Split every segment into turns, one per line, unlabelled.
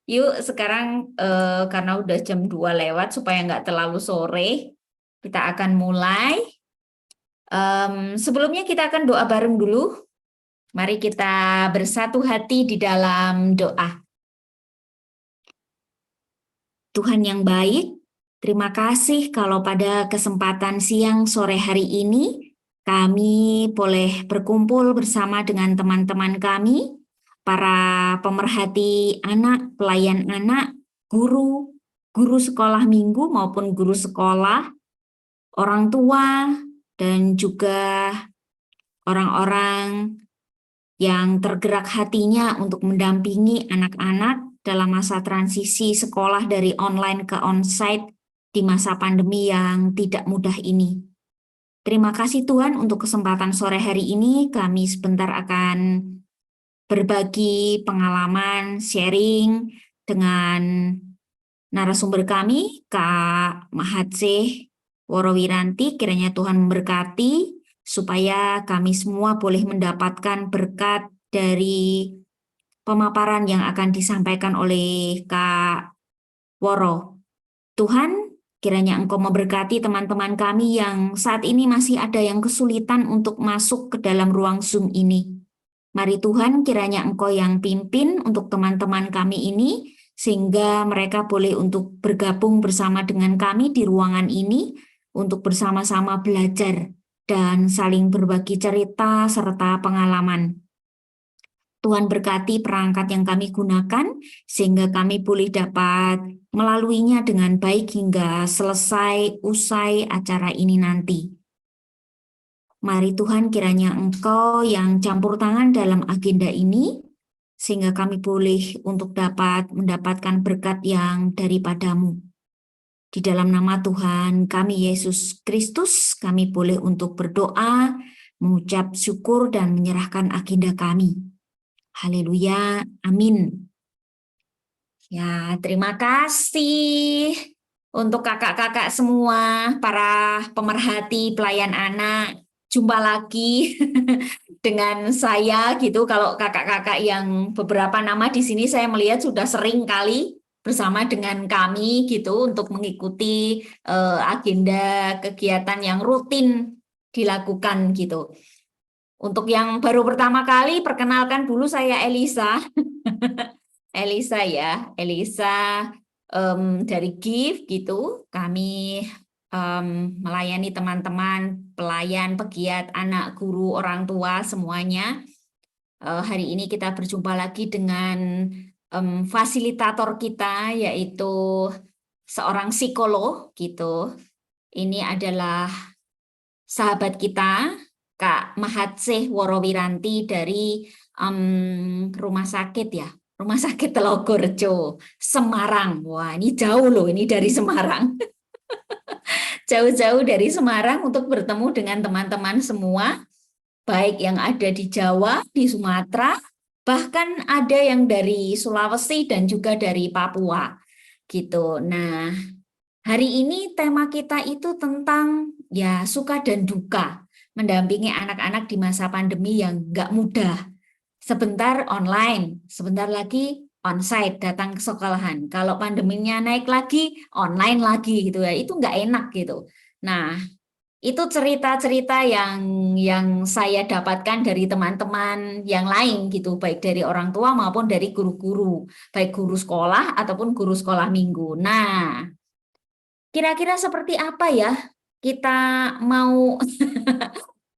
Yuk sekarang karena udah jam 2 lewat supaya nggak terlalu sore, kita akan mulai. Sebelumnya kita akan doa bareng dulu. Mari kita bersatu hati di dalam doa. Tuhan yang baik, terima kasih kalau pada kesempatan siang sore hari ini kami boleh berkumpul bersama dengan teman-teman kami, para pemerhati anak, pelayan anak, guru, guru sekolah minggu maupun guru sekolah, orang tua, dan juga orang-orang yang tergerak hatinya untuk mendampingi anak-anak dalam masa transisi sekolah dari online ke onsite di masa pandemi yang tidak mudah ini. Terima kasih Tuhan untuk kesempatan sore hari ini. Kami sebentar akan berbagi pengalaman, sharing dengan narasumber kami, Kak Mahatseh Worowiranti. Kiranya Tuhan memberkati supaya kami semua boleh mendapatkan berkat dari pemaparan yang akan disampaikan oleh Kak Woro. Tuhan, kiranya Engkau memberkati teman-teman kami yang saat ini masih ada yang kesulitan untuk masuk ke dalam ruang Zoom ini. Mari Tuhan, kiranya Engkau yang pimpin untuk teman-teman kami ini, sehingga mereka boleh untuk bergabung bersama dengan kami di ruangan ini, untuk bersama-sama belajar dan saling berbagi cerita serta pengalaman. Tuhan berkati perangkat yang kami gunakan, sehingga kami boleh dapat melaluinya dengan baik hingga selesai usai acara ini nanti. Mari Tuhan kiranya Engkau yang campur tangan dalam agenda ini, sehingga kami boleh untuk dapat mendapatkan berkat yang daripadamu. Di dalam nama Tuhan kami Yesus Kristus, kami boleh untuk berdoa, mengucap syukur dan menyerahkan agenda kami. Haleluya, amin. Ya, terima kasih untuk kakak-kakak semua, para pemerhati pelayan anak. Jumpa lagi dengan saya gitu. Kalau kakak-kakak yang beberapa nama di sini saya melihat sudah sering kali bersama dengan kami gitu untuk mengikuti agenda kegiatan yang rutin dilakukan gitu. Untuk yang baru pertama kali, perkenalkan dulu saya Elisa. Elisa ya, Elisa dari GIF gitu. Kami melayani teman-teman, pelayan, pegiat, anak, guru, orang tua semuanya. Hari ini kita berjumpa lagi dengan fasilitator kita yaitu seorang psikolog gitu. Ini adalah sahabat kita, Kak Mahatseh Worowiranti dari rumah sakit ya, Rumah Sakit Telogorejo, Semarang. Wah, ini jauh loh, ini dari Semarang. Jauh-jauh dari Semarang untuk bertemu dengan teman-teman semua, baik yang ada di Jawa, di Sumatera, bahkan ada yang dari Sulawesi dan juga dari Papua gitu. Nah, hari ini tema kita itu tentang ya suka dan duka mendampingi anak-anak di masa pandemi yang nggak mudah. Sebentar online, sebentar lagi onsite datang ke sekolahan. Kalau pandeminya naik lagi, online lagi gitu ya. Itu nggak enak gitu. Nah, itu cerita-cerita yang saya dapatkan dari teman-teman yang lain gitu, baik dari orang tua maupun dari guru-guru, baik guru sekolah ataupun guru sekolah minggu. Nah, kira-kira seperti apa ya kita mau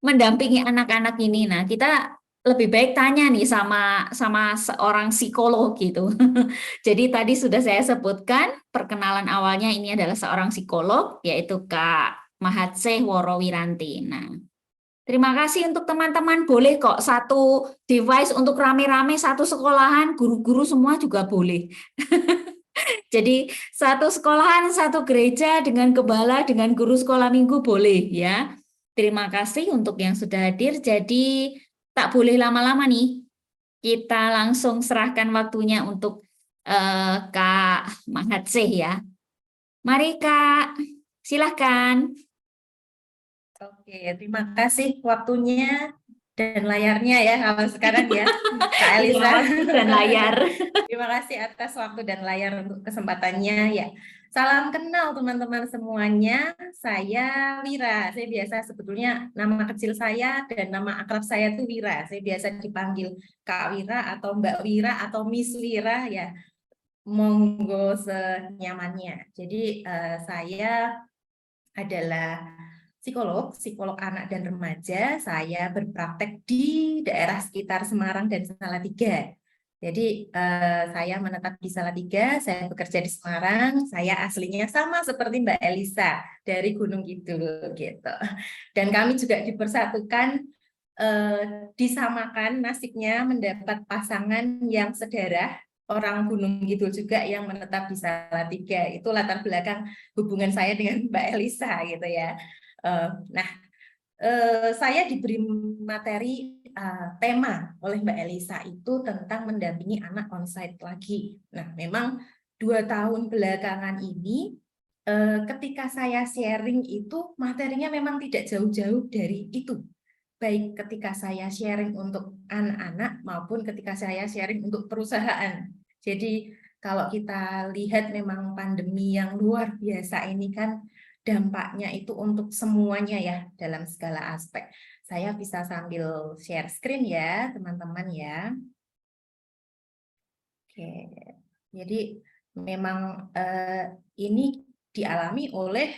mendampingi anak-anak ini? Nah, kita lebih baik tanya nih sama sama seorang psikolog gitu. Jadi tadi sudah saya sebutkan perkenalan awalnya ini adalah seorang psikolog yaitu Kak Mahatseh Worowiranti. Nah, terima kasih untuk teman-teman. Boleh kok satu device untuk rame-rame satu sekolahan, guru-guru semua juga boleh. Jadi satu sekolahan, satu gereja dengan gembala, dengan guru sekolah minggu boleh ya. Terima kasih untuk yang sudah hadir. Jadi tak boleh lama-lama nih. Kita langsung serahkan waktunya untuk Kak Mahatseh ya. Mari Kak, silahkan.
Oke, terima kasih waktunya. dan layarnya ya kalau sekarang ya, Kak
Iya,
Elisa.
waktu dan layar.
Terima kasih atas waktu dan layar untuk kesempatannya ya. Salam kenal teman-teman semuanya. Saya Wira. Saya biasa sebetulnya nama kecil saya dan nama akrab saya tuh Wira. Saya biasa dipanggil Kak Wira atau Mbak Wira atau Miss Wira ya. Monggo senyamannya. Jadi saya adalah psikolog anak dan remaja. Saya berpraktek di daerah sekitar Semarang dan Salatiga. Jadi saya menetap di Salatiga, saya bekerja di Semarang. Saya aslinya sama seperti Mbak Elisa dari Gunung Kidul gitu. Dan kami juga dipersatukan, disamakan nasibnya mendapat pasangan yang sedarah orang Gunung Kidul juga yang menetap di Salatiga. Itu latar belakang hubungan saya dengan Mbak Elisa gitu ya. Nah, saya diberi materi tema oleh Mbak Elisa itu tentang mendampingi anak onsite lagi. Nah, memang 2 tahun belakangan ini, ketika saya sharing itu materinya memang tidak jauh-jauh dari itu. Baik ketika saya sharing untuk anak-anak maupun ketika saya sharing untuk perusahaan. Jadi kalau kita lihat memang pandemi yang luar biasa ini kan dampaknya itu untuk semuanya ya dalam segala aspek. Saya bisa sambil share screen ya teman-teman ya. Oke, jadi memang ini dialami oleh,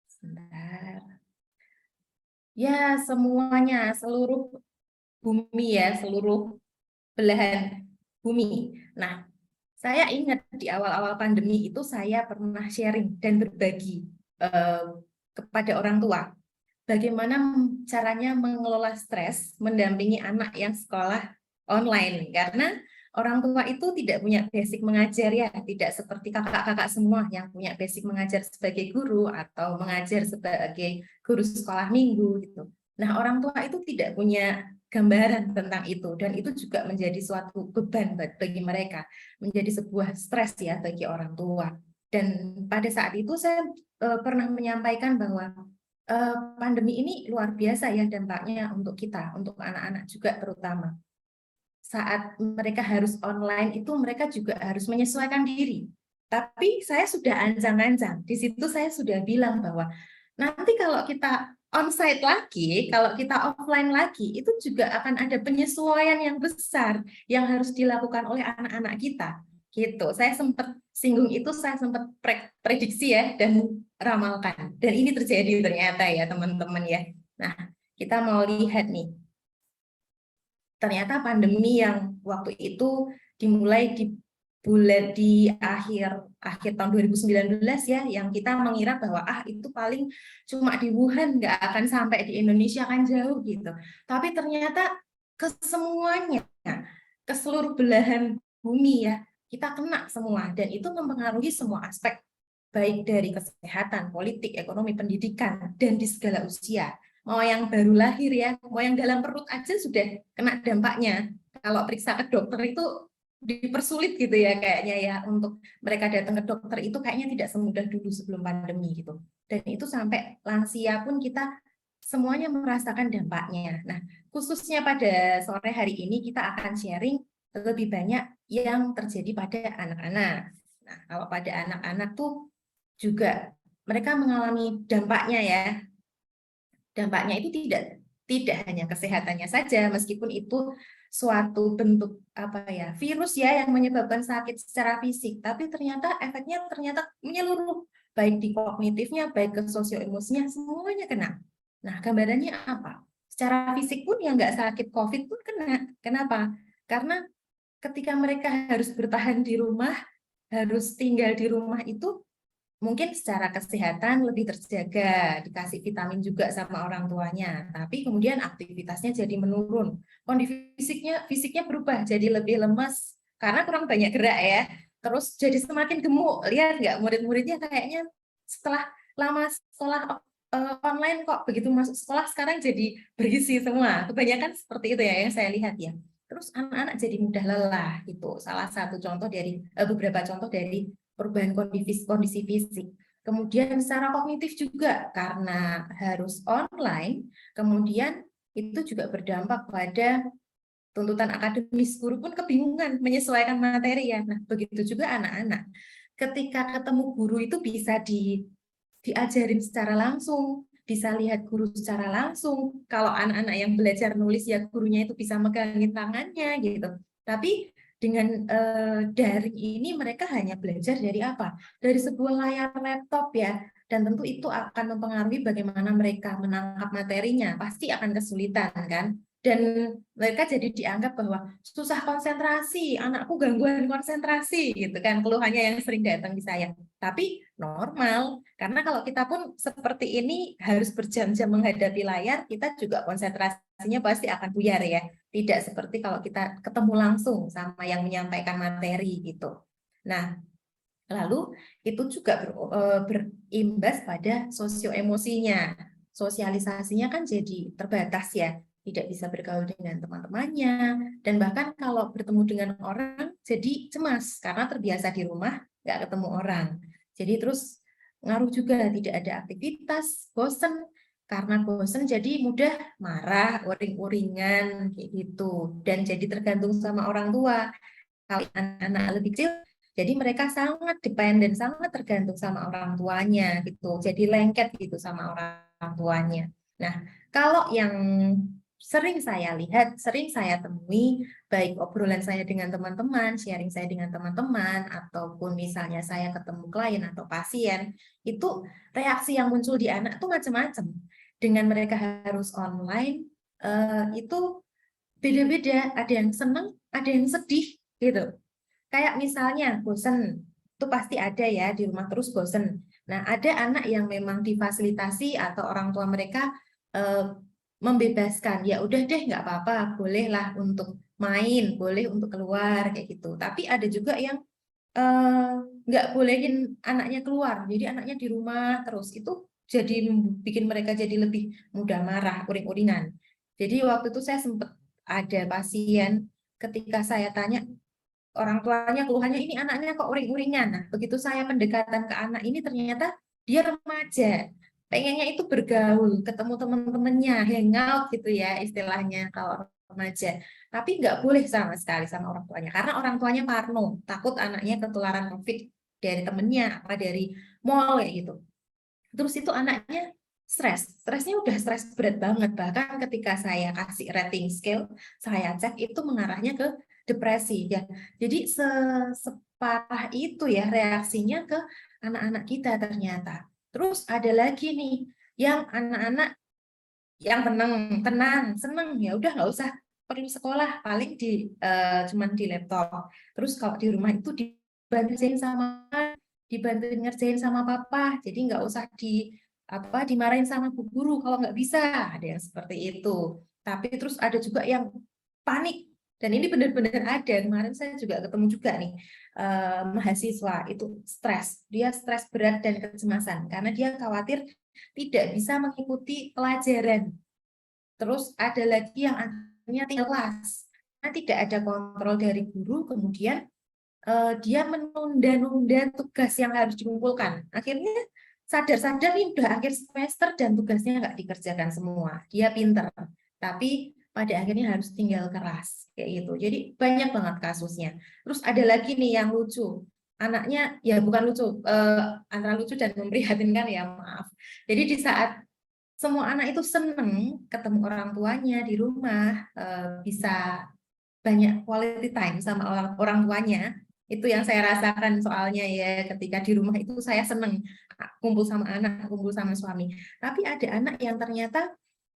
sebentar, ya semuanya, seluruh bumi ya, seluruh belahan bumi. Nah, saya ingat di awal-awal pandemi itu saya pernah sharing dan berbagi eh, kepada orang tua bagaimana caranya mengelola stres mendampingi anak yang sekolah online, karena orang tua itu tidak punya basic mengajar ya, tidak seperti kakak-kakak semua yang punya basic mengajar sebagai guru atau mengajar sebagai guru sekolah minggu gitu. Nah, orang tua itu tidak punya gambaran tentang itu, dan itu juga menjadi suatu beban bagi mereka, menjadi sebuah stres ya bagi orang tua. Dan pada saat itu saya pernah menyampaikan bahwa pandemi ini luar biasa ya dampaknya untuk kita, untuk anak-anak juga terutama. Saat mereka harus online itu mereka juga harus menyesuaikan diri. Tapi saya sudah ancang-ancang. Di situ saya sudah bilang bahwa nanti kalau kita onsite lagi, kalau kita offline lagi, itu juga akan ada penyesuaian yang besar yang harus dilakukan oleh anak-anak kita. Gitu. Saya sempat singgung itu, saya sempat prediksi ya dan ramalkan. Dan ini terjadi ternyata ya teman-teman ya. Nah, kita mau lihat nih. Ternyata pandemi yang waktu itu dimulai di akhir tahun 2019 ya, yang kita mengira bahwa itu paling cuma di Wuhan, nggak akan sampai di Indonesia, kan jauh gitu. Tapi ternyata ke semuanya, ke seluruh belahan bumi ya, kita kena semua, dan itu mempengaruhi semua aspek baik dari kesehatan, politik, ekonomi, pendidikan, dan di segala usia. Mau yang baru lahir ya, mau yang dalam perut aja sudah kena dampaknya. Kalau periksa ke dokter itu dipersulit gitu ya kayaknya ya, untuk mereka datang ke dokter itu kayaknya tidak semudah dulu sebelum pandemi gitu. Dan itu sampai lansia pun kita semuanya merasakan dampaknya. Nah, khususnya pada sore hari ini kita akan sharing lebih banyak yang terjadi pada anak-anak. Nah, kalau pada anak-anak tuh juga mereka mengalami dampaknya ya. Dampaknya itu tidak hanya kesehatannya saja, meskipun itu suatu bentuk virus ya yang menyebabkan sakit secara fisik, tapi ternyata efeknya menyeluruh, baik di kognitifnya, baik ke sosio-emosinya, semuanya kena. Nah, gambarannya apa? Secara fisik pun yang nggak sakit COVID pun kena. Kenapa? Karena ketika mereka harus bertahan di rumah, harus tinggal di rumah itu, mungkin secara kesehatan lebih terjaga, dikasih vitamin juga sama orang tuanya, tapi kemudian aktivitasnya jadi menurun, kondisi fisiknya berubah jadi lebih lemas karena kurang banyak gerak ya, terus jadi semakin gemuk. Lihat nggak, murid-muridnya kayaknya setelah lama sekolah online kok begitu masuk sekolah sekarang jadi bergizi semua, kebanyakan seperti itu ya yang saya lihat ya. Terus anak-anak jadi mudah lelah, itu salah satu contoh dari beberapa contoh dari perubahan kondisi fisik. Kemudian secara kognitif juga, karena harus online, kemudian itu juga berdampak pada tuntutan akademis. Guru pun kebingungan menyesuaikan materi ya. Nah, begitu juga anak-anak. Ketika ketemu guru itu bisa diajarin secara langsung, bisa lihat guru secara langsung. Kalau anak-anak yang belajar nulis ya gurunya itu bisa megangin tangannya gitu. Tapi dengan daring ini mereka hanya belajar dari apa? Dari sebuah layar laptop ya. Dan tentu itu akan mempengaruhi bagaimana mereka menangkap materinya. Pasti akan kesulitan kan? Dan mereka jadi dianggap bahwa susah konsentrasi, anakku gangguan konsentrasi gitu kan, keluhannya yang sering datang di saya. Tapi normal, karena kalau kita pun seperti ini harus berjam-jam menghadapi layar, kita juga konsentrasinya pasti akan buyar ya. Tidak seperti kalau kita ketemu langsung sama yang menyampaikan materi gitu. Nah, lalu itu juga berimbas pada sosio-emosinya. Sosialisasinya kan jadi terbatas ya, tidak bisa bergaul dengan teman-temannya, dan bahkan kalau bertemu dengan orang jadi cemas karena terbiasa di rumah, nggak ketemu orang. Jadi terus ngaruh juga tidak ada aktivitas, bosen, karena bosen jadi mudah marah, uring-uringan kayak gitu, dan jadi tergantung sama orang tua. Kalau anak-anak lebih kecil, jadi mereka sangat dependen, sangat tergantung sama orang tuanya gitu. Jadi lengket gitu sama orang tuanya. Nah, kalau yang sering saya lihat, sering saya temui, baik obrolan saya dengan teman-teman, sharing saya dengan teman-teman, ataupun misalnya saya ketemu klien atau pasien, itu reaksi yang muncul di anak itu macam-macam. Dengan mereka harus online, itu beda-beda. Ada yang senang, ada yang sedih gitu. Kayak misalnya bosen, itu pasti ada ya, di rumah terus bosen. Nah, ada anak yang memang difasilitasi atau orang tua mereka membebaskan, ya udah deh nggak apa-apa, bolehlah untuk main, boleh untuk keluar kayak gitu. Tapi ada juga yang eh, nggak bolehin anaknya keluar, jadi anaknya di rumah terus. Itu jadi bikin mereka jadi lebih mudah marah, uring-uringan. Jadi waktu itu saya sempat ada pasien, ketika saya tanya orang tuanya, keluhannya ini anaknya kok uring-uringan. Nah, begitu saya pendekatan ke anak ini ternyata dia remaja. Pengennya itu bergaul, ketemu teman-temannya, hangout gitu ya istilahnya kalau remaja. Tapi nggak boleh sama sekali sama orang tuanya. Karena orang tuanya parno, takut anaknya ketularan COVID dari temennya, apa dari mall kayak gitu. Terus itu anaknya stres, stresnya udah stres berat banget. Bahkan ketika saya kasih rating scale, saya cek itu mengarahnya ke depresi ya. Jadi separah itu ya reaksinya ke anak-anak kita ternyata. Terus ada lagi nih yang anak-anak yang tenang, tenang, seneng ya udah nggak usah perlu sekolah, paling cuman di laptop. Terus kalau di rumah itu dibantu ngerjain sama papa, jadi nggak usah dimarahin sama bu guru kalau nggak bisa, ada yang seperti itu. Tapi terus ada juga yang panik, dan ini benar-benar ada. Kemarin saya juga ketemu juga nih mahasiswa itu stres, dia stres berat dan kecemasan karena dia khawatir tidak bisa mengikuti pelajaran. Terus ada lagi yang akhirnya kelas, karena tidak ada kontrol dari guru, kemudian dia menunda-nunda tugas yang harus dikumpulkan. Akhirnya sadar-sadar ini udah akhir semester dan tugasnya nggak dikerjakan semua. Dia pinter, tapi pada akhirnya harus tinggal keras kayak gitu. Jadi banyak banget kasusnya. Terus ada lagi nih yang lucu. Anaknya ya bukan lucu, antara lucu dan memprihatinkan ya, maaf. Jadi di saat semua anak itu seneng ketemu orang tuanya di rumah, bisa banyak quality time sama orang tuanya. Itu yang saya rasakan soalnya ya, ketika di rumah itu saya seneng kumpul sama anak, kumpul sama suami. Tapi ada anak yang ternyata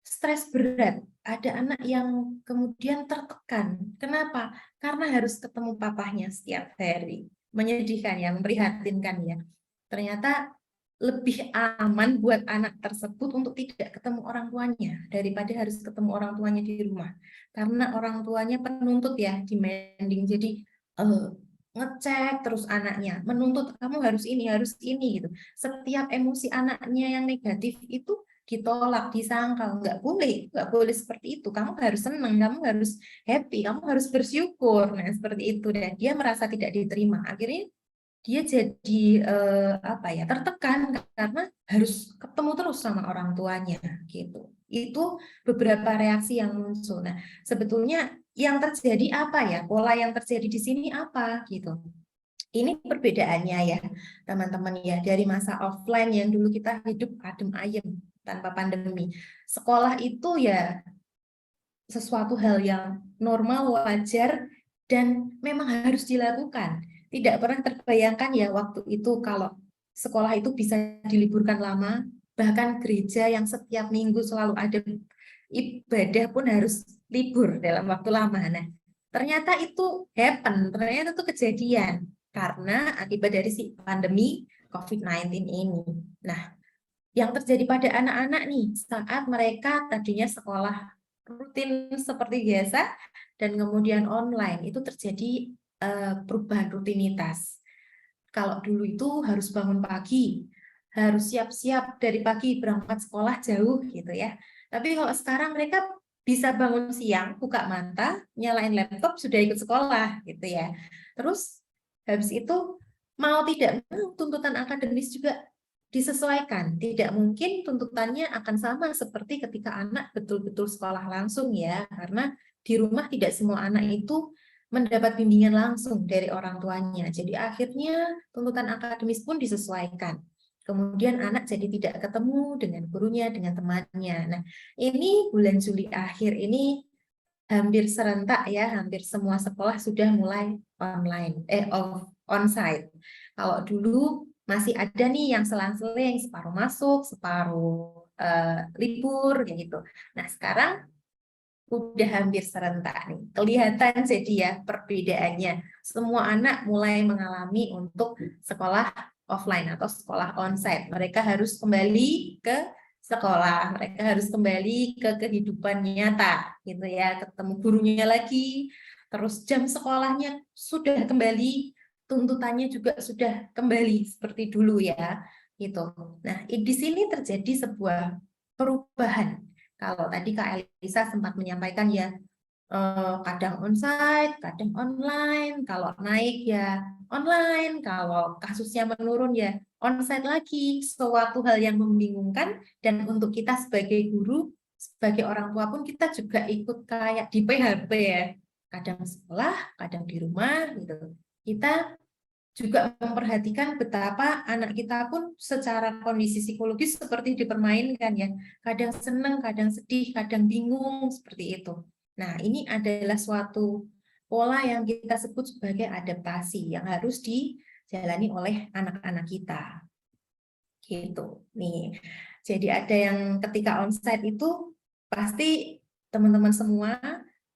stres berat, ada anak yang kemudian tertekan. Kenapa? Karena harus ketemu papahnya setiap hari. Menyedihkan ya, memprihatinkan ya. Ternyata lebih aman buat anak tersebut untuk tidak ketemu orang tuanya daripada harus ketemu orang tuanya di rumah, karena orang tuanya penuntut ya, demanding. Jadi ngecek terus anaknya, menuntut kamu harus ini gitu. Setiap emosi anaknya yang negatif itu ditolak, disangkal, nggak boleh seperti itu. Kamu harus senang, kamu harus happy, kamu harus bersyukur. Nah seperti itu, dan dia merasa tidak diterima. Akhirnya dia jadi tertekan karena harus ketemu terus sama orang tuanya gitu. Itu beberapa reaksi yang muncul. Nah, sebetulnya yang terjadi apa ya? Pola yang terjadi di sini apa gitu. Ini perbedaannya ya, teman-teman ya, dari masa offline yang dulu kita hidup adem ayem tanpa pandemi. Sekolah itu ya sesuatu hal yang normal, wajar, dan memang harus dilakukan. Tidak pernah terbayangkan ya waktu itu kalau sekolah itu bisa diliburkan lama, bahkan gereja yang setiap minggu selalu ada ibadah pun harus libur dalam waktu lama. Nah, ternyata itu happen, ternyata itu kejadian karena akibat dari si pandemi COVID-19 ini. Nah, yang terjadi pada anak-anak nih saat mereka tadinya sekolah rutin seperti biasa dan kemudian online itu terjadi perubahan rutinitas. Kalau dulu itu harus bangun pagi, harus siap-siap dari pagi berangkat sekolah jauh gitu ya. Tapi kalau sekarang mereka bisa bangun siang, buka mata, nyalain laptop sudah ikut sekolah gitu ya. Terus habis itu mau tidak mau tuntutan akademis juga disesuaikan. Tidak mungkin tuntutannya akan sama seperti ketika anak betul-betul sekolah langsung ya, karena di rumah tidak semua anak itu mendapat bimbingan langsung dari orang tuanya. Jadi akhirnya tuntutan akademis pun disesuaikan. Kemudian anak jadi tidak ketemu dengan gurunya, dengan temannya. Nah, ini bulan Juli akhir ini hampir serentak ya, hampir semua sekolah sudah mulai online, onsite. Kalau dulu masih ada nih yang selang-seling, separuh masuk, separuh libur, gitu. Nah, sekarang udah hampir serentak nih. Kelihatan jadi ya perbedaannya. Semua anak mulai mengalami untuk sekolah offline atau sekolah onsite. Mereka harus kembali ke sekolah, mereka harus kembali ke kehidupan nyata gitu ya, ketemu gurunya lagi, terus jam sekolahnya sudah kembali, tuntutannya juga sudah kembali seperti dulu ya, gitu. Nah, di sini terjadi sebuah perubahan. Kalau tadi Kak Elisa sempat menyampaikan ya, kadang onsite, kadang online, kalau naik ya online, kalau kasusnya menurun ya onsite lagi, suatu hal yang membingungkan dan untuk kita sebagai guru, sebagai orang tua pun kita juga ikut kayak di PHP ya, kadang sekolah, kadang di rumah gitu. Kita juga memperhatikan betapa anak kita pun secara kondisi psikologis seperti dipermainkan ya. Kadang senang, kadang sedih, kadang bingung, seperti itu. Nah, ini adalah suatu pola yang kita sebut sebagai adaptasi yang harus dijalani oleh anak-anak kita. Gitu. Nih. Jadi ada yang ketika onsite itu pasti teman-teman semua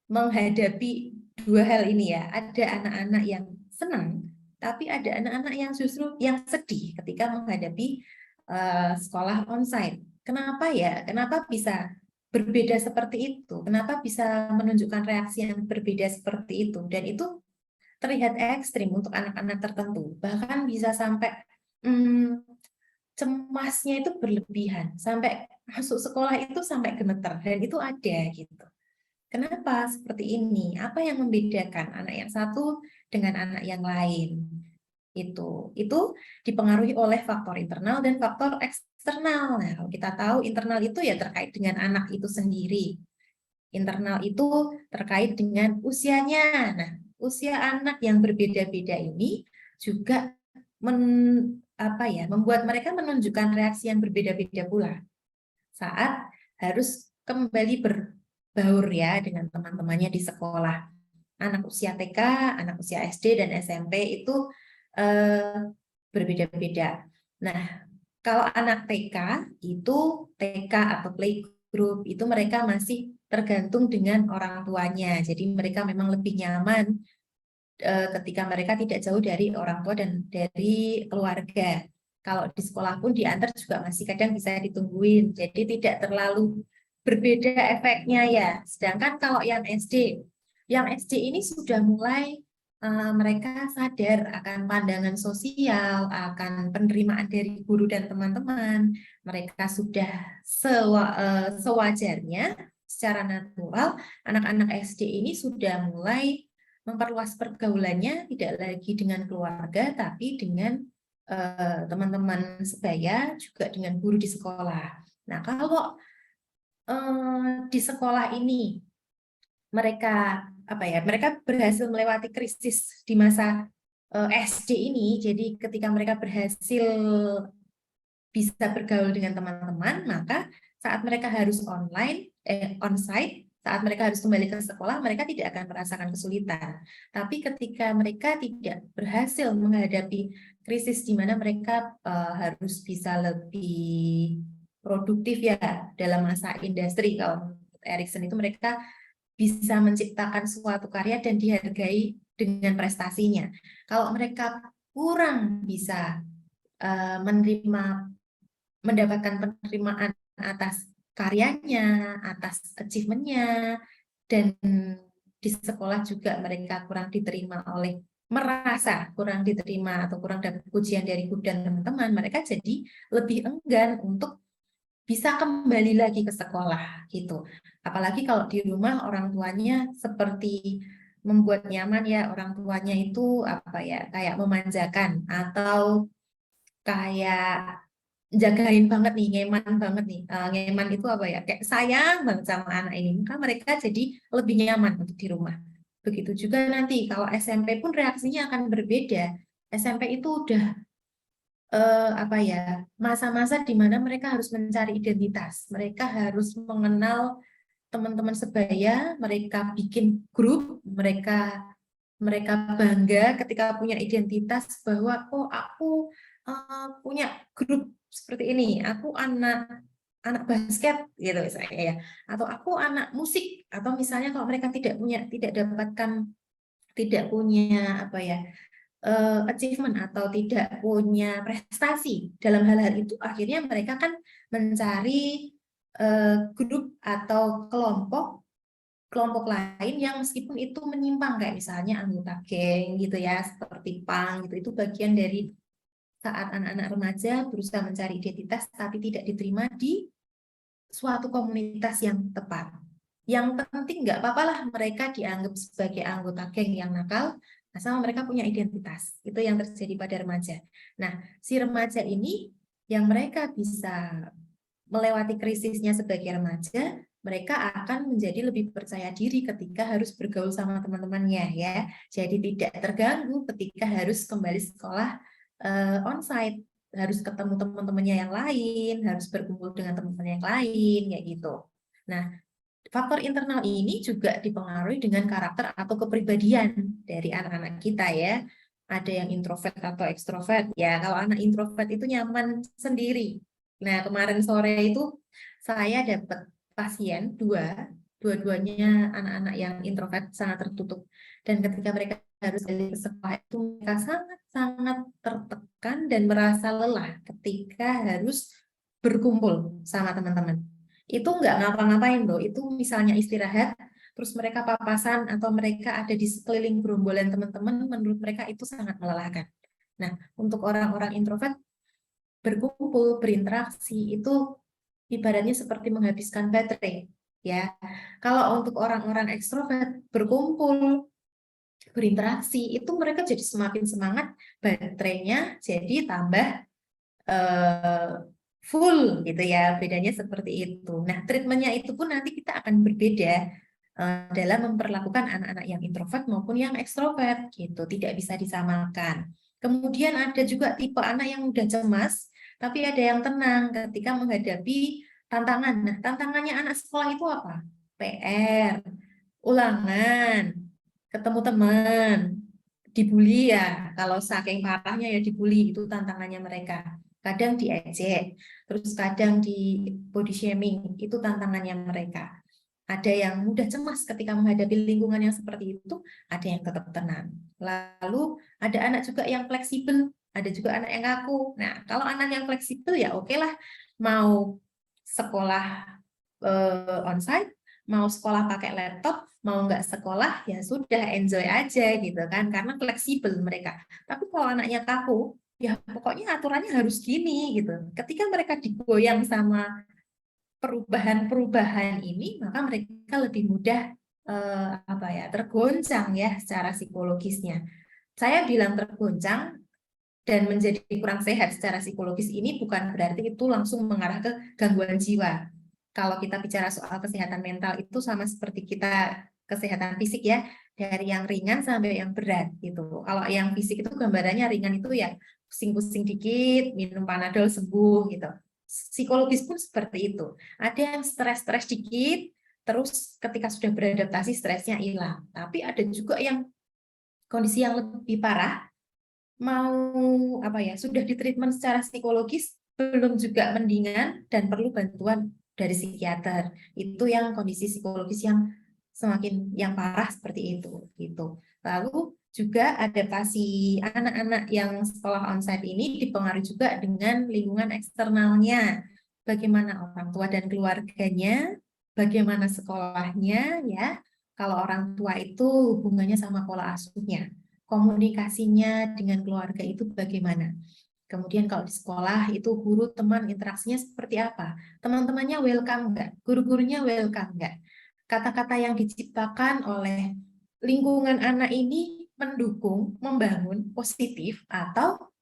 menghadapi dua hal ini ya. Ada anak-anak yang senang, tapi ada anak-anak yang justru yang sedih ketika menghadapi sekolah onsite. Kenapa ya? Kenapa bisa berbeda seperti itu? Kenapa bisa menunjukkan reaksi yang berbeda seperti itu? Dan itu terlihat ekstrim untuk anak-anak tertentu. Bahkan bisa sampai cemasnya itu berlebihan. Sampai masuk sekolah itu sampai gemeter. Dan itu ada gitu. Kenapa seperti ini? Apa yang membedakan anak yang satu dengan anak yang lain? Itu dipengaruhi oleh faktor internal dan faktor eksternal. Nah, kalau kita tahu internal itu ya terkait dengan anak itu sendiri. Internal itu terkait dengan usianya. Nah, usia anak yang berbeda-beda ini juga membuat mereka menunjukkan reaksi yang berbeda-beda pula saat harus kembali berbaur ya dengan teman-temannya di sekolah. Anak usia TK, anak usia SD dan SMP itu berbeda-beda. Nah, kalau anak TK itu TK atau playgroup itu mereka masih tergantung dengan orang tuanya. Jadi mereka memang lebih nyaman ketika mereka tidak jauh dari orang tua dan dari keluarga. Kalau di sekolah pun diantar juga masih kadang bisa ditungguin. Jadi tidak terlalu berbeda efeknya ya. Sedangkan kalau yang SD ini sudah mulai mereka sadar akan pandangan sosial, akan penerimaan dari guru dan teman-teman. Mereka sudah sewajarnya, secara natural, anak-anak SD ini sudah mulai memperluas pergaulannya, tidak lagi dengan keluarga, tapi dengan teman-teman sebaya, juga dengan guru di sekolah. Nah, kalau di sekolah ini mereka mereka berhasil melewati krisis di masa SD ini. Jadi ketika mereka berhasil bisa bergaul dengan teman-teman, maka saat mereka harus onsite, saat mereka harus kembali ke sekolah, mereka tidak akan merasakan kesulitan. Tapi ketika mereka tidak berhasil menghadapi krisis di mana mereka harus bisa lebih produktif ya dalam masa industri, kalau menurut Erikson itu mereka bisa menciptakan suatu karya dan dihargai dengan prestasinya. Kalau mereka kurang bisa mendapatkan penerimaan atas karyanya, atas achievement-nya, dan di sekolah juga mereka kurang diterima merasa kurang diterima atau kurang dapat pujian dari guru dan teman-teman, mereka jadi lebih enggan untuk bisa kembali lagi ke sekolah gitu. Apalagi kalau di rumah orang tuanya seperti membuat nyaman ya, orang tuanya itu kayak memanjakan atau kayak jagain banget nih, ngeman banget nih. Ngeman itu kayak sayang banget sama anak ini. Maka mereka jadi lebih nyaman untuk di rumah. Begitu juga nanti kalau SMP pun reaksinya akan berbeda. SMP itu udah masa-masa di mana mereka harus mencari identitas. Mereka harus mengenal teman-teman sebaya, mereka bikin grup, mereka mereka bangga ketika punya identitas bahwa oh aku punya grup seperti ini, aku anak anak basket gitu misalnya ya, atau aku anak musik, atau misalnya kalau mereka tidak punya achievement atau tidak punya prestasi dalam hal-hal itu, akhirnya mereka kan mencari grup atau kelompok lain yang meskipun itu menyimpang, kayak misalnya anggota geng gitu ya, seperti punk gitu. Itu bagian dari saat anak-anak remaja berusaha mencari identitas tapi tidak diterima di suatu komunitas yang tepat. Yang penting nggak apa-apa lah mereka dianggap sebagai anggota geng yang nakal, asal mereka punya identitas. Itu yang terjadi pada remaja. Nah, si remaja ini yang mereka bisa melewati krisisnya sebagai remaja, mereka akan menjadi lebih percaya diri ketika harus bergaul sama teman-temannya ya. Jadi tidak terganggu ketika harus kembali sekolah onsite, harus ketemu teman-temannya yang lain, harus berkumpul dengan teman-teman yang lain kayak gitu. Nah, faktor internal ini juga dipengaruhi dengan karakter atau kepribadian dari anak-anak kita ya. Ada yang introvert atau ekstrovert. Ya, kalau anak introvert itu nyaman sendiri. Nah, kemarin sore itu saya dapat pasien dua-duanya anak-anak yang introvert, sangat tertutup. Dan ketika mereka harus balik ke sekolah itu, mereka sangat-sangat tertekan dan merasa lelah ketika harus berkumpul sama teman-teman. Itu nggak ngapa-ngapain loh, itu misalnya istirahat, terus mereka papasan atau mereka ada di sekeliling gerombolan teman-teman, menurut mereka itu sangat melelahkan. Nah, untuk orang-orang introvert, berkumpul, berinteraksi, itu ibaratnya seperti menghabiskan baterai. Ya, kalau untuk orang-orang ekstrovert, berkumpul, berinteraksi, itu mereka jadi semakin semangat, baterainya jadi tambah full gitu ya, bedanya seperti itu. Nah, treatmentnya itu pun nanti kita akan berbeda dalam memperlakukan anak-anak yang introvert maupun yang ekstrovert gitu, tidak bisa disamakan. Kemudian ada juga tipe anak yang udah cemas, tapi ada yang tenang ketika menghadapi tantangan. Nah, tantangannya anak sekolah itu apa? PR, ulangan, ketemu teman, dibully ya. Kalau saking parahnya ya dibully, itu tantangannya mereka. Kadang diejek, terus kadang di body shaming, itu tantangannya mereka. Ada yang mudah cemas ketika menghadapi lingkungan yang seperti itu, ada yang tetap tenang. Lalu ada anak juga yang fleksibel, ada juga anak yang kaku. Nah, kalau anak yang fleksibel ya oke lah, mau sekolah onsite, mau sekolah pakai laptop, mau nggak sekolah ya sudah enjoy aja gitu kan, karena fleksibel mereka. Tapi kalau anaknya kaku, ya pokoknya aturannya harus gini gitu. Ketika mereka digoyang sama perubahan-perubahan ini, maka mereka lebih mudah tergoncang ya secara psikologisnya. Saya bilang tergoncang dan menjadi kurang sehat secara psikologis ini bukan berarti itu langsung mengarah ke gangguan jiwa. kalau kita bicara soal kesehatan mental itu sama seperti kita kesehatan fisik ya, dari yang ringan sampai yang berat gitu. Kalau yang fisik itu gambarannya ringan itu ya pusing-pusing dikit, minum Panadol sembuh gitu. Psikologis pun seperti itu. Ada yang stres-stres dikit, terus ketika sudah beradaptasi stresnya hilang. Tapi ada juga yang kondisi yang lebih parah, mau apa ya, sudah ditreatment secara psikologis belum juga mendingan dan perlu bantuan dari psikiater. Itu yang kondisi psikologis yang semakin yang parah seperti itu gitu. Lalu juga adaptasi anak-anak yang sekolah onsite ini dipengaruhi juga dengan lingkungan eksternalnya. Bagaimana orang tua dan keluarganya, bagaimana sekolahnya ya. Kalau orang tua itu hubungannya sama pola asuhnya, komunikasinya dengan keluarga itu bagaimana. Kemudian kalau di sekolah itu guru, teman, interaksinya seperti apa? Teman-temannya welcome nggak? Guru-gurunya welcome nggak? Kata-kata yang diciptakan oleh lingkungan anak ini mendukung, membangun, positif, atau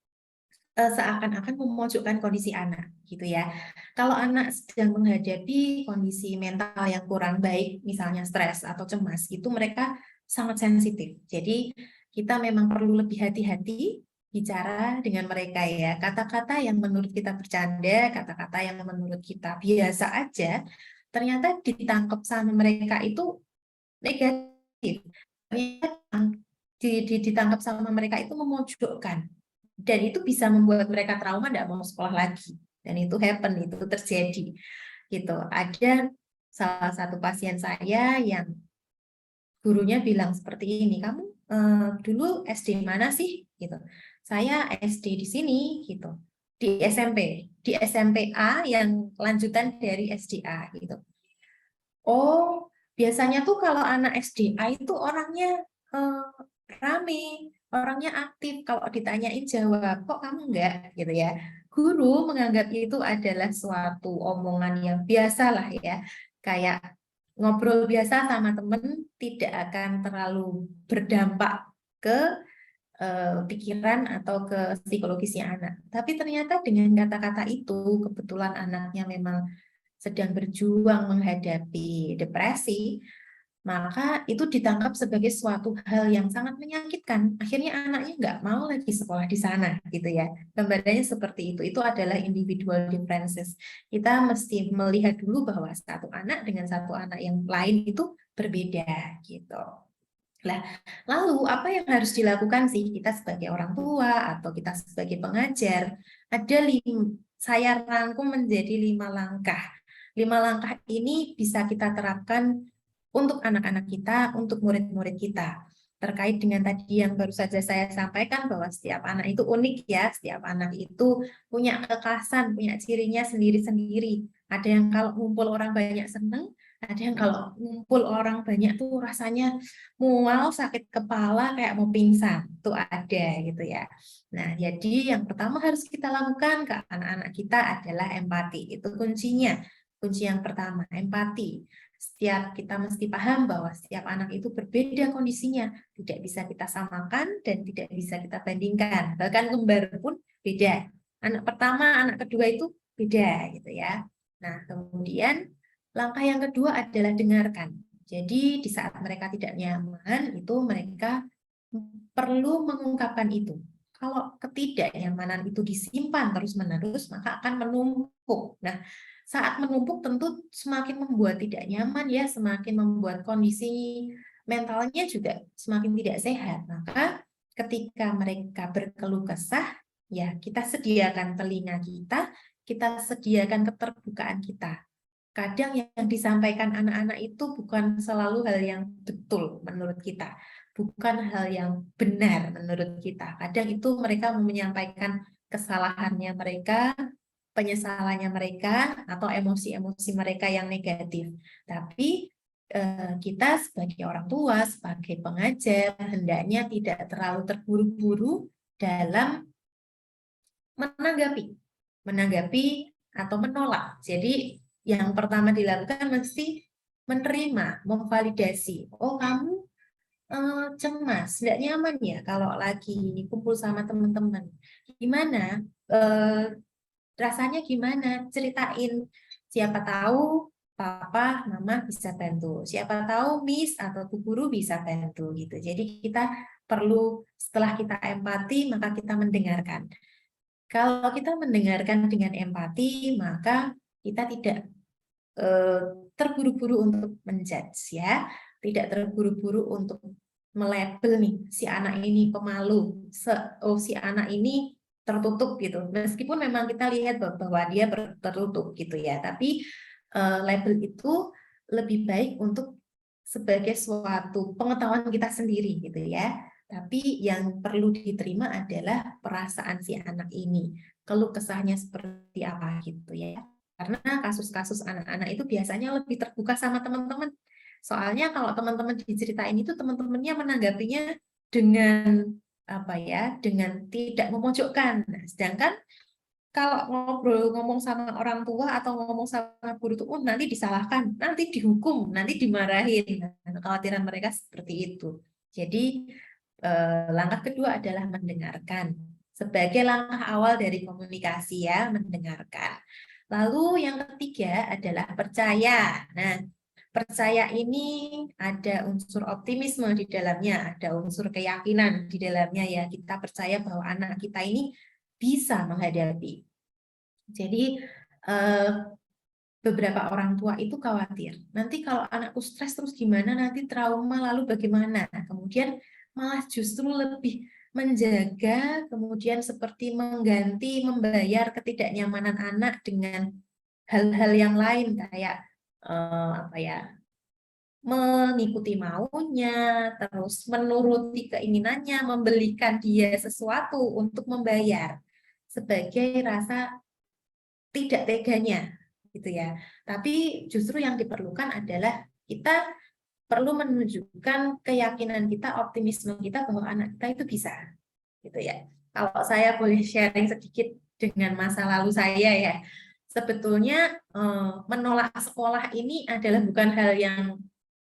seakan-akan memojokkan kondisi anak gitu ya. Kalau anak sedang menghadapi kondisi mental yang kurang baik, misalnya stres atau cemas, itu mereka sangat sensitif. Jadi kita memang perlu lebih hati-hati bicara dengan mereka ya. Kata-kata yang menurut kita bercanda, kata-kata yang menurut kita biasa aja, ternyata ditangkap sama mereka itu negatif. Ternyata ditangkap sama mereka itu memojokkan, dan itu bisa membuat mereka trauma, tidak mau sekolah lagi. Dan itu happen, itu terjadi gitu. Ada salah satu pasien saya yang gurunya bilang seperti ini, kamu dulu SD mana sih gitu. Saya SD di sini gitu, di SMP, di SMP A yang lanjutan dari SDA gitu. Oh, biasanya tuh kalau anak SDA itu orangnya rame, orangnya aktif. Kalau ditanyain jawab, kok kamu enggak gitu ya. Guru menganggap itu adalah suatu omongan yang biasa lah ya. Kayak ngobrol biasa sama temen, tidak akan terlalu berdampak ke pikiran atau ke psikologisnya anak. Tapi ternyata dengan kata-kata itu, kebetulan anaknya memang sedang berjuang menghadapi depresi, maka itu ditangkap sebagai suatu hal yang sangat menyakitkan. Akhirnya anaknya nggak mau lagi sekolah di sana, gitu ya. Gambarannya seperti itu. Itu adalah individual differences. Kita mesti melihat dulu bahwa satu anak dengan satu anak yang lain itu berbeda, gitu. Nah, lalu apa yang harus dilakukan sih kita sebagai orang tua atau kita sebagai pengajar? Saya rangkum menjadi 5 langkah. 5 langkah ini bisa kita terapkan untuk anak-anak kita, untuk murid-murid kita. Terkait dengan tadi yang baru saja saya sampaikan bahwa setiap anak itu unik ya, setiap anak itu punya kekhasan, punya cirinya sendiri-sendiri. Ada yang kalau ngumpul orang banyak seneng, ada yang kalau ngumpul orang banyak tuh rasanya mual, sakit kepala, kayak mau pingsan. Itu ada gitu ya. Nah, jadi yang pertama harus kita lakukan ke anak-anak kita adalah empati. Itu kuncinya. Kunci yang pertama, empati. Setiap kita mesti paham bahwa setiap anak itu berbeda kondisinya, tidak bisa kita samakan dan tidak bisa kita bandingkan. Bahkan kembar pun beda. Anak pertama, anak kedua itu beda gitu ya. Nah, kemudian langkah yang kedua adalah dengarkan. Jadi di saat mereka tidak nyaman, itu mereka perlu mengungkapkan itu. Kalau ketidaknyamanan itu disimpan terus-menerus, maka akan menumpuk. Nah, saat menumpuk tentu semakin membuat tidak nyaman ya, semakin membuat kondisi mentalnya juga semakin tidak sehat. Maka ketika mereka berkeluh kesah, ya kita sediakan telinga kita sediakan keterbukaan kita. Kadang yang disampaikan anak-anak itu bukan selalu hal yang betul menurut kita, bukan hal yang benar menurut kita. Kadang itu mereka menyampaikan kesalahannya mereka, penyesalannya mereka, atau emosi-emosi mereka yang negatif. Tapi kita sebagai orang tua, sebagai pengajar, hendaknya tidak terlalu terburu-buru dalam menanggapi atau menolak. Jadi yang pertama dilakukan mesti menerima, memvalidasi. Oh, kamu cemas, tidak nyaman ya kalau lagi kumpul sama teman-teman. Gimana? Rasanya gimana? Ceritain. Siapa tahu papa, mama bisa bantu. Siapa tahu Miss atau Bu Guru bisa bantu gitu. Jadi kita perlu setelah kita empati maka kita mendengarkan. Kalau kita mendengarkan dengan empati maka kita tidak terburu-buru untuk menjudge ya, tidak terburu-buru untuk melabel nih si anak ini pemalu, si anak ini tertutup gitu. Meskipun memang kita lihat bahwa dia tertutup gitu ya, tapi label itu lebih baik untuk sebagai suatu pengetahuan kita sendiri gitu ya. Tapi yang perlu diterima adalah perasaan si anak ini, keluh kesahnya seperti apa gitu ya. Karena kasus-kasus anak-anak itu biasanya lebih terbuka sama teman-teman. Soalnya kalau teman-teman diceritain itu teman-temannya menanggapinya dengan apa ya, dengan tidak memojokkan. Nah, sedangkan kalau ngomong sama orang tua atau ngomong sama guru itu, nanti disalahkan, nanti dihukum, nanti dimarahin. Nah, kekhawatiran mereka seperti itu. Jadi langkah kedua adalah mendengarkan. Sebagai langkah awal dari komunikasi ya, mendengarkan. Lalu yang ketiga adalah percaya. Nah, percaya ini ada unsur optimisme di dalamnya, ada unsur keyakinan di dalamnya ya. Kita percaya bahwa anak kita ini bisa menghadapi. Jadi beberapa orang tua itu khawatir. Nanti kalau anakku stres terus gimana? Nanti trauma lalu bagaimana? Kemudian malah justru lebih menjaga, kemudian seperti mengganti, membayar ketidaknyamanan anak dengan hal-hal yang lain kayak apa ya? Mengikuti maunya, terus menuruti keinginannya, membelikan dia sesuatu untuk membayar sebagai rasa tidak teganya gitu ya. Tapi justru yang diperlukan adalah kita perlu menunjukkan keyakinan kita, optimisme kita bahwa anak kita itu bisa gitu ya. Kalau saya boleh sharing sedikit dengan masa lalu saya ya, sebetulnya menolak sekolah ini adalah bukan hal yang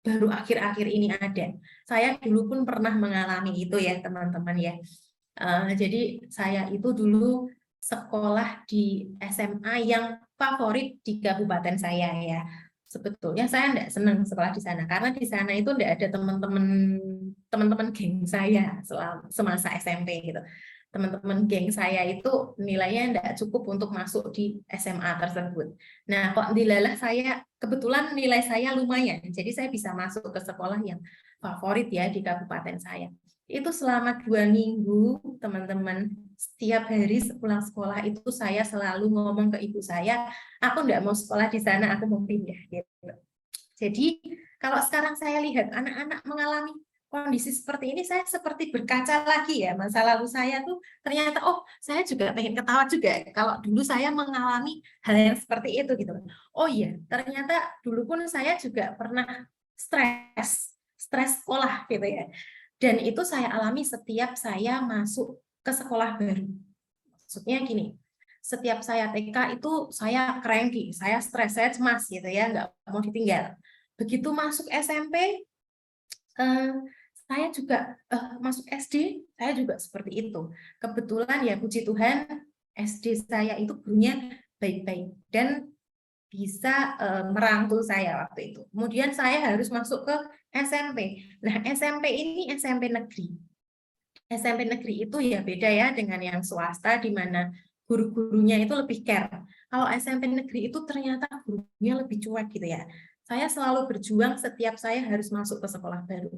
baru akhir-akhir ini ada. Saya dulu pun pernah mengalami itu ya teman-teman ya. Jadi saya itu dulu sekolah di SMA yang favorit di kabupaten saya ya. Sebetulnya saya tidak senang sekolah di sana karena di sana itu tidak ada teman-teman geng saya semasa SMP gitu. Teman-teman geng saya itu nilainya tidak cukup untuk masuk di SMA tersebut. Nah, kok dilalah saya kebetulan nilai saya lumayan, jadi saya bisa masuk ke sekolah yang favorit ya di kabupaten saya. Itu selama 2 minggu, teman-teman, setiap hari sepulang sekolah itu saya selalu ngomong ke ibu saya, aku tidak mau sekolah di sana, aku mau pindah. Gitu. Jadi kalau sekarang saya lihat anak-anak mengalami kondisi seperti ini, saya seperti berkaca lagi ya, masa lalu saya tuh ternyata, oh saya juga pengen ketawa juga, kalau dulu saya mengalami hal yang seperti itu gitu. Oh iya, ternyata dulu pun saya juga pernah stres sekolah gitu ya. Dan itu saya alami setiap saya masuk ke sekolah baru. Maksudnya gini, setiap saya TK itu saya cranky, saya stres, saya cemas gitu ya, nggak mau ditinggal. Begitu masuk SMP, saya juga masuk SD, saya juga seperti itu. Kebetulan ya puji Tuhan, SD saya itu gurunya baik-baik dan bisa merangkul saya waktu itu. Kemudian saya harus masuk ke SMP. Nah, SMP ini SMP negeri. SMP negeri itu ya beda ya dengan yang swasta di mana guru-gurunya itu lebih care. Kalau SMP negeri itu ternyata gurunya lebih cuek gitu ya. Saya selalu berjuang setiap saya harus masuk ke sekolah baru.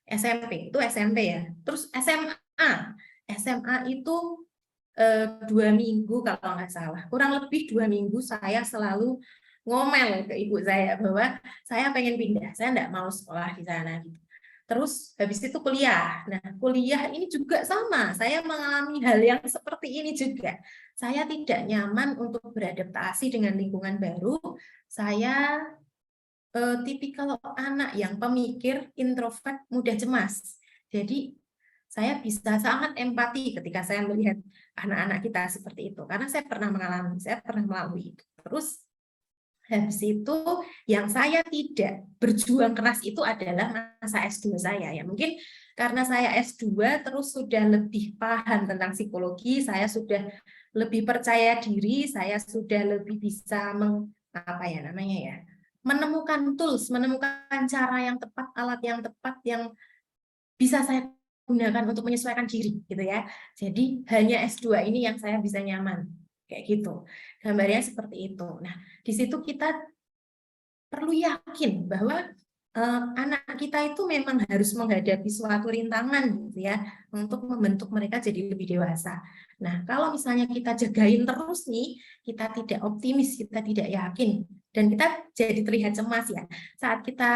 SMP itu SMP ya. Terus SMA, SMA itu 2 minggu kalau nggak salah. Kurang lebih 2 minggu saya selalu ngomel ke ibu saya bahwa saya pengen pindah, saya nggak mau sekolah di sana gitu. Terus habis itu kuliah. Nah, kuliah ini juga sama. Saya mengalami hal yang seperti ini juga. Saya tidak nyaman untuk beradaptasi dengan lingkungan baru. Saya tipikal anak yang pemikir, introvert, mudah cemas. Jadi saya bisa sangat empati ketika saya melihat anak-anak kita seperti itu. Karena saya pernah mengalami, saya pernah melalui itu. Terus habis itu yang saya tidak berjuang keras itu adalah masa S2 saya ya. Mungkin karena saya S2 terus sudah lebih paham tentang psikologi, saya sudah lebih percaya diri, saya sudah lebih bisa apa ya namanya ya, menemukan tools, menemukan cara yang tepat, alat yang tepat yang bisa saya gunakan untuk menyesuaikan diri gitu ya. Jadi hanya S2 ini yang saya bisa nyaman. Kayak gitu. Gambarnya seperti itu. Nah, di situ kita perlu yakin bahwa anak kita itu memang harus menghadapi suatu rintangan gitu ya untuk membentuk mereka jadi lebih dewasa. Nah, kalau misalnya kita jagain terus nih, kita tidak optimis, kita tidak yakin, dan kita jadi terlihat cemas ya. Saat kita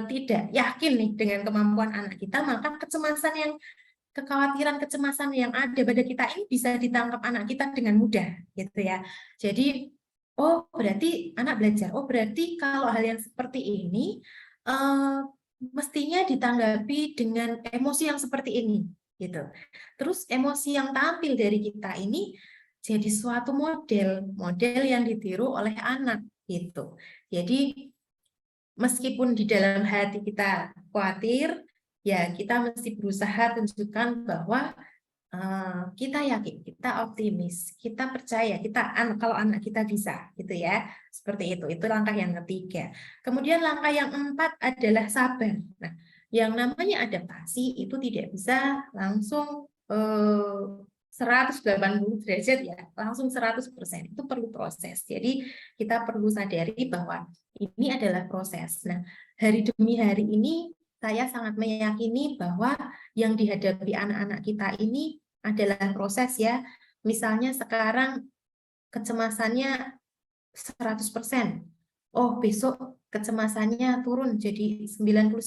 tidak yakin nih dengan kemampuan anak kita, maka kecemasan yang kekhawatiran, kecemasan yang ada pada kita ini bisa ditangkap anak kita dengan mudah gitu ya. Jadi oh berarti anak belajar, oh berarti kalau hal yang seperti ini mestinya ditanggapi dengan emosi yang seperti ini gitu. Terus emosi yang tampil dari kita ini jadi suatu model yang ditiru oleh anak gitu. Jadi meskipun di dalam hati kita khawatir, ya kita mesti berusaha tunjukkan bahwa kita yakin, kita optimis, kita percaya, kalau anak kita bisa, gitu ya. Seperti itu. Itu langkah yang ketiga. Kemudian langkah yang keempat adalah sabar. Nah, yang namanya adaptasi itu tidak bisa langsung 180 derajat ya, langsung 100%. Itu perlu proses. Jadi kita perlu sadari bahwa ini adalah proses. Nah, hari demi hari ini saya sangat meyakini bahwa yang dihadapi anak-anak kita ini adalah proses ya. Misalnya sekarang kecemasannya 100%. Oh, besok kecemasannya turun jadi 99%.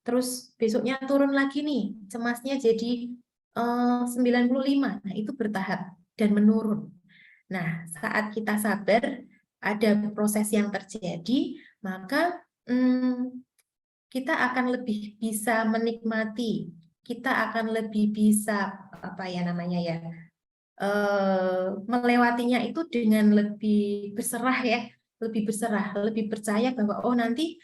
Terus besoknya turun lagi nih, cemasnya jadi 95. Nah, itu bertahap dan menurun. Nah, saat kita sabar, ada proses yang terjadi, maka kita akan lebih bisa menikmati, kita akan lebih bisa melewatinya itu dengan lebih berserah ya, lebih berserah, lebih percaya bahwa oh nanti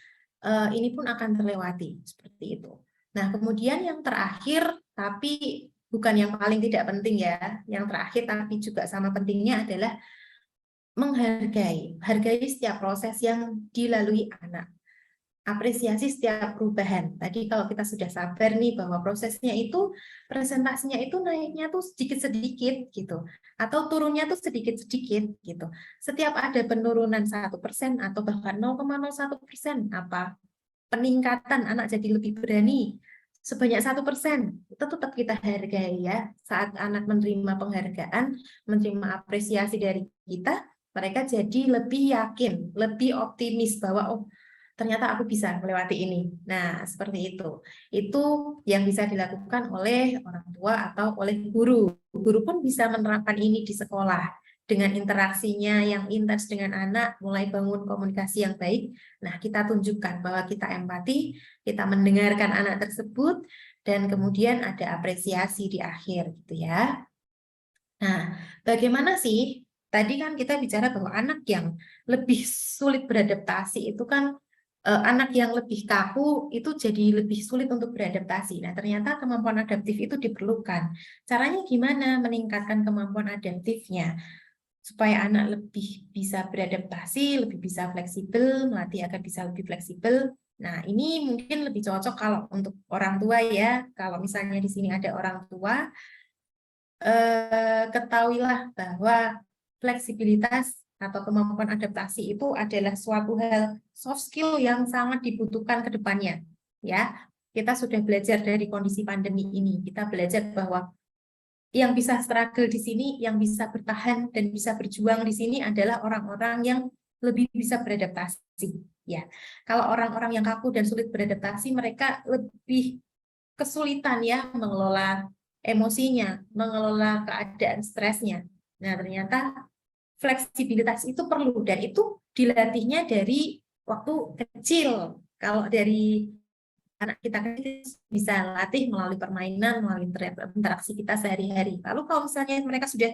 ini pun akan terlewati seperti itu. Nah, kemudian yang terakhir tapi bukan yang paling tidak penting ya, yang terakhir tapi juga sama pentingnya adalah hargai setiap proses yang dilalui anak. Apresiasi setiap perubahan. Tadi kalau kita sudah sabar nih bahwa prosesnya itu, presentasinya itu naiknya tuh sedikit-sedikit gitu, atau turunnya tuh sedikit-sedikit gitu. Setiap ada penurunan 1% atau bahkan 0,01%, apa peningkatan anak jadi lebih berani sebanyak 1%, itu tetap kita hargai ya. Saat anak menerima penghargaan, menerima apresiasi dari kita, mereka jadi lebih yakin, lebih optimis bahwa oh ternyata aku bisa melewati ini. Nah, seperti itu. Itu yang bisa dilakukan oleh orang tua atau oleh guru. Guru pun bisa menerapkan ini di sekolah dengan interaksinya yang intens dengan anak, mulai bangun komunikasi yang baik. Nah, kita tunjukkan bahwa kita empati, kita mendengarkan anak tersebut, dan kemudian ada apresiasi di akhir, gitu ya. Nah, bagaimana sih? Tadi kan kita bicara bahwa anak yang lebih sulit beradaptasi itu kan anak yang lebih kaku itu jadi lebih sulit untuk beradaptasi. Nah, ternyata kemampuan adaptif itu diperlukan. Caranya gimana meningkatkan kemampuan adaptifnya? Supaya anak lebih bisa beradaptasi, lebih bisa fleksibel, melatih agar bisa lebih fleksibel. Nah, ini mungkin lebih cocok kalau untuk orang tua ya. Kalau misalnya di sini ada orang tua, ketahuilah bahwa fleksibilitas atau kemampuan adaptasi itu adalah suatu hal soft skill yang sangat dibutuhkan ke depannya. Ya, kita sudah belajar dari kondisi pandemi ini. Kita belajar bahwa yang bisa struggle di sini, yang bisa bertahan dan bisa berjuang di sini adalah orang-orang yang lebih bisa beradaptasi. Ya, kalau orang-orang yang kaku dan sulit beradaptasi, mereka lebih kesulitan ya mengelola emosinya, mengelola keadaan stresnya. Nah, ternyata fleksibilitas itu perlu dan itu dilatihnya dari waktu kecil. Kalau dari anak kita bisa latih melalui permainan, melalui interaksi kita sehari-hari. Lalu kalau misalnya mereka sudah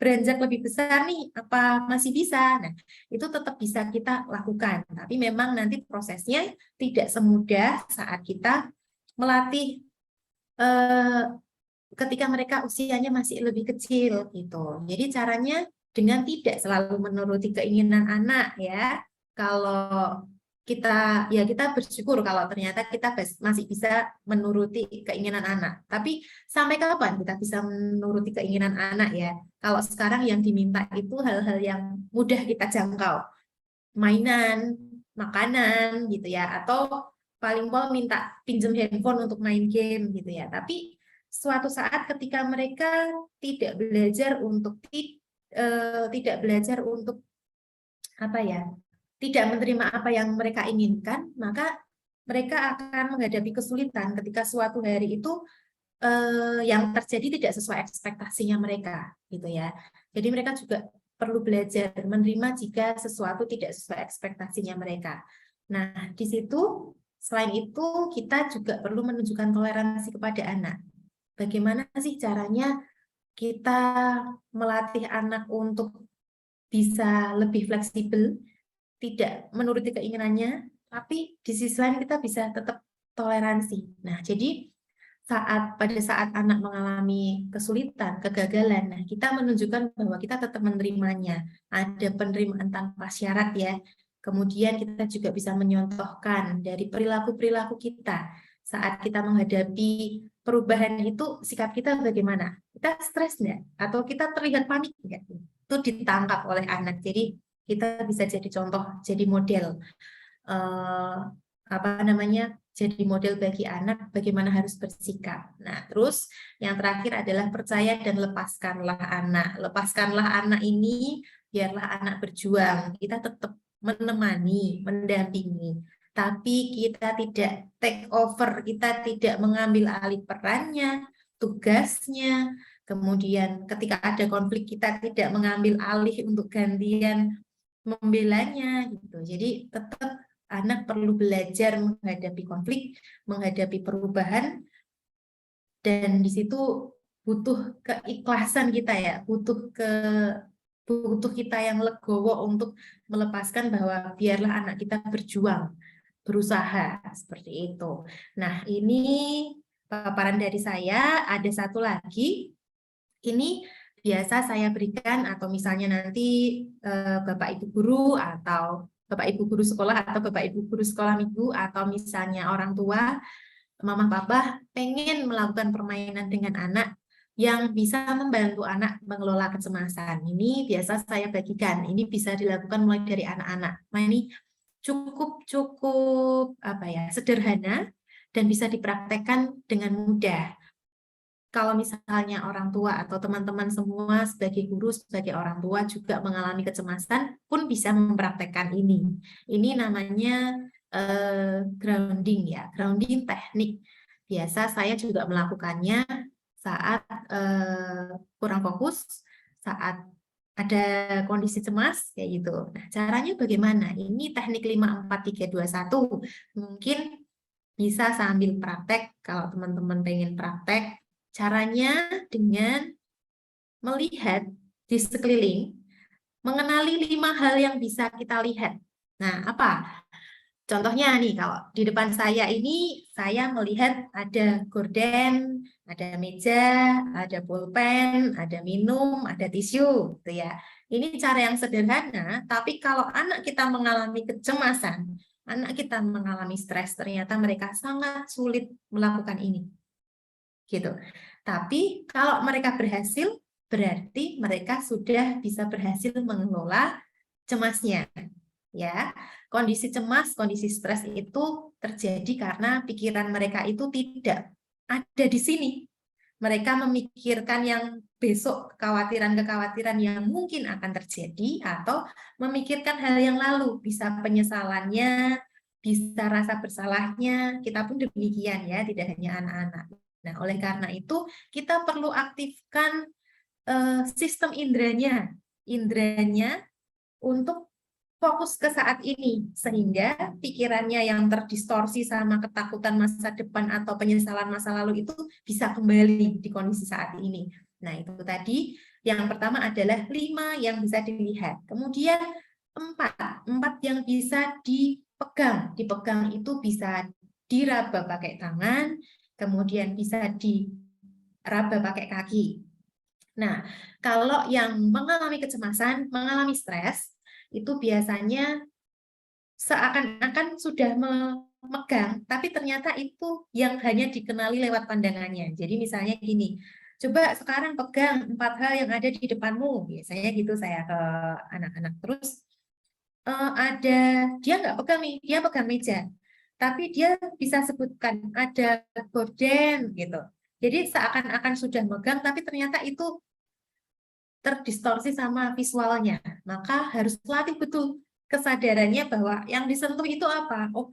beranjak lebih besar nih, apa masih bisa? Nah, itu tetap bisa kita lakukan. Tapi memang nanti prosesnya tidak semudah saat kita melatih ketika mereka usianya masih lebih kecil gitu. Jadi caranya dengan tidak selalu menuruti keinginan anak ya. Kalau kita bersyukur kalau ternyata kita masih bisa menuruti keinginan anak. Tapi sampai kapan kita bisa menuruti keinginan anak ya? Kalau sekarang yang diminta itu hal-hal yang mudah kita jangkau, mainan, makanan gitu ya, atau paling mau minta pinjam handphone untuk main game gitu ya. Tapi suatu saat ketika mereka tidak belajar untuk tidak belajar untuk apa ya, tidak menerima apa yang mereka inginkan, maka mereka akan menghadapi kesulitan ketika suatu hari itu yang terjadi tidak sesuai ekspektasinya mereka, gitu ya. Jadi mereka juga perlu belajar menerima jika sesuatu tidak sesuai ekspektasinya mereka. Nah, di situ selain itu kita juga perlu menunjukkan toleransi kepada anak. Bagaimana sih caranya kita melatih anak untuk bisa lebih fleksibel, tidak menuruti keinginannya, tapi di sisi lain kita bisa tetap toleransi. Nah, jadi pada saat anak mengalami kesulitan, kegagalan, nah kita menunjukkan bahwa kita tetap menerimanya. Ada penerimaan tanpa syarat ya. Kemudian kita juga bisa menyontohkan dari perilaku-perilaku kita saat kita menghadapi perubahan itu, sikap kita bagaimana? Kita stres enggak? Atau kita terlihat panik enggak? Itu ditangkap oleh anak. Jadi kita bisa jadi contoh, jadi model. Jadi model bagi anak bagaimana harus bersikap. Nah, terus yang terakhir adalah percaya dan lepaskanlah anak. Lepaskanlah anak ini, biarlah anak berjuang. Kita tetap menemani, mendampingi. Tapi kita tidak take over, kita tidak mengambil alih perannya, tugasnya. Kemudian ketika ada konflik kita tidak mengambil alih untuk gantian membelanya gitu. Jadi tetap anak perlu belajar menghadapi konflik, menghadapi perubahan, dan di situ butuh keikhlasan kita ya, butuh kita yang legowo untuk melepaskan bahwa biarlah anak kita berjuang, berusaha seperti itu. Nah, ini paparan dari saya. Ada satu lagi, ini biasa saya berikan, atau misalnya nanti Bapak Ibu guru atau Bapak Ibu guru sekolah atau Bapak Ibu guru sekolah minggu atau misalnya orang tua, mama papa pengen melakukan permainan dengan anak yang bisa membantu anak mengelola kecemasan. Ini biasa saya bagikan. Ini bisa dilakukan mulai dari anak-anak. Nah, ini cukup sederhana dan bisa dipraktekkan dengan mudah. Kalau misalnya orang tua atau teman-teman semua sebagai guru, sebagai orang tua juga mengalami kecemasan, pun bisa mempraktekkan ini. Ini namanya grounding ya, grounding teknik. Biasa saya juga melakukannya saat kurang fokus, saat ada kondisi cemas, kayak gitu. Nah, caranya bagaimana? Ini teknik 5, 4, 3, 2, 1. Mungkin bisa sambil praktek, kalau teman-teman pengen praktek. Caranya dengan melihat di sekeliling, mengenali 5 hal yang bisa kita lihat. Nah, apa? Contohnya nih, kalau di depan saya ini, saya melihat ada gorden, ada meja, ada pulpen, ada minum, ada tisu, gitu ya. Ini cara yang sederhana, tapi kalau anak kita mengalami kecemasan, anak kita mengalami stres, ternyata mereka sangat sulit melakukan ini. Gitu. Tapi kalau mereka berhasil, berarti mereka sudah bisa berhasil mengelola cemasnya. Ya, kondisi cemas, kondisi stres itu terjadi karena pikiran mereka itu tidak ada di sini. Mereka memikirkan yang besok, kekhawatiran-kekhawatiran yang mungkin akan terjadi, atau memikirkan hal yang lalu, bisa penyesalannya, bisa rasa bersalahnya. Kita pun demikian ya, tidak hanya anak-anak. Nah, oleh karena itu kita perlu aktifkan sistem indranya untuk fokus ke saat ini, sehingga pikirannya yang terdistorsi sama ketakutan masa depan atau penyesalan masa lalu itu bisa kembali di kondisi saat ini. Nah, itu tadi yang pertama adalah 5 yang bisa dilihat. Kemudian 4 yang bisa dipegang. Dipegang itu bisa diraba pakai tangan, kemudian bisa diraba pakai kaki. Nah, kalau yang mengalami kecemasan, mengalami stres, itu biasanya seakan-akan sudah memegang, tapi ternyata itu yang hanya dikenali lewat pandangannya. Jadi misalnya gini, coba sekarang pegang 4 hal yang ada di depanmu. Biasanya gitu saya ke anak-anak. Terus ada, dia nggak pegang nih, dia pegang meja. Tapi dia bisa sebutkan ada gorden gitu. Jadi seakan-akan sudah megang, tapi ternyata itu terdistorsi sama visualnya. Maka harus latih betul kesadarannya bahwa yang disentuh itu apa. Oh,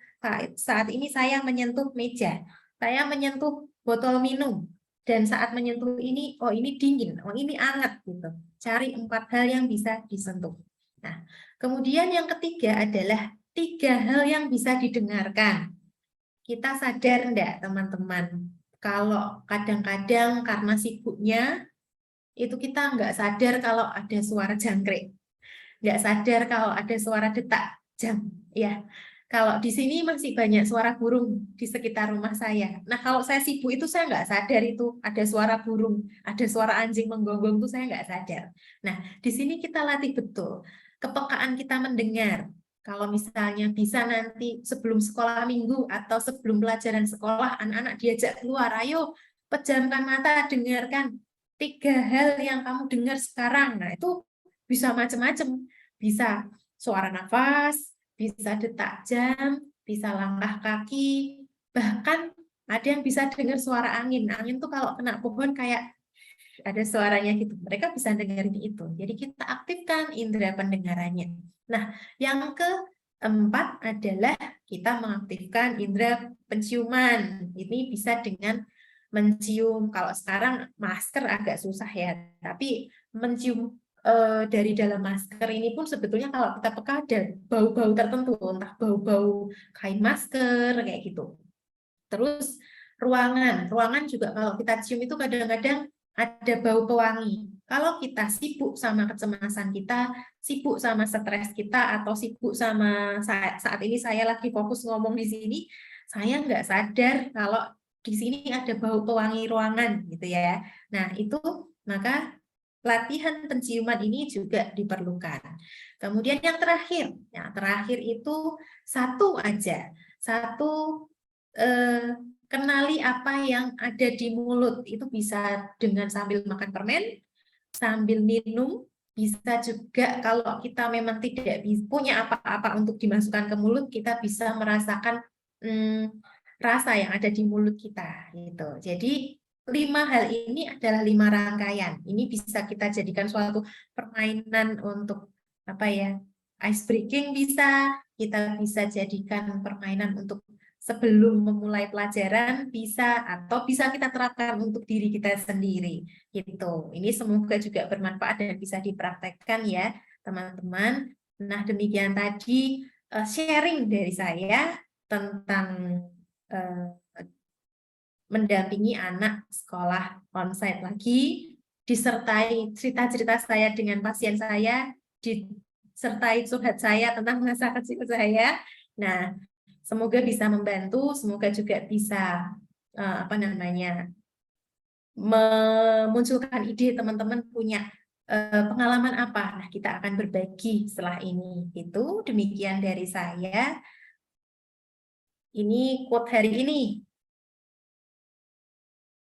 saat ini saya menyentuh meja, saya menyentuh botol minum, dan saat menyentuh ini, oh ini dingin, oh ini hangat gitu. Cari 4 hal yang bisa disentuh. Nah, kemudian yang ketiga adalah 3 hal yang bisa didengarkan. Kita sadar enggak teman-teman, kalau kadang-kadang karena sibuknya itu kita nggak sadar kalau ada suara jangkrik, nggak sadar kalau ada suara detak jam, ya. Kalau di sini masih banyak suara burung di sekitar rumah saya. Nah, kalau saya sibuk itu saya nggak sadar itu ada suara burung, ada suara anjing menggonggong itu saya nggak sadar. Nah, di sini kita latih betul kepekaan kita mendengar. Kalau misalnya bisa nanti sebelum sekolah minggu atau sebelum pelajaran sekolah, anak-anak diajak keluar, ayo pejamkan mata, dengarkan 3 hal yang kamu dengar sekarang. Nah, itu bisa macam-macam. Bisa suara nafas, bisa detak jam, bisa langkah kaki, bahkan ada yang bisa dengar suara angin. Angin tuh kalau kena pohon kayak ada suaranya gitu. Mereka bisa dengerin itu. Jadi kita aktifkan indera pendengarannya. Nah, yang keempat adalah kita mengaktifkan indera penciuman. Ini bisa dengan mencium. Kalau sekarang masker agak susah ya, tapi mencium dari dalam masker ini pun sebetulnya kalau kita peka ada bau-bau tertentu, entah bau-bau kain masker kayak gitu. Terus ruangan juga kalau kita cium itu kadang-kadang ada bau pewangi. Kalau kita sibuk sama kecemasan kita, sibuk sama stres kita, atau sibuk sama saat ini saya lagi fokus ngomong di sini, saya nggak sadar kalau di sini ada bau pewangi ruangan gitu ya. Nah, itu maka latihan penciuman ini juga diperlukan. Kemudian yang terakhir itu satu aja, satu kenali apa yang ada di mulut. Itu bisa dengan sambil makan permen, sambil minum, bisa juga kalau kita memang tidak punya apa-apa untuk dimasukkan ke mulut, kita bisa merasakan rasa yang ada di mulut kita gitu. Jadi 5 hal ini adalah 5 rangkaian. Ini bisa kita jadikan suatu permainan untuk apa ya, ice breaking bisa, kita bisa jadikan permainan untuk sebelum memulai pelajaran bisa, atau bisa kita terapkan untuk diri kita sendiri gitu. Ini semoga juga bermanfaat dan bisa dipraktekkan ya teman-teman. Nah, demikian tadi sharing dari saya tentang mendampingi anak sekolah onsite lagi, disertai cerita-cerita saya dengan pasien saya, disertai curhat saya tentang masa kecil saya. Nah, semoga bisa membantu, semoga juga bisa memunculkan ide teman-teman punya pengalaman apa. Nah, kita akan berbagi setelah ini. Itu demikian dari saya. Ini quote hari ini.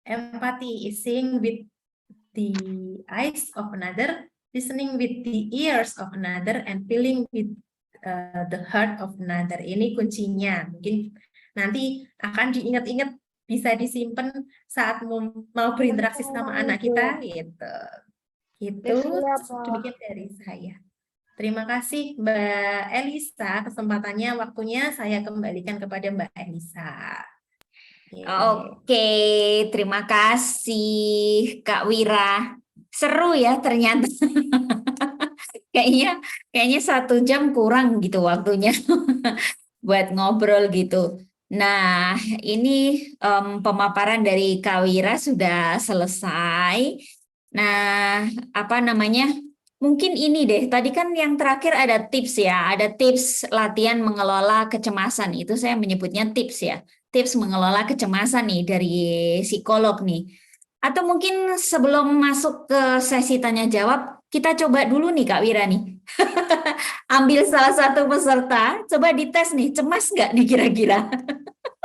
Empathy is seeing with the eyes of another, listening with the ears of another, and feeling with the heart of another. Ini kuncinya. Mungkin nanti akan diingat-ingat, bisa disimpan saat mau berinteraksi sama anak kita gitu. Gitu. Demikian dari saya. Terima kasih Mbak Elisa, kesempatannya, waktunya saya kembalikan kepada Mbak Elisa.
Oke, terima kasih Kak Wira. Seru ya ternyata. Kayaknya 1 jam kurang gitu waktunya buat ngobrol gitu. Nah, ini pemaparan dari Kak Wira sudah selesai. Nah, apa namanya? Mungkin ini deh, tadi kan yang terakhir ada tips ya, ada tips latihan mengelola kecemasan. Itu saya menyebutnya tips ya, tips mengelola kecemasan nih dari psikolog nih. Atau mungkin sebelum masuk ke sesi tanya jawab, kita coba dulu nih Kak Wira nih. Ambil salah satu peserta, coba dites nih, cemas nggak nih kira-kira?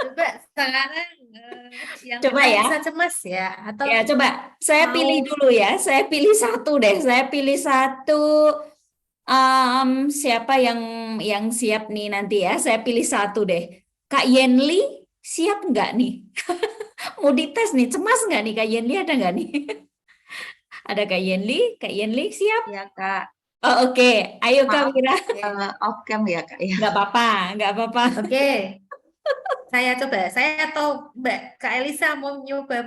Coba sekarang yang
Coba
ngetes
ya.
bisa cemas ya, atau
Ya, coba saya
mau
pilih dulu ya. Saya pilih satu deh. Saya pilih satu. Siapa yang siap nih nanti ya? Saya pilih satu deh. Kak Yenli siap nggak nih? Mau dites nih. Cemas nggak nih Kak Yenli? Ada nggak nih? Ada Kak Yenli? Kak Yenli siap?
Ya Kak,
Oh, oke. Ayo Kak
maaf
Wira.
off cam ya Kak ya.
Nggak apa-apa, nggak apa-apa.
oke. Saya coba, saya atau Mbak Kak Elisa mau nyoba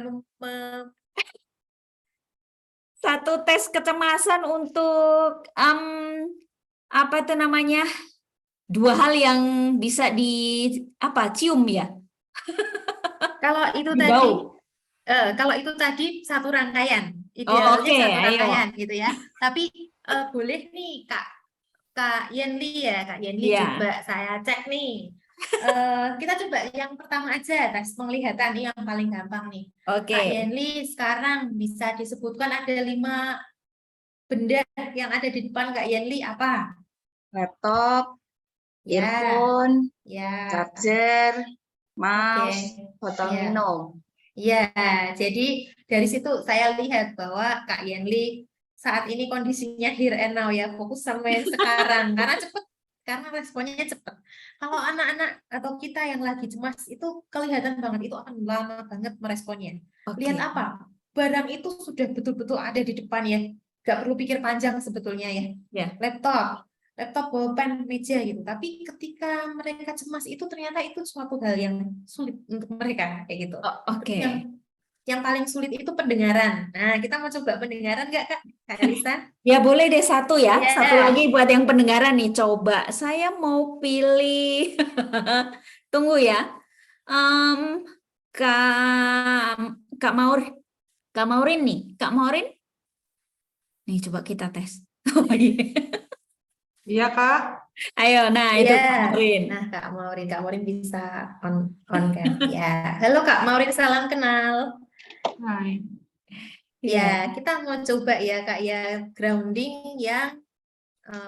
Satu tes kecemasan untuk apa itu namanya? Dua hal yang bisa di apa? Cium ya?
kalau itu
Di
tadi
bau.
kalau itu tadi satu rangkaian,
Oh,
idealnya
oke,
satu
ayo.
rangkaian gitu ya. Tapi boleh nih Kak Yenli ya, Kak Yenli
Iya,
coba saya cek nih. Kita coba yang pertama aja, tes penglihatan nih yang paling gampang nih.
oke.
Kak Yenli sekarang bisa disebutkan ada 5 benda yang ada di depan Kak Yenli apa?
Laptop,
Ya,
earphone,
ya,
charger,
oke.
mouse, botol
Ya.
minum.
Ya, jadi dari situ saya lihat bahwa Kak Yenli saat ini kondisinya here and now ya, fokus sama yang sekarang karena cepet, karena responnya cepet. Kalau anak-anak atau kita yang lagi cemas itu kelihatan banget itu akan lama banget meresponnya. Lihat
Oke.
apa? Barang itu sudah betul-betul ada di depan ya, nggak perlu pikir panjang sebetulnya ya.
Ya.
Laptop, pulpen, meja gitu. Tapi ketika mereka cemas itu ternyata itu suatu hal yang sulit untuk mereka kayak gitu.
Oh,
Terus
oke.
yang paling sulit itu pendengaran. Nah, kita mau coba pendengaran nggak Kak Elisa?
Ya boleh deh satu ya. Satu
Ya,
lagi buat yang pendengaran nih. Coba saya mau pilih. Tunggu ya. Em, Kak Kak Maur, Kak Maurin nih. Kak Maurin. Nih coba kita tes. Oh, iya.
Iya, Kak.
Ayo, nah itu
iya.
Kak Maurin.
Nah, Kak Maurin bisa on cam. Ya, halo Kak Maurin, salam kenal.
Hai.
Iya.
Ya, kita mau coba ya Kak ya grounding yang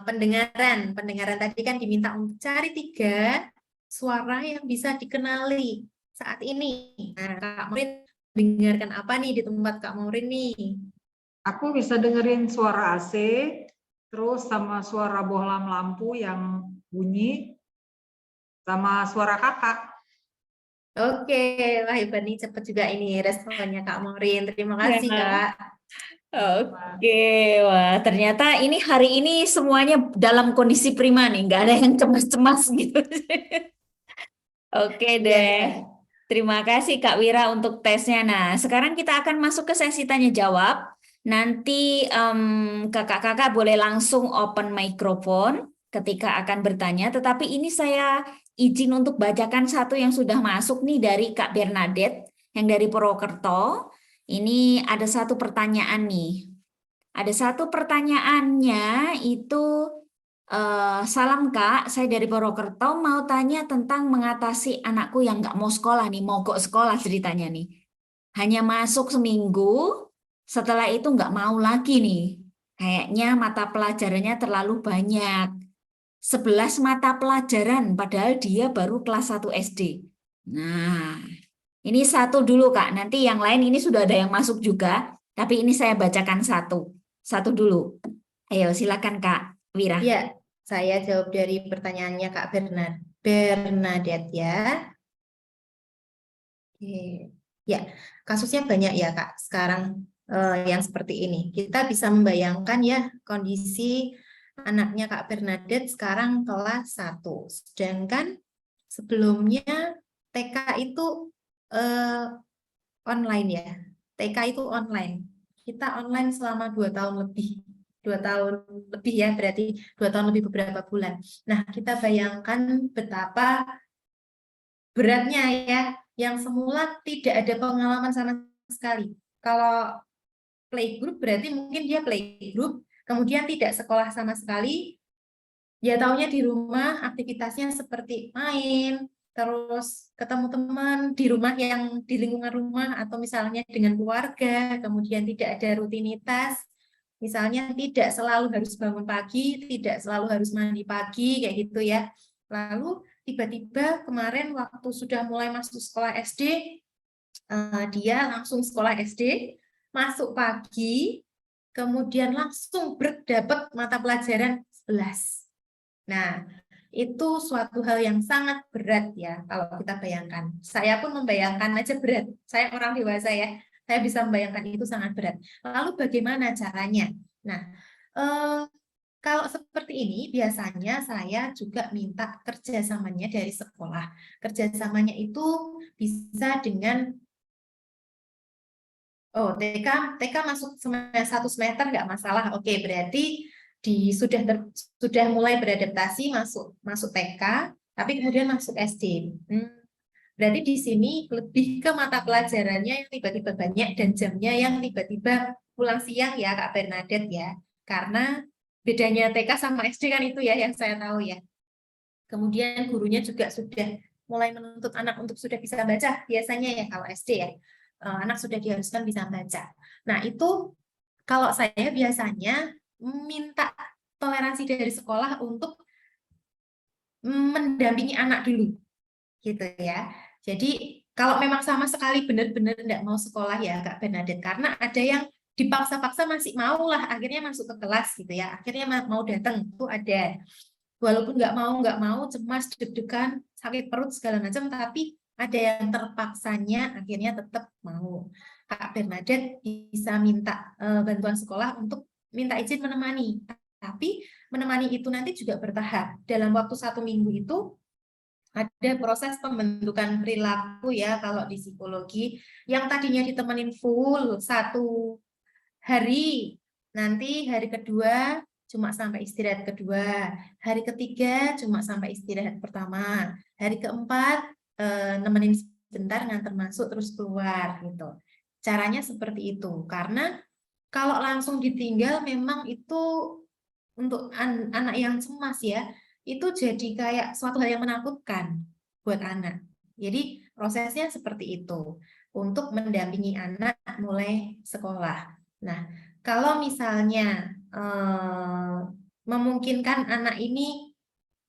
pendengaran. Pendengaran tadi kan diminta untuk cari 3 suara yang bisa dikenali saat ini. Nah, Kak Maurin dengarkan apa nih di tempat Kak Maurin nih?
Aku bisa dengerin suara AC, terus sama suara bohlam lampu yang bunyi, sama suara kakak.
Oke, wah hebat nih cepet juga ini responnya Kak Maurin. Terima
Ya.
kasih Kak.
Oke, wah ternyata ini hari ini semuanya dalam kondisi prima nih, nggak ada yang cemas-cemas gitu. Oke
Iya,
deh,
iya.
terima kasih Kak Wira untuk tesnya. Nah, sekarang kita akan masuk ke sesi tanya jawab. Nanti kakak-kakak boleh langsung open microphone ketika akan bertanya. Tetapi ini saya izin untuk bacakan satu yang sudah masuk nih dari Kak Bernadette yang dari Purwokerto. Ini ada satu pertanyaan nih. Ada satu pertanyaannya itu, salam Kak, saya dari Purwokerto mau tanya tentang mengatasi anakku yang nggak mau sekolah nih, mogok sekolah ceritanya nih. Hanya masuk seminggu, setelah itu nggak mau lagi nih. Kayaknya mata pelajarannya terlalu banyak. 11 mata pelajaran, padahal dia baru kelas 1 SD. Nah, ini satu dulu Kak, nanti yang lain ini sudah ada yang masuk juga, tapi ini saya bacakan satu. Satu dulu. Ayo silakan Kak Wira.
Iya, saya jawab dari pertanyaannya Kak Bernadette ya. Oke. Ya, kasusnya banyak ya Kak. Sekarang yang seperti ini. Kita bisa membayangkan ya kondisi anaknya Kak Bernadette sekarang kelas 1. Sedangkan sebelumnya TK itu online ya. TK itu online. Kita online selama 2 tahun lebih. 2 tahun lebih ya, berarti 2 tahun lebih beberapa bulan. Nah, kita bayangkan betapa beratnya ya, yang semula tidak ada pengalaman sama sekali. Kalau playgroup berarti mungkin dia playgroup, kemudian tidak sekolah sama sekali, ya taunya di rumah aktivitasnya seperti main, terus ketemu teman di rumah yang di lingkungan rumah atau misalnya dengan keluarga, kemudian tidak ada rutinitas, misalnya tidak selalu harus bangun pagi, tidak selalu harus mandi pagi, kayak gitu ya. Lalu tiba-tiba kemarin waktu sudah mulai masuk sekolah SD, dia langsung sekolah SD, masuk pagi, kemudian langsung dapat mata pelajaran 11. Nah, itu suatu hal yang sangat berat ya kalau kita bayangkan. Saya pun membayangkan aja berat. Saya orang dewasa ya, saya bisa membayangkan itu sangat berat. Lalu bagaimana caranya? Nah, kalau seperti ini biasanya saya juga minta kerjasamanya dari sekolah. Kerjasamanya itu bisa dengan TK masuk satu semester nggak masalah. Oke, berarti sudah mulai beradaptasi masuk TK, tapi kemudian masuk SD. Berarti di sini lebih ke mata pelajarannya yang tiba-tiba banyak dan jamnya yang tiba-tiba pulang siang ya Kak Bernadette ya. Karena bedanya TK sama SD kan itu ya yang saya tahu ya. Kemudian gurunya juga sudah mulai menuntut anak untuk sudah bisa baca biasanya ya kalau SD ya. Anak sudah diharuskan bisa baca. Nah, itu kalau saya biasanya minta toleransi dari sekolah untuk mendampingi anak dulu, gitu ya. Jadi, kalau memang sama sekali benar-benar tidak mau sekolah ya Kak Bernadette, karena ada yang dipaksa-paksa masih mau lah, akhirnya masuk ke kelas gitu ya, akhirnya mau datang, itu ada. Walaupun nggak mau, cemas, deg-degan, sakit perut segala macam, tapi ada yang terpaksanya akhirnya tetap mau. Kak Bernadette bisa minta bantuan sekolah untuk minta izin menemani. Tapi menemani itu nanti juga bertahap. Dalam waktu 1 minggu itu ada proses pembentukan perilaku ya kalau di psikologi. Yang tadinya ditemenin full 1 hari, nanti hari kedua cuma sampai istirahat kedua, hari ketiga cuma sampai istirahat pertama, hari keempat nemenin sebentar nganter masuk terus keluar gitu. Caranya seperti itu, karena kalau langsung ditinggal memang itu untuk anak yang cemas ya, itu jadi kayak suatu hal yang menakutkan buat anak. Jadi prosesnya seperti itu untuk mendampingi anak mulai sekolah. Nah, kalau misalnya memungkinkan anak ini,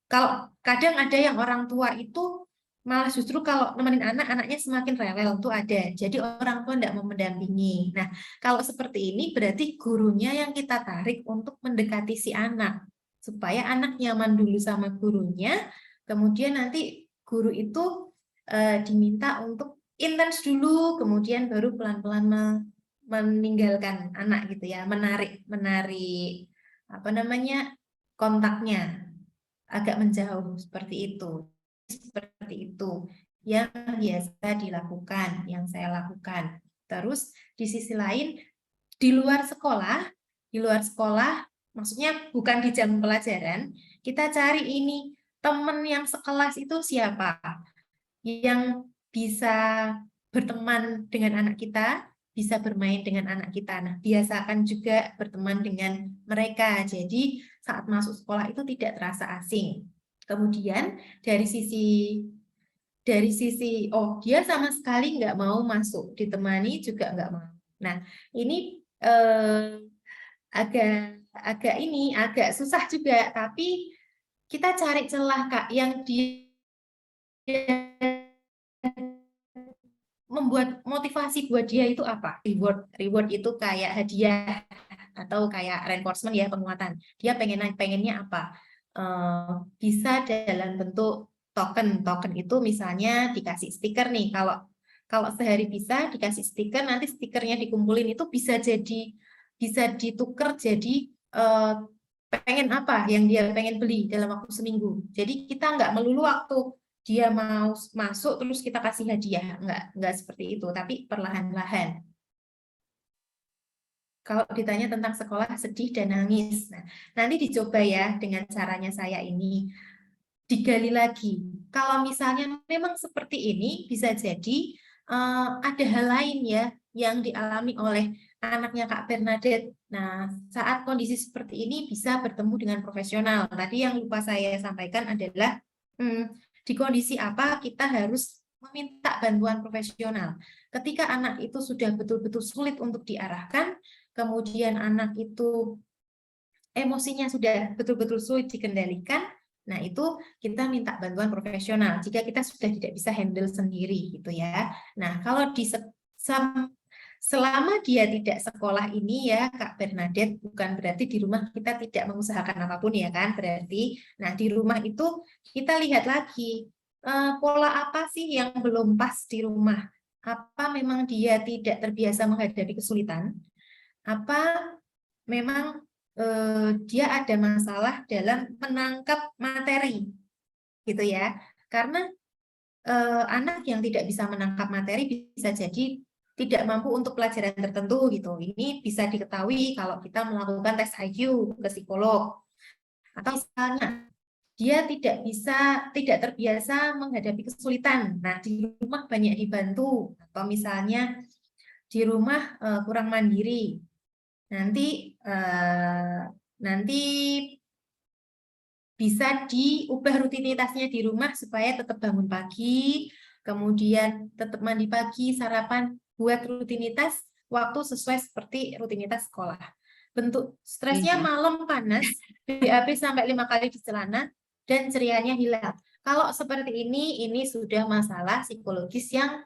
kalau kadang ada yang orang tua itu malah justru kalau nemenin anaknya semakin rewel, itu ada. Jadi orang tua tidak mau mendampingi. Nah, kalau seperti ini berarti gurunya yang kita tarik untuk mendekati si anak. Supaya anak nyaman dulu sama gurunya, kemudian nanti guru itu diminta untuk intens dulu, kemudian baru pelan-pelan meninggalkan anak gitu ya, menarik apa namanya kontaknya agak menjauh seperti itu yang biasa dilakukan, yang saya lakukan. Terus di sisi lain di luar sekolah maksudnya bukan di jam pelajaran, kita cari ini teman yang sekelas itu siapa yang bisa berteman dengan anak kita, bisa bermain dengan anak kita. Nah, biasakan juga berteman dengan mereka. Jadi saat masuk sekolah itu tidak terasa asing. Kemudian dari sisi dia sama sekali nggak mau masuk, ditemani juga nggak mau. Nah, ini agak susah juga, tapi kita cari celah Kak yang dia membuat motivasi buat dia itu apa? Reward itu kayak hadiah atau kayak reinforcement ya, penguatan. Dia pengennya apa? Bisa dalam bentuk token itu misalnya dikasih stiker nih, kalau sehari bisa dikasih stiker, nanti stikernya dikumpulin itu bisa ditukar jadi pengen apa yang dia pengen beli dalam waktu seminggu. Jadi kita nggak melulu waktu dia mau masuk terus kita kasih hadiah, nggak seperti itu, tapi perlahan-lahan. Kalau ditanya tentang sekolah sedih dan nangis, nah, nanti dicoba ya dengan caranya saya ini. Digali lagi. Kalau misalnya memang seperti ini, bisa jadi ada hal lain ya yang dialami oleh anaknya Kak Bernadette. Nah, saat kondisi seperti ini bisa bertemu dengan profesional. Tadi yang lupa saya sampaikan adalah di kondisi apa kita harus meminta bantuan profesional. Ketika anak itu sudah betul-betul sulit untuk diarahkan, kemudian anak itu emosinya sudah betul-betul sulit dikendalikan, nah itu kita minta bantuan profesional jika kita sudah tidak bisa handle sendiri gitu ya. Nah, kalau selama dia tidak sekolah ini ya Kak Bernadette, bukan berarti di rumah kita tidak mengusahakan apapun ya kan, berarti nah di rumah itu kita lihat lagi pola apa sih yang belum pas di rumah. Apa memang dia tidak terbiasa menghadapi kesulitan, apa memang dia ada masalah dalam menangkap materi gitu ya, karena anak yang tidak bisa menangkap materi bisa jadi tidak mampu untuk pelajaran tertentu gitu. Ini bisa diketahui kalau kita melakukan tes IQ ke psikolog. Atau misalnya dia tidak terbiasa menghadapi kesulitan. Nah, di rumah banyak dibantu. Atau misalnya di rumah kurang mandiri. Nanti bisa diubah rutinitasnya di rumah supaya tetap bangun pagi, kemudian tetap mandi pagi, sarapan, buat rutinitas waktu sesuai seperti rutinitas sekolah. Bentuk stresnya malam panas, BAB sampai 5 kali di celana, dan cerianya hilang. Kalau seperti ini sudah masalah psikologis yang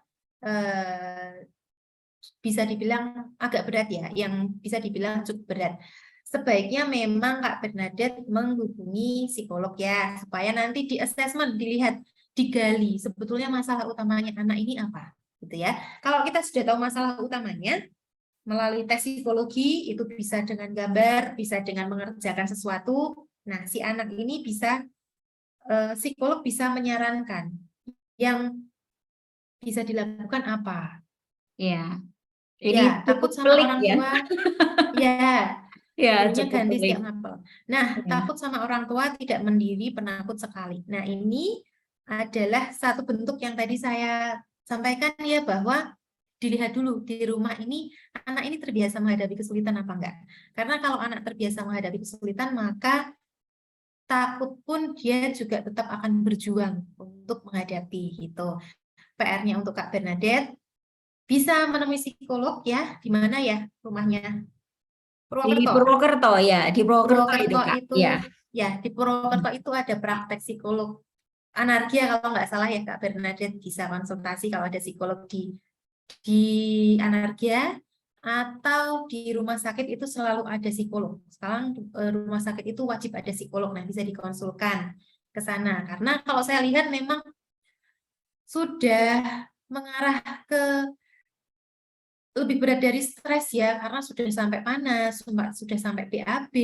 bisa dibilang agak berat ya, yang bisa dibilang cukup berat. Sebaiknya memang Kak Bernadette menghubungi psikolog ya, supaya nanti di assessment, dilihat, digali sebetulnya masalah utamanya anak ini apa, gitu ya. Kalau kita sudah tahu masalah utamanya, melalui tes psikologi, itu bisa dengan gambar, bisa dengan mengerjakan sesuatu, nah si anak ini bisa, psikolog bisa menyarankan yang bisa dilakukan apa.
Ya,
Ya,
ini
takut
cukup
sama
pelik
orang
ya.
tua, ya.
Ya,
Gurunya
cukup
ganti
pelik.
setiap mapel. Nah,
Ya.
takut sama orang tua, tidak mandiri, penakut sekali. Nah, ini adalah satu bentuk yang tadi saya sampaikan ya, bahwa dilihat dulu di rumah ini, anak ini terbiasa menghadapi kesulitan apa enggak. Karena kalau anak terbiasa menghadapi kesulitan, maka takut pun dia juga tetap akan berjuang untuk menghadapi gitu. PR-nya untuk Kak Bernadette, bisa menemui psikolog ya, di mana ya rumahnya?
Di
Purwokerto.
Purwokerto ya, di Purwokerto itu
Purwokerto
Kak.
itu
Ya.
ya, di Purwokerto itu ada praktek psikolog Anargia kalau nggak salah ya Kak Bernadette, bisa konsultasi kalau ada psikolog di Anargia, atau di rumah sakit itu selalu ada psikolog. Sekarang rumah sakit itu wajib ada psikolog, nah bisa dikonsulkan ke sana. Karena kalau saya lihat memang sudah mengarah ke lebih berat dari stres ya, karena sudah sampai panas, sudah sampai BAB,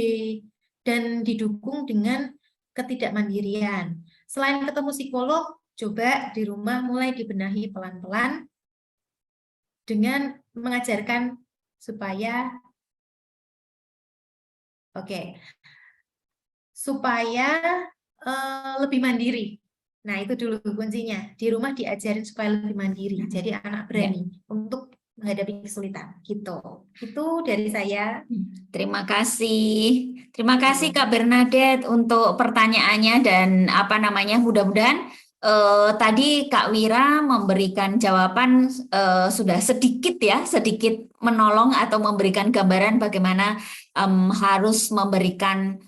dan didukung dengan ketidakmandirian. Selain ketemu psikolog, coba di rumah mulai dibenahi pelan-pelan dengan mengajarkan supaya, supaya lebih mandiri. Nah, itu dulu kuncinya. Di rumah diajarin supaya lebih mandiri. Jadi anak berani untuk menghadapi kesulitan gitu. Itu dari saya.
Terima kasih. Terima kasih Kak Bernadette untuk pertanyaannya, dan mudah-mudahan tadi Kak Wira memberikan jawaban sudah sedikit menolong atau memberikan gambaran bagaimana harus memberikan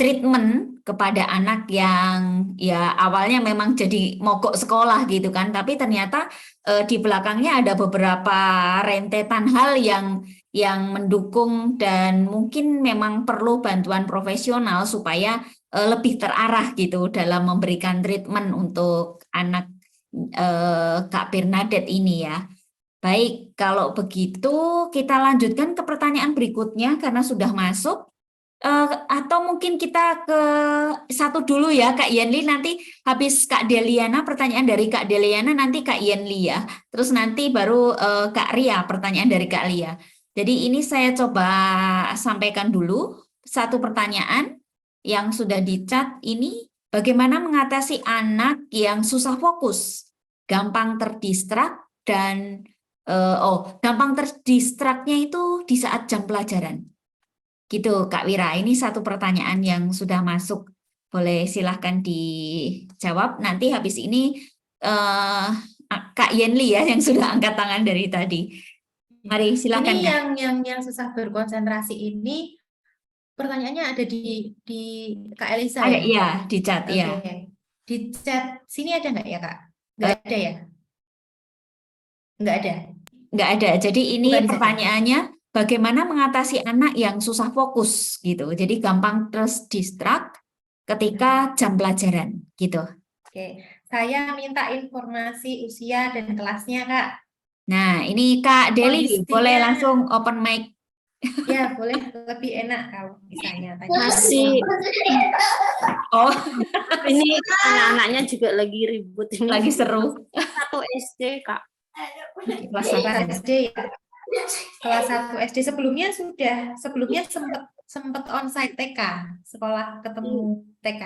treatment kepada anak yang ya awalnya memang jadi mogok sekolah gitu kan, tapi ternyata di belakangnya ada beberapa rentetan hal yang mendukung, dan mungkin memang perlu bantuan profesional supaya lebih terarah gitu dalam memberikan treatment untuk anak Kak Bernadette ini ya. Baik, kalau begitu kita lanjutkan ke pertanyaan berikutnya karena sudah masuk. Atau mungkin kita ke satu dulu ya Kak Yenli, nanti habis Kak Deliana, pertanyaan dari Kak Deliana, nanti Kak Yenli ya, terus nanti baru Kak Ria, pertanyaan dari Kak Lia. Jadi ini saya coba sampaikan dulu satu pertanyaan yang sudah di-chat ini, bagaimana mengatasi anak yang susah fokus, gampang terdistrak, dan gampang terdistraknya itu di saat jam pelajaran. Gitu Kak Wira, ini satu pertanyaan yang sudah masuk Boleh silahkan dijawab. Nanti habis ini Kak Yenli ya yang sudah angkat tangan dari tadi. Mari silakan
Ini
Kak.
yang susah berkonsentrasi ini pertanyaannya ada di Kak Elisa
Ada
ya?
iya di chat
Oke.
ya.
Di chat sini ada nggak ya Kak? Nggak ada ya? Nggak ada.
Nggak ada. Jadi ini
Bukan di chat.
pertanyaannya bagaimana mengatasi anak yang susah fokus gitu. Jadi gampang terus distract ketika jam pelajaran gitu.
Oke. Saya minta informasi usia dan kelasnya Kak.
Nah, ini Kak Deli
Kondisinya-
boleh langsung open mic.
Ya boleh, lebih enak kalau misalnya tanya.
Masih
Oh,
ini anak-anaknya juga lagi ribut ini.
lagi seru.
1 SD, Kak.
Kelas satu.
Kelas SD ya. Kelas 1 SD sebelumnya sempat onsite TK, sekolah ketemu TK.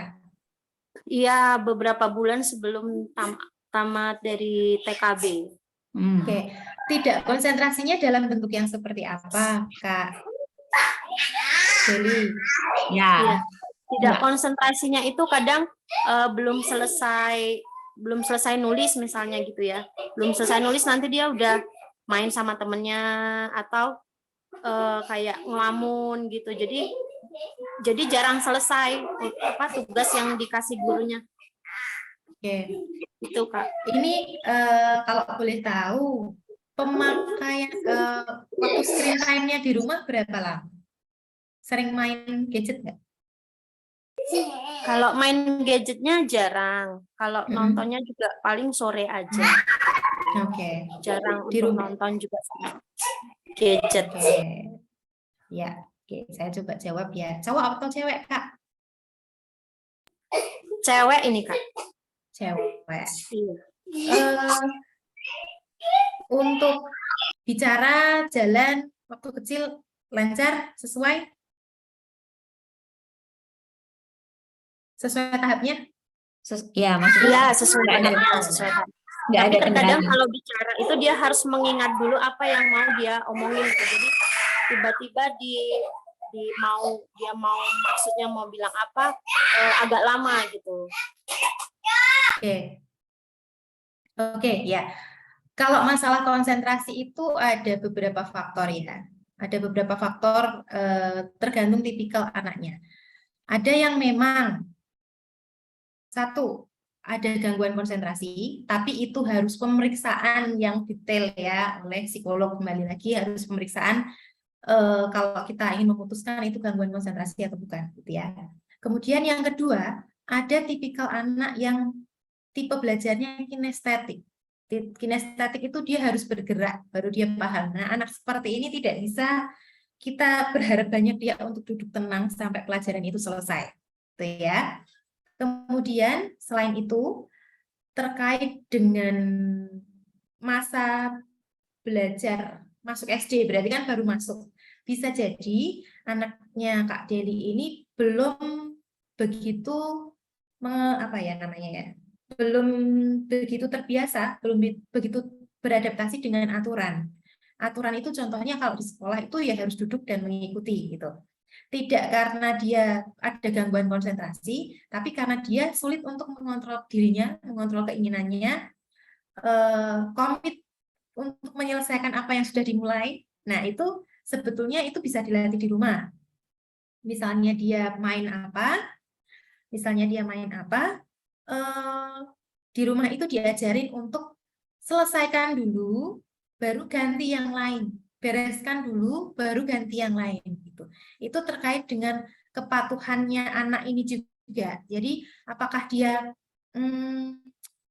Iya, beberapa bulan sebelum tamat dari TKB.
Oke, tidak konsentrasinya dalam bentuk yang seperti apa, Kak Deli?
Ya.
Iya. Tidak
Mbak.
konsentrasinya itu kadang belum selesai nulis misalnya gitu ya. Belum selesai nulis nanti dia udah main sama temennya atau kayak ngelamun gitu. Jadi jarang selesai tugas yang dikasih gurunya.
Oke,
Itu Kak.
ini kalau boleh tahu pemakaian waktu screen time-nya di rumah berapa lama? Sering main gadget nggak?
Kalau main gadgetnya jarang. Kalau nontonnya juga paling sore aja.
Oke,
Jarang
Di
untuk
rumah.
nonton juga sama gadget.
oke. Ya, oke, saya coba jawab ya. Cowok atau cewek, Kak?
Cewek ini Kak.
Cewek.
Iya.
Untuk bicara, jalan, waktu kecil lancar, sesuai tahapnya?
Ya, maksudnya
Iya, sesuai
nggak ada,
tahapnya, sesuai tahap.
nggak
Tapi
ada
terkadang
kendala.
kalau bicara itu dia harus mengingat dulu apa yang mau dia omongin gitu. Jadi tiba-tiba dia mau maksudnya mau bilang apa agak lama gitu.
Oke. Oke, ya. Kalau masalah konsentrasi itu ada beberapa faktor ya. Ada beberapa faktor tergantung tipikal anaknya. Ada yang memang satu, ada gangguan konsentrasi, tapi itu harus pemeriksaan yang detail ya oleh psikolog. Kembali lagi harus pemeriksaan kalau kita ingin memutuskan itu gangguan konsentrasi atau bukan, gitu ya. Kemudian yang kedua, ada tipikal anak yang tipe belajarnya kinestetik. Kinestetik itu dia harus bergerak, baru dia paham. Nah, anak seperti ini tidak bisa kita berharap banyak dia untuk duduk tenang sampai pelajaran itu selesai, gitu ya. Kemudian selain itu terkait dengan masa belajar masuk SD, berarti kan baru masuk. Bisa jadi anaknya Kak Deli ini belum begitu belum begitu terbiasa, belum begitu beradaptasi dengan aturan. Aturan itu contohnya kalau di sekolah itu ya harus duduk dan mengikuti gitu. Tidak karena dia ada gangguan konsentrasi, tapi karena dia sulit untuk mengontrol dirinya, mengontrol keinginannya, komit untuk menyelesaikan apa yang sudah dimulai. Nah, itu sebetulnya itu bisa dilatih di rumah. Misalnya dia main apa, di rumah itu diajarin untuk selesaikan dulu, baru ganti yang lain. Bereskan dulu, baru ganti yang lain. Gitu. Itu terkait dengan kepatuhannya anak ini juga. Jadi, apakah dia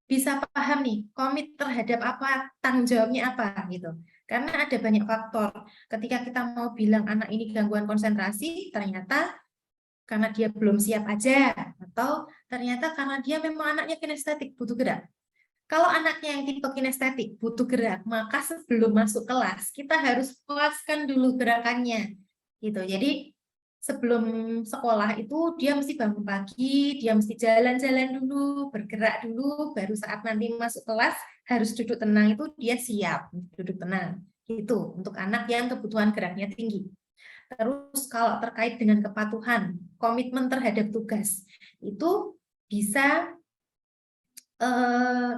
bisa paham nih, komit terhadap apa, tanggung jawabnya apa, gitu. Karena ada banyak faktor. Ketika kita mau bilang anak ini gangguan konsentrasi, ternyata karena dia belum siap aja, atau ternyata karena dia memang anaknya kinestetik, butuh gerak. Kalau anaknya yang tipe kinestetik butuh gerak, maka sebelum masuk kelas kita harus puaskan dulu gerakannya, gitu. Jadi sebelum sekolah itu dia mesti bangun pagi, dia mesti jalan-jalan dulu, bergerak dulu, baru saat nanti masuk kelas harus duduk tenang itu dia siap duduk tenang. Itu untuk anak yang kebutuhan geraknya tinggi. Terus kalau terkait dengan kepatuhan, komitmen terhadap tugas, itu bisa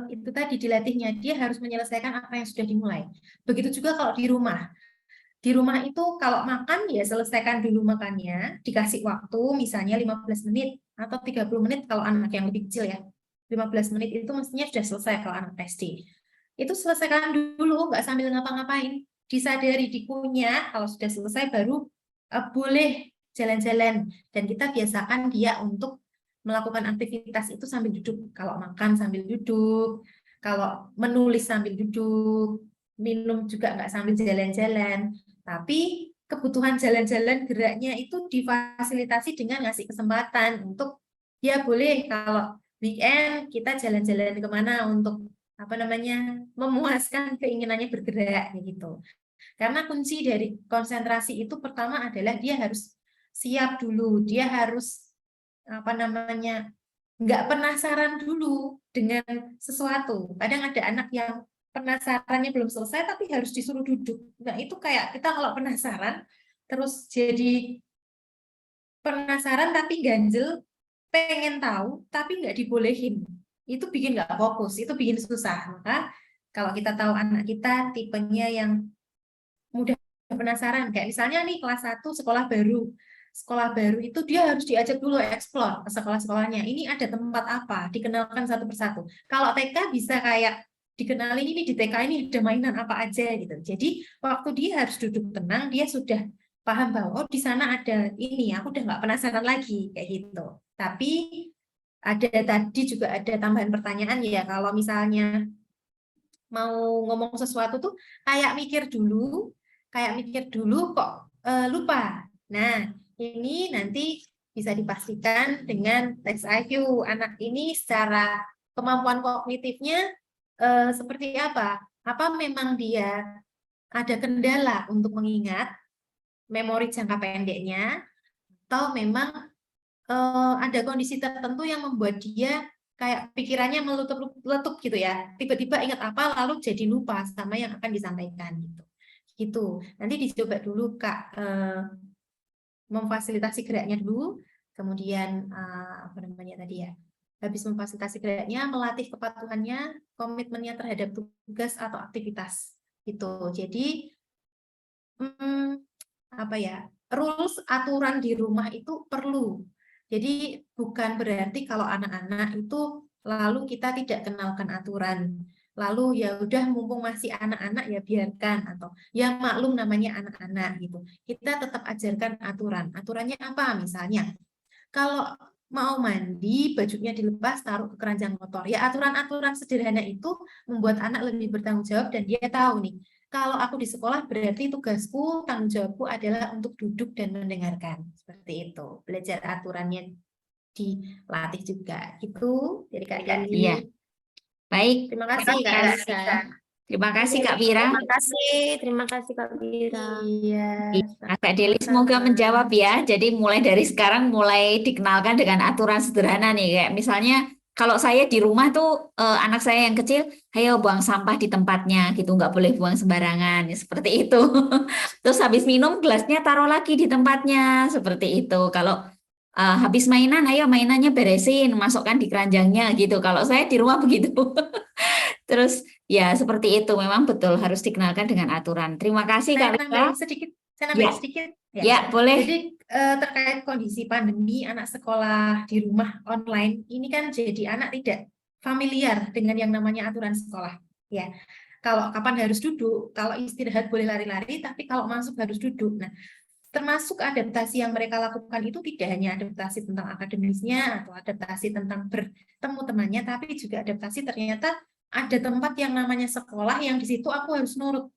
itu tadi dilatihnya, dia harus menyelesaikan apa yang sudah dimulai. Begitu juga kalau di rumah. Di rumah itu kalau makan ya selesaikan dulu makannya, dikasih waktu misalnya 15 menit atau 30 menit kalau anak yang lebih kecil ya. 15 menit itu mestinya sudah selesai kalau anak SD. Itu selesaikan dulu, nggak sambil ngapa-ngapain. Disadari, dikunyah, kalau sudah selesai baru boleh jalan-jalan. Dan kita biasakan dia untuk melakukan aktivitas itu sambil duduk. Kalau makan sambil duduk, kalau menulis sambil duduk, minum juga nggak sambil jalan-jalan. Tapi kebutuhan jalan-jalan geraknya itu difasilitasi dengan ngasih kesempatan untuk ya boleh kalau weekend kita jalan-jalan kemana untuk apa namanya memuaskan keinginannya bergerak gitu. Karena kunci dari konsentrasi itu pertama adalah dia harus siap dulu, dia harus apa namanya nggak penasaran dulu dengan sesuatu. Kadang ada anak yang penasarannya belum selesai tapi harus disuruh duduk. Nah, itu kayak kita kalau penasaran terus jadi penasaran tapi ganjel, pengen tahu tapi nggak dibolehin. Itu bikin nggak fokus, itu bikin susah. Maka kalau kita tahu anak kita tipenya yang mudah penasaran, kayak misalnya nih kelas 1 sekolah baru. Sekolah baru itu dia harus diajak dulu eksplor ke sekolah-sekolahnya. Ini ada tempat apa, dikenalkan satu persatu. Kalau TK bisa kayak dikenalin ini di TK ini ada mainan apa aja gitu. Jadi waktu dia harus duduk tenang, dia sudah paham bahwa oh di sana ada ini, aku udah nggak penasaran lagi kayak gitu. Tapi ada tadi juga ada tambahan pertanyaan ya, kalau misalnya mau ngomong sesuatu tuh kayak mikir dulu kok lupa. Nah, ini nanti bisa dipastikan dengan tes IQ. Anak ini secara kemampuan kognitifnya seperti apa? Apa memang dia ada kendala untuk mengingat memori jangka pendeknya, atau memang ada kondisi tertentu yang membuat dia kayak pikirannya meletup-letup gitu ya. Tiba-tiba ingat apa lalu jadi lupa sama yang akan disampaikan gitu. Gitu. Nanti dicoba dulu Kak memfasilitasi geraknya dulu, kemudian apa namanya tadi ya. Habis memfasilitasi geraknya, melatih kepatuhannya, komitmennya terhadap tugas atau aktivitas gitu. Jadi apa ya? Rules aturan di rumah itu perlu. Jadi bukan berarti kalau anak-anak itu lalu kita tidak kenalkan aturan. Lalu ya udah mumpung masih anak-anak ya biarkan atau ya maklum namanya anak-anak gitu. Kita tetap ajarkan aturan. Aturannya apa misalnya? Kalau mau mandi, bajunya dilepas, taruh ke keranjang kotor. Ya aturan-aturan sederhana itu membuat anak lebih bertanggung jawab dan dia tahu nih, kalau aku di sekolah berarti tugasku, tanggung jawabku adalah untuk duduk dan mendengarkan. Seperti itu. Belajar aturannya dilatih juga. Gitu. Jadi Kak Gandhi.
Iya. Baik.
Terima kasih Kak Lisa.
Terima kasih Kak Vira.
Terima kasih Kak Vira.
Iya.
Kak Deli semoga menjawab ya. Jadi mulai dari sekarang mulai dikenalkan dengan aturan sederhana nih. Kayak misalnya kalau saya di rumah tuh anak saya yang kecil, ayo buang sampah di tempatnya gitu, nggak boleh buang sembarangan, ya, seperti itu. Terus habis minum gelasnya taruh lagi di tempatnya, seperti itu. Kalau habis mainan, ayo mainannya beresin, masukkan di keranjangnya gitu. Kalau saya di rumah begitu. Terus ya seperti itu, memang betul harus dikenalkan dengan aturan. Terima kasih Kak Vira.
Saya nambahin sedikit.
Ya, boleh.
Jadi terkait kondisi pandemi anak sekolah di rumah online ini kan jadi anak tidak familiar dengan yang namanya aturan sekolah. Ya, kalau kapan harus duduk, kalau istirahat boleh lari-lari, tapi kalau masuk harus duduk. Nah, termasuk adaptasi yang mereka lakukan itu tidak hanya adaptasi tentang akademisnya atau adaptasi tentang bertemu temannya, tapi juga adaptasi ternyata ada tempat yang namanya sekolah yang di situ aku harus nurut,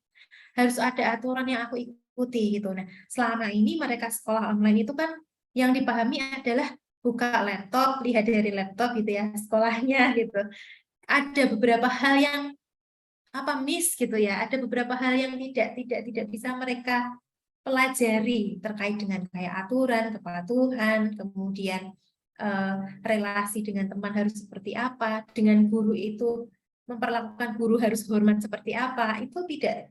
harus ada aturan yang aku ikuti gitu. Nah, selama ini mereka sekolah online itu kan yang dipahami adalah buka laptop, lihat dari laptop gitu ya, sekolahnya gitu. Ada beberapa hal yang miss gitu ya, ada beberapa hal yang tidak bisa mereka pelajari terkait dengan kayak aturan, kepatuhan, kemudian relasi dengan teman harus seperti apa, dengan guru itu memperlakukan guru harus hormat seperti apa, itu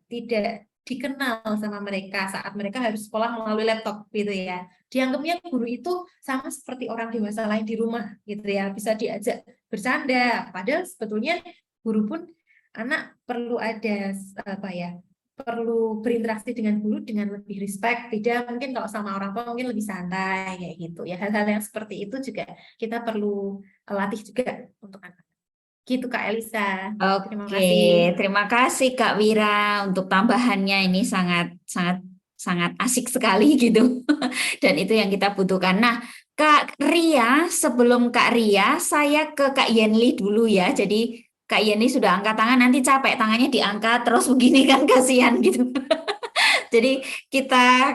tidak dikenal sama mereka saat mereka harus sekolah melalui laptop gitu ya. Dianggapnya guru itu sama seperti orang dewasa lain di rumah gitu ya, bisa diajak bercanda. Padahal sebetulnya guru pun anak perlu ada apa ya, perlu berinteraksi dengan guru dengan lebih respect. Beda mungkin kalau sama orang tua mungkin lebih santai kayak gitu ya. Hal-hal yang seperti itu juga kita perlu latih juga untuk anak. Gitu Kak Elisa. Terima
Oke,
kasih.
terima kasih Kak Wira untuk tambahannya, ini sangat sangat sangat asik sekali gitu. Dan itu yang kita butuhkan. Nah, Kak Ria, sebelum Kak Ria, saya ke Kak Yenli dulu ya. Jadi Kak Yenli sudah angkat tangan, nanti capek tangannya diangkat terus begini kan, kasihan gitu. Jadi kita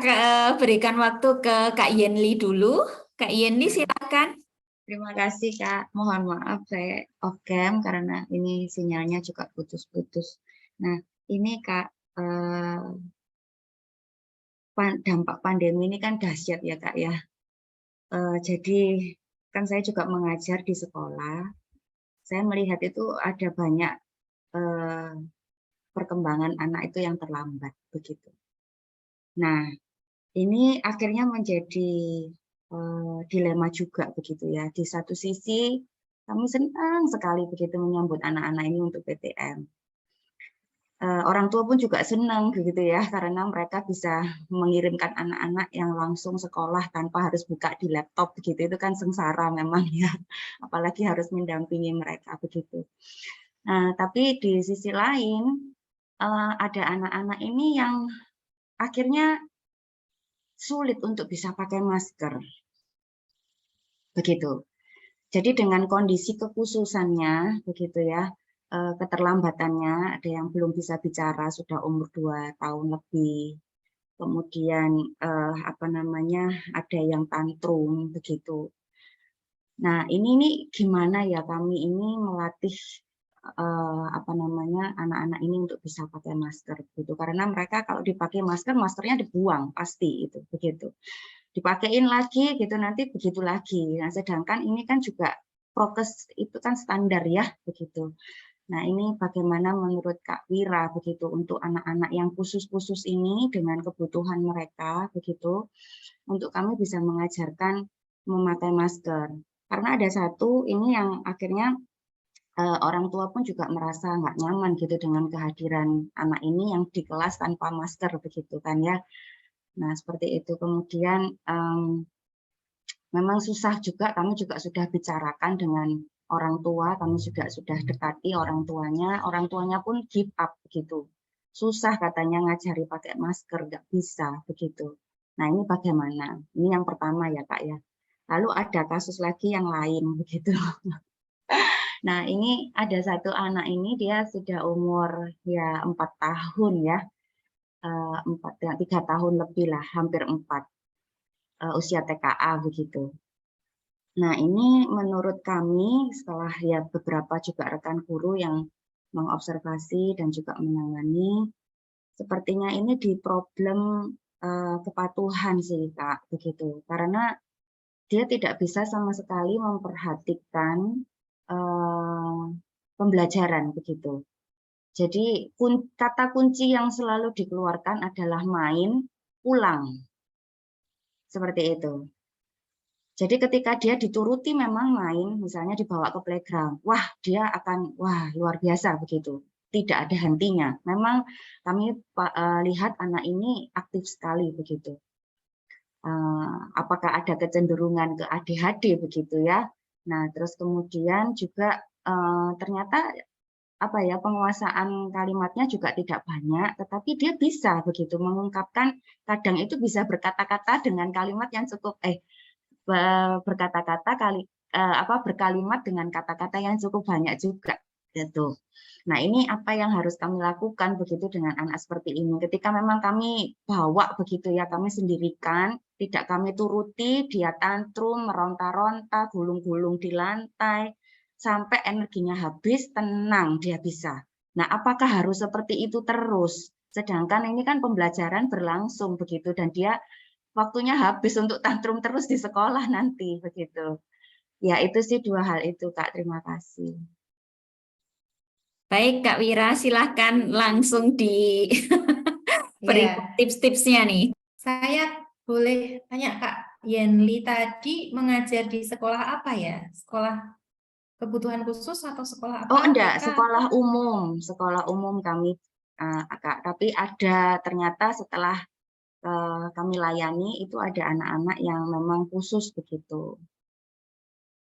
berikan waktu ke Kak Yenli dulu. Kak Yenli silakan.
Terima kasih Kak. Mohon maaf saya off cam karena ini sinyalnya juga putus-putus. Nah, ini Kak, dampak pandemi ini kan dahsyat ya Kak ya. Jadi kan saya juga mengajar di sekolah. Saya melihat itu ada banyak perkembangan anak itu yang terlambat begitu. Nah, ini akhirnya menjadi dilema juga begitu ya. Di satu sisi kami senang sekali begitu menyambut anak-anak ini untuk PTM. Orang tua pun juga senang begitu ya, karena mereka bisa mengirimkan anak-anak yang langsung sekolah tanpa harus buka di laptop begitu. Itu kan sengsara memang ya, apalagi harus mendampingi mereka begitu. Nah, tapi di sisi lain ada anak-anak ini yang akhirnya sulit untuk bisa pakai masker. Begitu. Jadi dengan kondisi kekhususannya begitu ya, keterlambatannya, ada yang belum bisa bicara sudah umur 2 tahun lebih. Kemudian ada yang tantrum begitu. Nah, ini gimana ya kami ini melatih anak-anak ini untuk bisa pakai masker gitu, karena mereka kalau dipakai masker, maskernya dibuang pasti itu begitu, dipakein lagi gitu, nanti begitu lagi. Nah, sedangkan ini kan juga prokes itu kan standar ya begitu. Nah, ini bagaimana menurut Kak Wira begitu untuk anak-anak yang khusus-khusus ini dengan kebutuhan mereka begitu, untuk kami bisa mengajarkan memakai masker. Karena ada satu ini yang akhirnya orang tua pun juga merasa nggak nyaman gitu dengan kehadiran anak ini yang di kelas tanpa masker begitu kan ya. Nah, seperti itu. Kemudian memang susah juga, kami juga sudah bicarakan dengan orang tua, kami juga sudah dekati orang tuanya pun give up begitu. Susah katanya ngajari pakai masker, nggak bisa begitu. Nah, ini bagaimana? Ini yang pertama ya Kak ya. Lalu ada kasus lagi yang lain begitu. Nah, ini ada satu anak ini, dia sudah umur ya 4 tahun ya, 3 tahun lebih lah, hampir 4, usia TKA begitu. Nah, ini menurut kami setelah ya beberapa juga rekan guru yang mengobservasi dan juga menangani, sepertinya ini di problem kepatuhan sih Kak, begitu. Karena dia tidak bisa sama sekali memperhatikan pembelajaran begitu. Jadi kata kunci yang selalu dikeluarkan adalah main, pulang. Seperti itu. Jadi ketika dia dituruti memang main, misalnya dibawa ke playground, wah dia akan luar biasa begitu. Tidak ada hentinya. Memang kami lihat anak ini aktif sekali begitu. Apakah ada kecenderungan ke ADHD begitu ya? Nah, terus kemudian juga ternyata penguasaan kalimatnya juga tidak banyak, tetapi dia bisa begitu mengungkapkan, kadang itu bisa berkata-kata dengan kalimat yang cukup berkalimat dengan kata-kata yang cukup banyak juga gitu. Nah, ini apa yang harus kami lakukan begitu dengan anak seperti ini. Ketika memang kami bawa begitu ya, kami sendirikan, tidak kami turuti, dia tantrum, meronta-ronta, gulung-gulung di lantai, sampai energinya habis, tenang dia bisa. Nah, apakah harus seperti itu terus? Sedangkan ini kan pembelajaran berlangsung begitu, dan dia waktunya habis untuk tantrum terus di sekolah nanti begitu. Ya, itu sih 2 hal itu Kak, terima kasih.
Baik Kak Wira, silahkan langsung beri
Ya,
tips-tipsnya nih.
saya boleh tanya Kak Yenli tadi mengajar di sekolah apa ya? Sekolah kebutuhan khusus atau sekolah
Oh
apa?
enggak,
TK?
sekolah umum kami Kak. Tapi ada ternyata setelah kami layani itu ada anak-anak yang memang khusus begitu.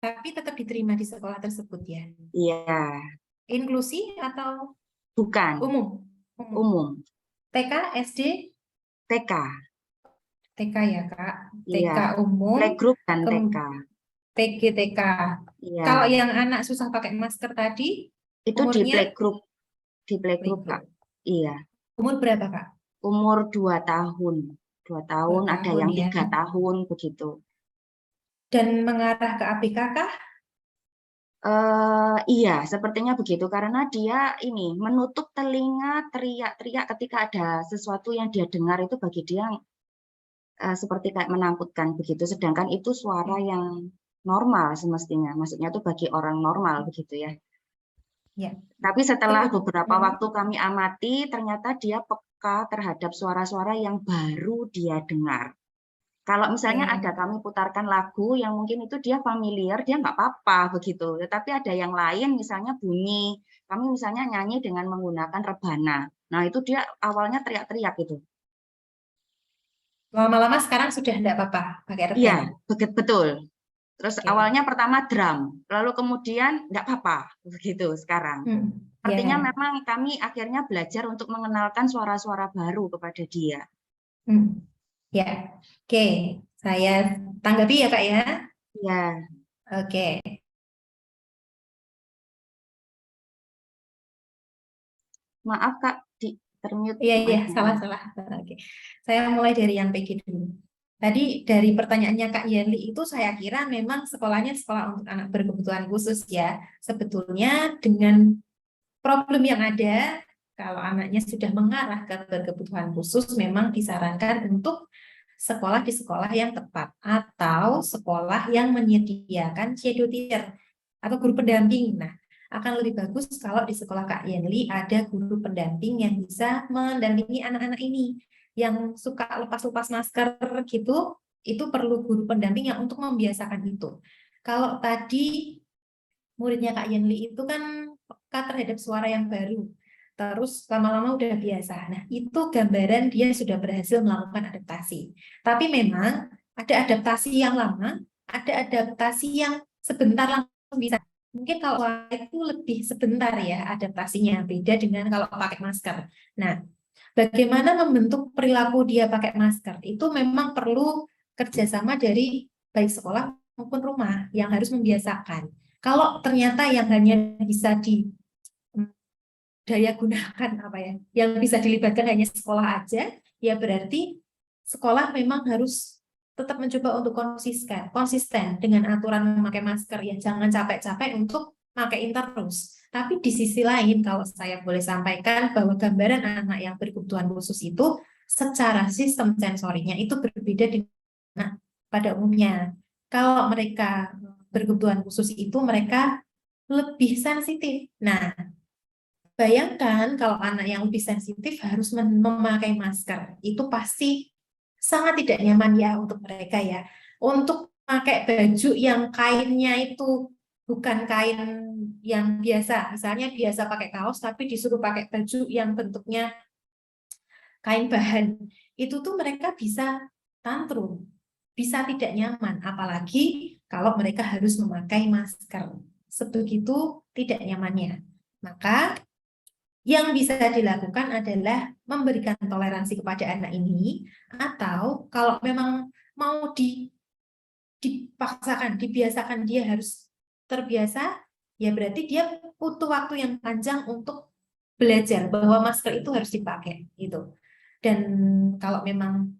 Tapi tetap diterima di sekolah tersebut ya.
Iya,
Inklusi atau
bukan
umum? Umum.
umum,
TK, SD,
TK.
TK ya Kak.
Iya,
TK umum,
playgroup dan TK.
PG TK.
Iya,
Kalau yang anak susah pakai masker tadi,
itu
umurnya
di playgroup Kak. Iya,
umur berapa Kak?
umur 2 tahun. 2 tahun,
2
ada
tahun
yang
ya.
3 tahun begitu.
Dan mengarah ke ABK kah?
Iya, sepertinya begitu karena dia ini menutup telinga, teriak-teriak ketika ada sesuatu yang dia dengar itu bagi dia seperti kayak menakutkan begitu. Sedangkan itu suara yang normal semestinya, maksudnya itu bagi orang normal begitu ya.
Ya.
Tapi setelah
Terus,
beberapa waktu kami amati, ternyata dia peka terhadap suara-suara yang baru dia dengar. Kalau misalnya
Oke.
ada kami putarkan lagu yang mungkin itu dia familiar, dia nggak apa-apa begitu. Tetapi ada yang lain misalnya bunyi, kami misalnya nyanyi dengan menggunakan rebana. Nah itu dia awalnya teriak-teriak gitu.
Lama-lama sekarang sudah tidak apa-apa pakai
Iya,
rebana.
betul. Terus
Oke.
awalnya pertama drum, lalu kemudian nggak apa-apa begitu sekarang. Artinya
Ya.
memang kami akhirnya belajar untuk mengenalkan suara-suara baru kepada dia.
Ya. Oke. Saya tanggapi ya Kak ya.
Ya,
Oke.
maaf Kak, di termute
Iya,
mic-nya.
salah. Oke. Saya mulai dari yang PG dulu. Tadi dari pertanyaannya Kak Yenli itu saya kira memang sekolahnya sekolah untuk anak berkebutuhan khusus ya. Sebetulnya dengan problem yang ada, kalau anaknya sudah mengarah ke berkebutuhan khusus, memang disarankan untuk sekolah di sekolah yang tepat atau sekolah yang menyediakan shadow teacher atau guru pendamping. Nah, akan lebih bagus kalau di sekolah Kak Yenli ada guru pendamping yang bisa mendampingi anak-anak ini yang suka lepas-lepas masker gitu, itu perlu guru pendamping yang untuk membiasakan itu. Kalau tadi muridnya Kak Yenli itu kan peka terhadap suara yang baru. Terus lama-lama udah biasa. Nah, itu gambaran dia sudah berhasil melakukan adaptasi. Tapi memang ada adaptasi yang lama, ada adaptasi yang sebentar langsung bisa. Mungkin kalau itu lebih sebentar ya adaptasinya, beda dengan kalau pakai masker. Nah, bagaimana membentuk perilaku dia pakai masker? Itu memang perlu kerjasama dari baik sekolah maupun rumah yang harus membiasakan. Kalau ternyata yang hanya bisa daya gunakan apa ya, yang bisa dilibatkan hanya sekolah aja, ya berarti sekolah memang harus tetap mencoba untuk konsisten dengan aturan memakai masker ya, jangan capek-capek untuk makaiin terus. Tapi di sisi lain, kalau saya boleh sampaikan bahwa gambaran anak yang berkebutuhan khusus itu secara sistem sensorinya itu berbeda dengan pada umumnya. Kalau mereka berkebutuhan khusus itu mereka lebih sensitif. Nah, bayangkan kalau anak yang lebih sensitif harus memakai masker, itu pasti sangat tidak nyaman ya untuk mereka ya. Untuk pakai baju yang kainnya itu bukan kain yang biasa, misalnya biasa pakai kaos tapi disuruh pakai baju yang bentuknya kain bahan, itu tuh mereka bisa tantrum, bisa tidak nyaman, apalagi kalau mereka harus memakai masker. Sebegitu tidak nyamannya. Maka yang bisa dilakukan adalah memberikan toleransi kepada anak ini, atau kalau memang mau dipaksakan, dibiasakan dia harus terbiasa, ya berarti dia butuh waktu yang panjang untuk belajar bahwa masker itu harus dipakai gitu. Dan kalau memang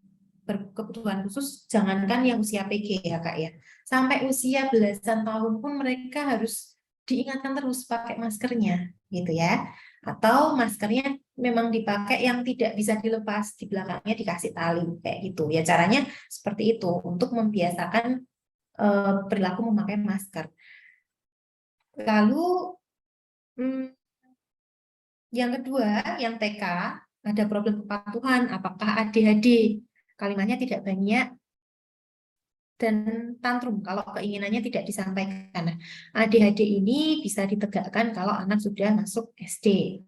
berkebutuhan khusus, jangankan yang usia PG ya Kak ya, sampai usia belasan tahun pun mereka harus diingatkan terus pakai maskernya gitu ya. Atau maskernya memang dipakai yang tidak bisa dilepas, di belakangnya dikasih tali kayak gitu ya. Caranya seperti itu untuk membiasakan perilaku memakai masker. Lalu yang kedua, yang TK, ada problem kepatuhan, apakah ADHD, kalimatnya tidak banyak, dan tantrum kalau keinginannya tidak disampaikan. Nah, ADHD ini bisa ditegakkan kalau anak sudah masuk SD.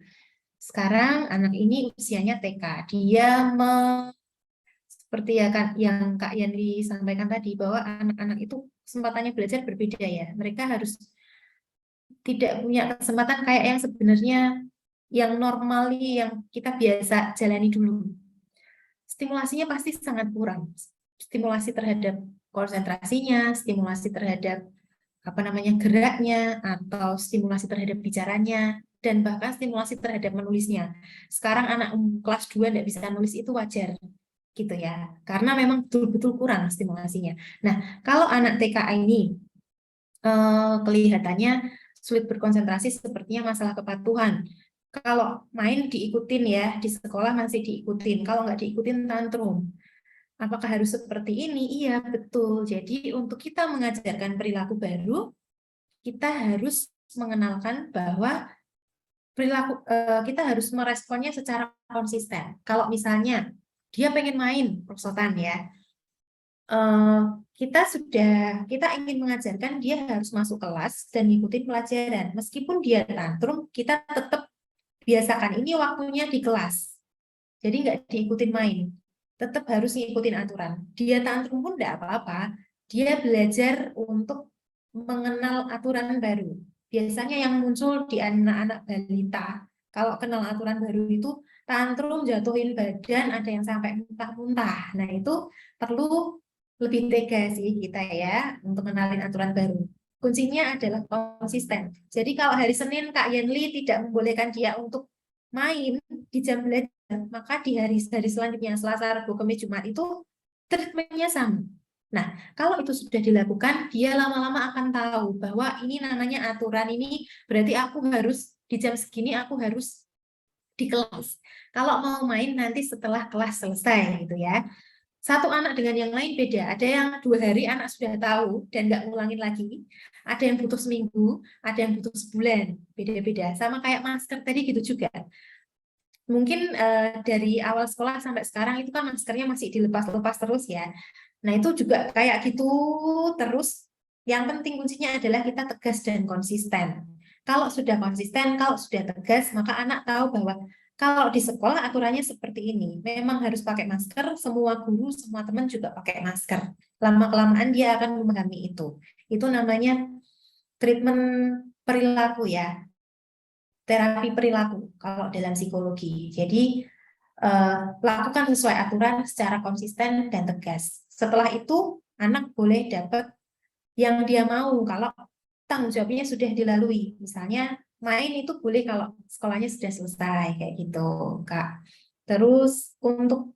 Sekarang anak ini usianya TK. Dia seperti ya kan yang Kak Yanli sampaikan tadi bahwa anak-anak itu kesempatannya belajar berbeda ya. Mereka harus tidak punya kesempatan kayak yang sebenarnya yang normally yang kita biasa jalani dulu. Stimulasinya pasti sangat kurang. Stimulasi terhadap konsentrasinya, stimulasi terhadap geraknya, atau stimulasi terhadap bicaranya, dan bahkan stimulasi terhadap menulisnya. Sekarang anak kelas 2 tidak bisa nulis itu wajar, gitu ya, karena memang betul-betul kurang stimulasinya. Nah, kalau anak TK ini kelihatannya sulit berkonsentrasi, sepertinya masalah kepatuhan. Kalau main diikutin ya, di sekolah masih diikutin, kalau nggak diikutin tantrum. Apakah harus seperti ini? Iya, betul. Jadi untuk kita mengajarkan perilaku baru, kita harus mengenalkan bahwa perilaku kita harus meresponnya secara konsisten. Kalau misalnya dia pengen main prosotan ya, kita ingin mengajarkan dia harus masuk kelas dan ngikutin pelajaran. Meskipun dia tantrum, kita tetap biasakan ini waktunya di kelas. Jadi nggak diikutin main. Tetap harus ngikutin aturan. Dia tantrum pun nggak apa-apa. Dia belajar untuk mengenal aturan baru. Biasanya yang muncul di anak-anak balita, kalau kenal aturan baru itu tantrum, jatuhin badan, ada yang sampai muntah-muntah. Nah, itu perlu lebih tega sih kita ya untuk kenalin aturan baru. Kuncinya adalah konsisten. Jadi kalau hari Senin Kak Yenli tidak membolehkan dia untuk main di jam belajar, maka di hari selanjutnya Selasa, Rabu, Kamis, Jumat itu treatmentnya sama. Nah, kalau itu sudah dilakukan, dia lama-lama akan tahu bahwa ini namanya aturan, ini berarti aku harus di jam segini aku harus di kelas. Kalau mau main nanti setelah kelas selesai gitu ya. Satu anak dengan yang lain beda. Ada yang 2 hari anak sudah tahu dan nggak ngulangin lagi. Ada yang butuh seminggu, ada yang butuh sebulan. Beda-beda. Sama kayak masker tadi gitu juga. Mungkin dari awal sekolah sampai sekarang itu kan maskernya masih dilepas-lepas terus ya. Nah itu juga kayak gitu terus. Yang penting kuncinya adalah kita tegas dan konsisten. Kalau sudah konsisten, kalau sudah tegas, maka anak tahu bahwa kalau di sekolah aturannya seperti ini. Memang harus pakai masker, semua guru, semua teman juga pakai masker. Lama-kelamaan dia akan memahami itu. Itu namanya treatment perilaku ya. Terapi perilaku kalau dalam psikologi. Jadi lakukan sesuai aturan secara konsisten dan tegas. Setelah itu anak boleh dapat yang dia mau kalau tanggung jawabnya sudah dilalui. Misalnya main itu boleh kalau sekolahnya sudah selesai kayak gitu, Kak. Terus untuk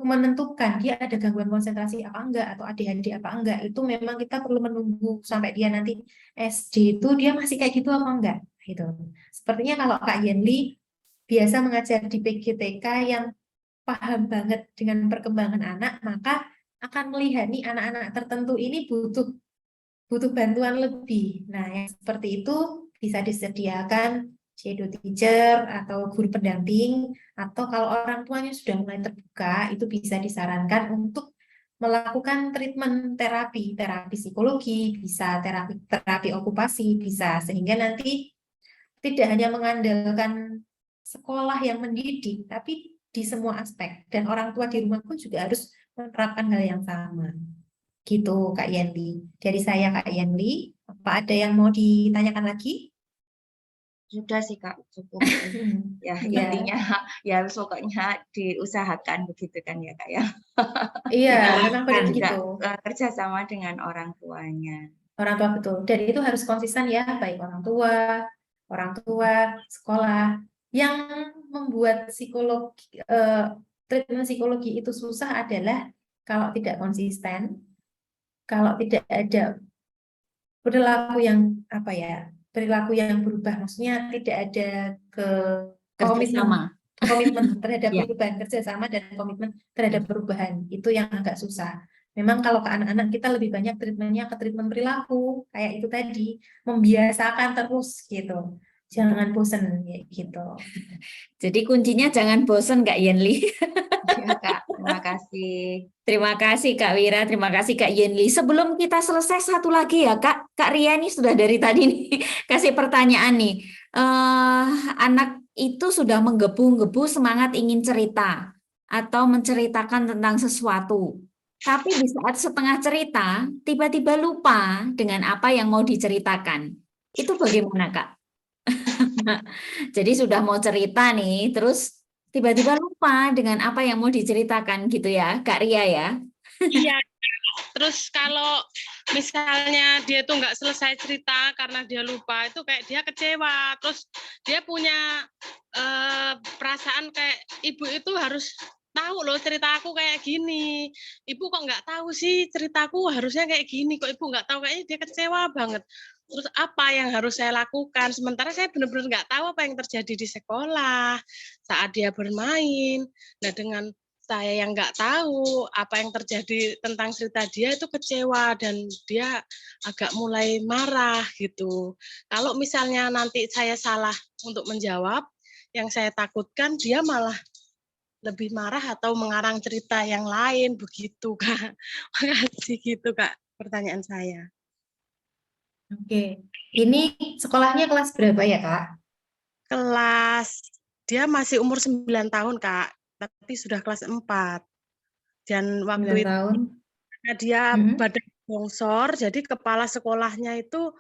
menentukan dia ada gangguan konsentrasi apa enggak atau ADHD apa enggak, itu memang kita perlu menunggu sampai dia nanti SD itu dia masih kayak gitu apa enggak gitu. Sepertinya kalau Kak Yenli biasa mengajar di PGTK yang paham banget dengan perkembangan anak, maka akan melihat nih anak-anak tertentu ini butuh bantuan lebih. Nah, yang seperti itu bisa disediakan shadow teacher atau guru pendamping, atau kalau orang tuanya sudah mulai terbuka, itu bisa disarankan untuk melakukan treatment terapi psikologi, bisa terapi okupasi, bisa, sehingga nanti tidak hanya mengandalkan sekolah yang mendidik, tapi di semua aspek. Dan orang tua di rumah pun juga harus menerapkan hal yang sama. Gitu, Kak Yenli. Dari saya, Kak Yenli, apa ada yang mau ditanyakan lagi?
Sudah sih Kak, cukup. Ya, intinya ya pokoknya diusahakan begitu kan ya Kak ya.
Iya, memang
Dan
begitu.
juga kerjasama dengan orang tuanya.
Orang tua betul. Dan itu harus konsisten ya, baik orang tua, sekolah. Yang membuat treatment psikologi itu susah adalah kalau tidak konsisten, kalau tidak ada perilaku yang berubah, maksudnya tidak ada komitmen terhadap perubahan, kerjasama dan komitmen terhadap perubahan, itu yang agak susah. Memang kalau ke anak-anak kita lebih banyak treatmentnya ke treatment perilaku, kayak itu tadi, membiasakan terus gitu. Jangan bosen ya gitu.
Jadi kuncinya jangan bosen Kak Yenli.
Ya, Kak. Terima kasih.
Terima kasih Kak Wira, terima kasih Kak Yenli. Sebelum kita selesai satu lagi ya Kak Ria ini sudah dari tadi nih kasih pertanyaan nih. Anak itu sudah menggebu-gebu semangat ingin cerita atau menceritakan tentang sesuatu. Tapi di saat setengah cerita, tiba-tiba lupa dengan apa yang mau diceritakan. Itu bagaimana Kak? Jadi sudah mau cerita nih, terus tiba-tiba lupa dengan apa yang mau diceritakan gitu ya, Kak Ria ya.
Iya. Terus kalau misalnya dia tuh nggak selesai cerita karena dia lupa, itu kayak dia kecewa. Terus dia punya perasaan kayak ibu itu harus tahu loh cerita aku kayak gini. Ibu kok nggak tahu sih ceritaku harusnya kayak gini. Kok ibu nggak tahu, kayaknya dia kecewa banget. Terus apa yang harus saya lakukan? Sementara saya benar-benar nggak tahu apa yang terjadi di sekolah saat dia bermain. Nah, dengan saya yang nggak tahu apa yang terjadi tentang cerita dia, itu kecewa dan dia agak mulai marah gitu. Kalau misalnya nanti saya salah untuk menjawab, yang saya takutkan dia malah lebih marah atau mengarang cerita yang lain begitu, Kak. Makasih gitu, Kak, pertanyaan saya.
Oke. Ini sekolahnya kelas berapa ya, Kak?
Dia masih umur 9 tahun, Kak, tapi sudah kelas 4. Dan
9
waktu itu
tahun.
dia badan bongsor, jadi kepala sekolahnya itu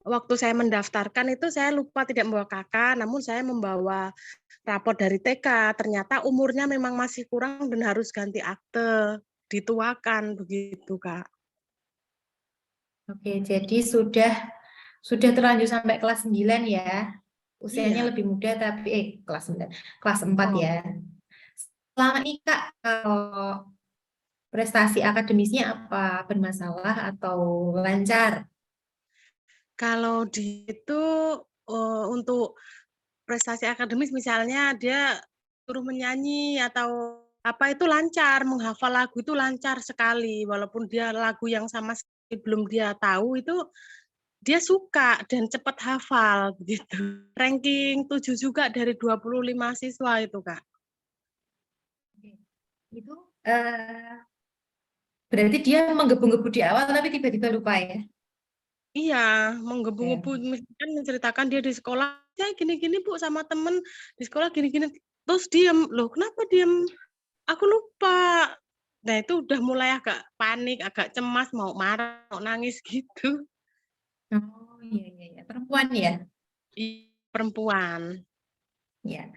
waktu saya mendaftarkan itu saya lupa tidak membawa kakak, namun saya membawa rapor dari TK. Ternyata umurnya memang masih kurang dan harus ganti akte, dituakan begitu, Kak.
Oke, jadi sudah terlanjur sampai kelas 9 ya. Usianya
Iya.
lebih muda tapi kelas 9, kelas 4
Oh.
ya. Selama ini Kak, kalau prestasi akademisnya apa? Bermasalah atau lancar?
Kalau itu untuk prestasi akademis misalnya dia suruh menyanyi atau apa itu lancar, menghafal lagu itu lancar sekali. Walaupun dia lagu yang sama sekali belum dia tahu, itu dia suka dan cepat hafal begitu. Ranking 7 juga dari 25 siswa itu, Kak.
Itu berarti dia menggebu-gebu di awal tapi tiba-tiba lupa ya?
Iya, menggebu-gebu misalkan menceritakan dia di sekolah, saya gini-gini Bu sama temen di sekolah gini-gini, terus diem. Loh, kenapa diem? Aku lupa. Nah, itu udah mulai agak panik, agak cemas, mau marah, mau nangis gitu.
Oh iya, perempuan ya?
Perempuan.
Ya.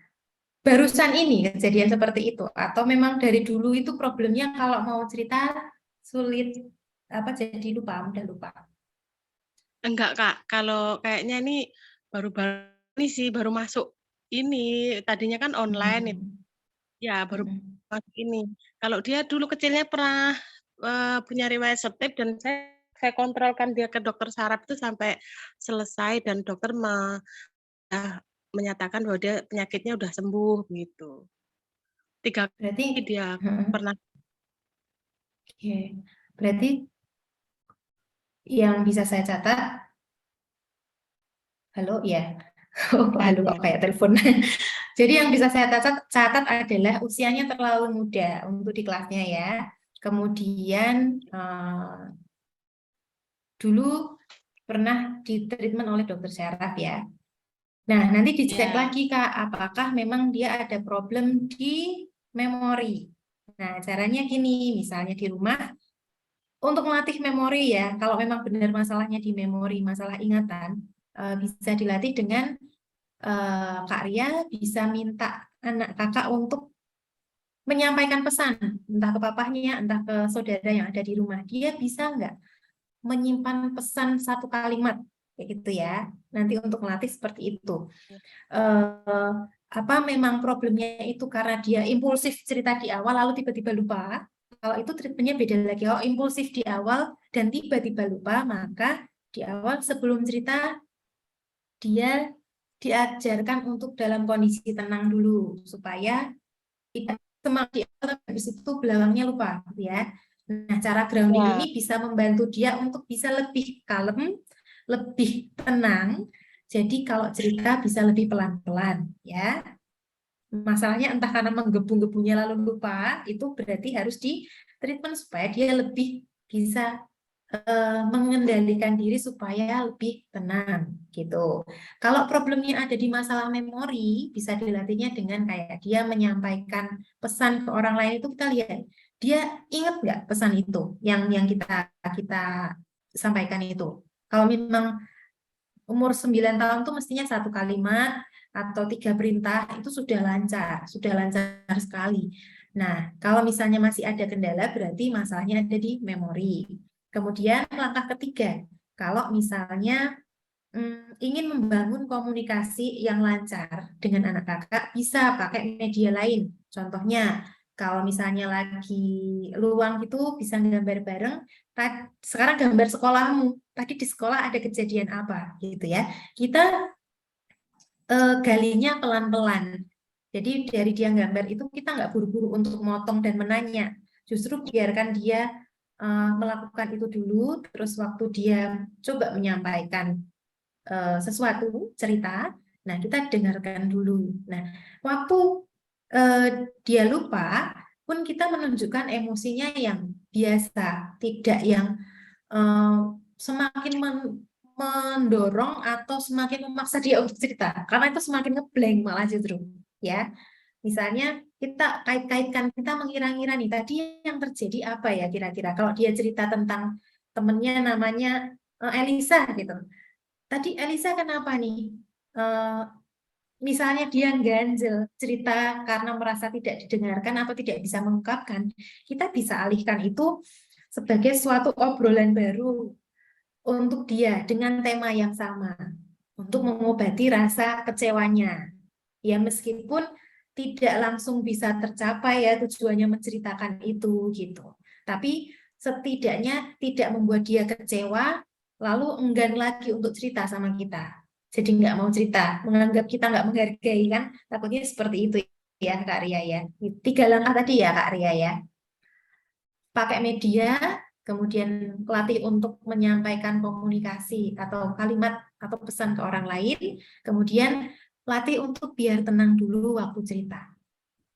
Barusan ini kejadian seperti itu atau memang dari dulu itu problemnya kalau mau cerita sulit jadi mudah lupa.
Enggak, Kak. Kalau kayaknya ini baru-baru ini sih, baru masuk ini. Tadinya kan online. Ya, baru masuk ini. Kalau dia dulu kecilnya pernah punya riwayat setip dan saya kontrolkan dia ke dokter saraf itu sampai selesai dan dokter menyatakan bahwa dia penyakitnya udah sembuh gitu. 3
Berarti
kali dia pernah.
Oke. Berarti yang bisa saya catat, halo ya, halo kok kayak telepon. Jadi yang bisa saya catat adalah usianya terlalu muda untuk di kelasnya ya. Kemudian dulu pernah ditreatment oleh dokter saraf ya. Nah, nanti dicek lagi Kak, apakah memang dia ada problem di memori. Nah, caranya gini, misalnya di rumah, untuk melatih memori ya, kalau memang benar masalahnya di memori, masalah ingatan, bisa dilatih dengan Kak Ria bisa minta anak kakak untuk menyampaikan pesan, entah ke papahnya, entah ke saudara yang ada di rumah. Dia bisa nggak menyimpan pesan satu kalimat, kayak gitu ya. Nanti untuk melatih seperti itu. Apa memang problemnya itu karena dia impulsif cerita di awal, lalu tiba-tiba lupa? Kalau itu treatmentnya beda lagi. Kalau impulsif di awal dan tiba-tiba lupa, maka di awal sebelum cerita dia diajarkan untuk dalam kondisi tenang dulu supaya tidak semangat di awal habis itu belakangnya lupa ya. Nah, cara grounding ini bisa membantu dia untuk bisa lebih kalem, lebih tenang Jadi kalau cerita bisa lebih pelan-pelan ya. Masalahnya entah karena menggebu-gebunya lalu lupa, itu berarti harus di treatment supaya dia lebih bisa mengendalikan diri supaya lebih tenang gitu. Kalau problemnya ada di masalah memori, bisa dilatihnya dengan kayak dia menyampaikan pesan ke orang lain itu, kita lihat dia ingat nggak pesan itu yang kita sampaikan itu. Kalau memang umur 9 tahun tuh mestinya 1 kalimat atau 3 perintah itu sudah lancar sekali. Nah, kalau misalnya masih ada kendala berarti masalahnya ada di memori. Kemudian langkah ketiga, kalau misalnya ingin membangun komunikasi yang lancar dengan anak kakak, bisa pakai media lain. Contohnya, kalau misalnya lagi luang gitu, bisa gambar bareng. Sekarang gambar sekolahmu. Tadi di sekolah ada kejadian apa gitu ya. Kita galinya pelan-pelan. Jadi dari dia gambar itu kita nggak buru-buru untuk motong dan menanya. Justru biarkan dia melakukan itu dulu, terus waktu dia coba menyampaikan sesuatu cerita, nah kita dengarkan dulu. Nah, waktu dia lupa, pun kita menunjukkan emosinya yang biasa, tidak yang semakin mendorong atau semakin memaksa dia untuk cerita, karena itu semakin ngeblank malah justru, ya. Misalnya kita kait-kaitkan, kita mengira-ngira nih tadi yang terjadi apa ya kira-kira. Kalau dia cerita tentang temennya namanya Elisa gitu. Tadi Elisa kenapa nih? Misalnya dia ganjel cerita karena merasa tidak didengarkan atau tidak bisa mengungkapkan, kita bisa alihkan itu sebagai suatu obrolan baru untuk dia dengan tema yang sama, untuk mengobati rasa kecewanya. Ya meskipun tidak langsung bisa tercapai ya tujuannya menceritakan itu gitu. Tapi setidaknya tidak membuat dia kecewa, lalu enggan lagi untuk cerita sama kita. Jadi nggak mau cerita, menganggap kita nggak menghargai kan, takutnya seperti itu ya Kak Ria ya. 3 langkah tadi ya Kak Ria ya. Pakai media, kemudian latih untuk menyampaikan komunikasi atau kalimat atau pesan ke orang lain, kemudian latih untuk biar tenang dulu waktu cerita.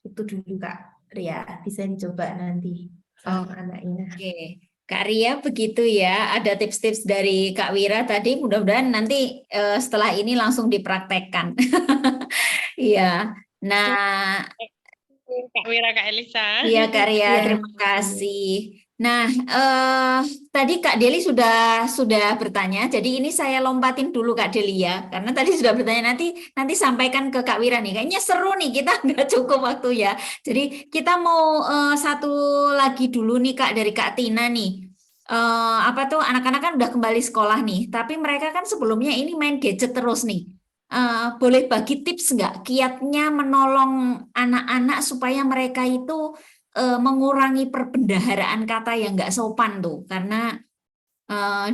Itu dulu Kak Ria, bisa dicoba nanti sama anaknya.
Oke, Kak Ria begitu ya. Ada tips-tips dari Kak Wira tadi. Mudah-mudahan nanti setelah ini langsung dipraktekkan. Iya. Nah,
Kak Wira, Kak Elisa.
iya Kak Ria,
Iya.
terima kasih. Nah, tadi Kak Deli sudah bertanya. Jadi ini saya lompatin dulu Kak Deli ya, karena tadi sudah bertanya. Nanti sampaikan ke Kak Wira nih. Kayaknya seru nih, kita nggak cukup waktu ya. Jadi kita mau satu lagi dulu nih Kak dari Kak Tina nih. Apa tuh anak-anak kan udah kembali sekolah nih, tapi mereka kan sebelumnya ini main gadget terus nih. Boleh bagi tips nggak kiatnya menolong anak-anak supaya mereka itu mengurangi perbendaharaan kata yang nggak sopan tuh, karena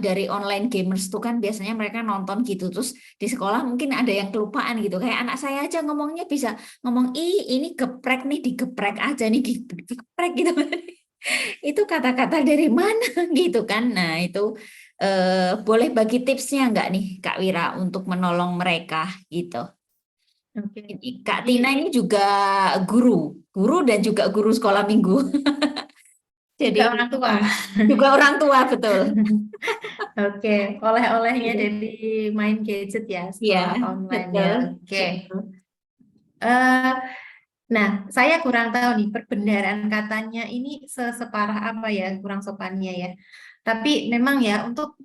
dari online gamers tuh kan biasanya mereka nonton gitu, terus di sekolah mungkin ada yang kelupaan gitu, kayak anak saya aja ngomongnya bisa ngomong ini geprek nih, digeprek aja nih, geprek gitu. Itu kata-kata dari mana gitu kan. Nah itu boleh bagi tipsnya nggak nih Kak Wira untuk menolong mereka gitu.
Oke.
Kak Tina ini juga guru dan juga guru sekolah minggu. Jadi
Juga orang tua.
juga orang tua, betul.
Oke, oleh-olehnya dari main gadget ya,
Iya,
sekolah online ya.
betul.
Oke. Nah, saya kurang tahu nih perbendaharaan katanya ini separah apa ya, kurang sopannya ya. Tapi memang ya untuk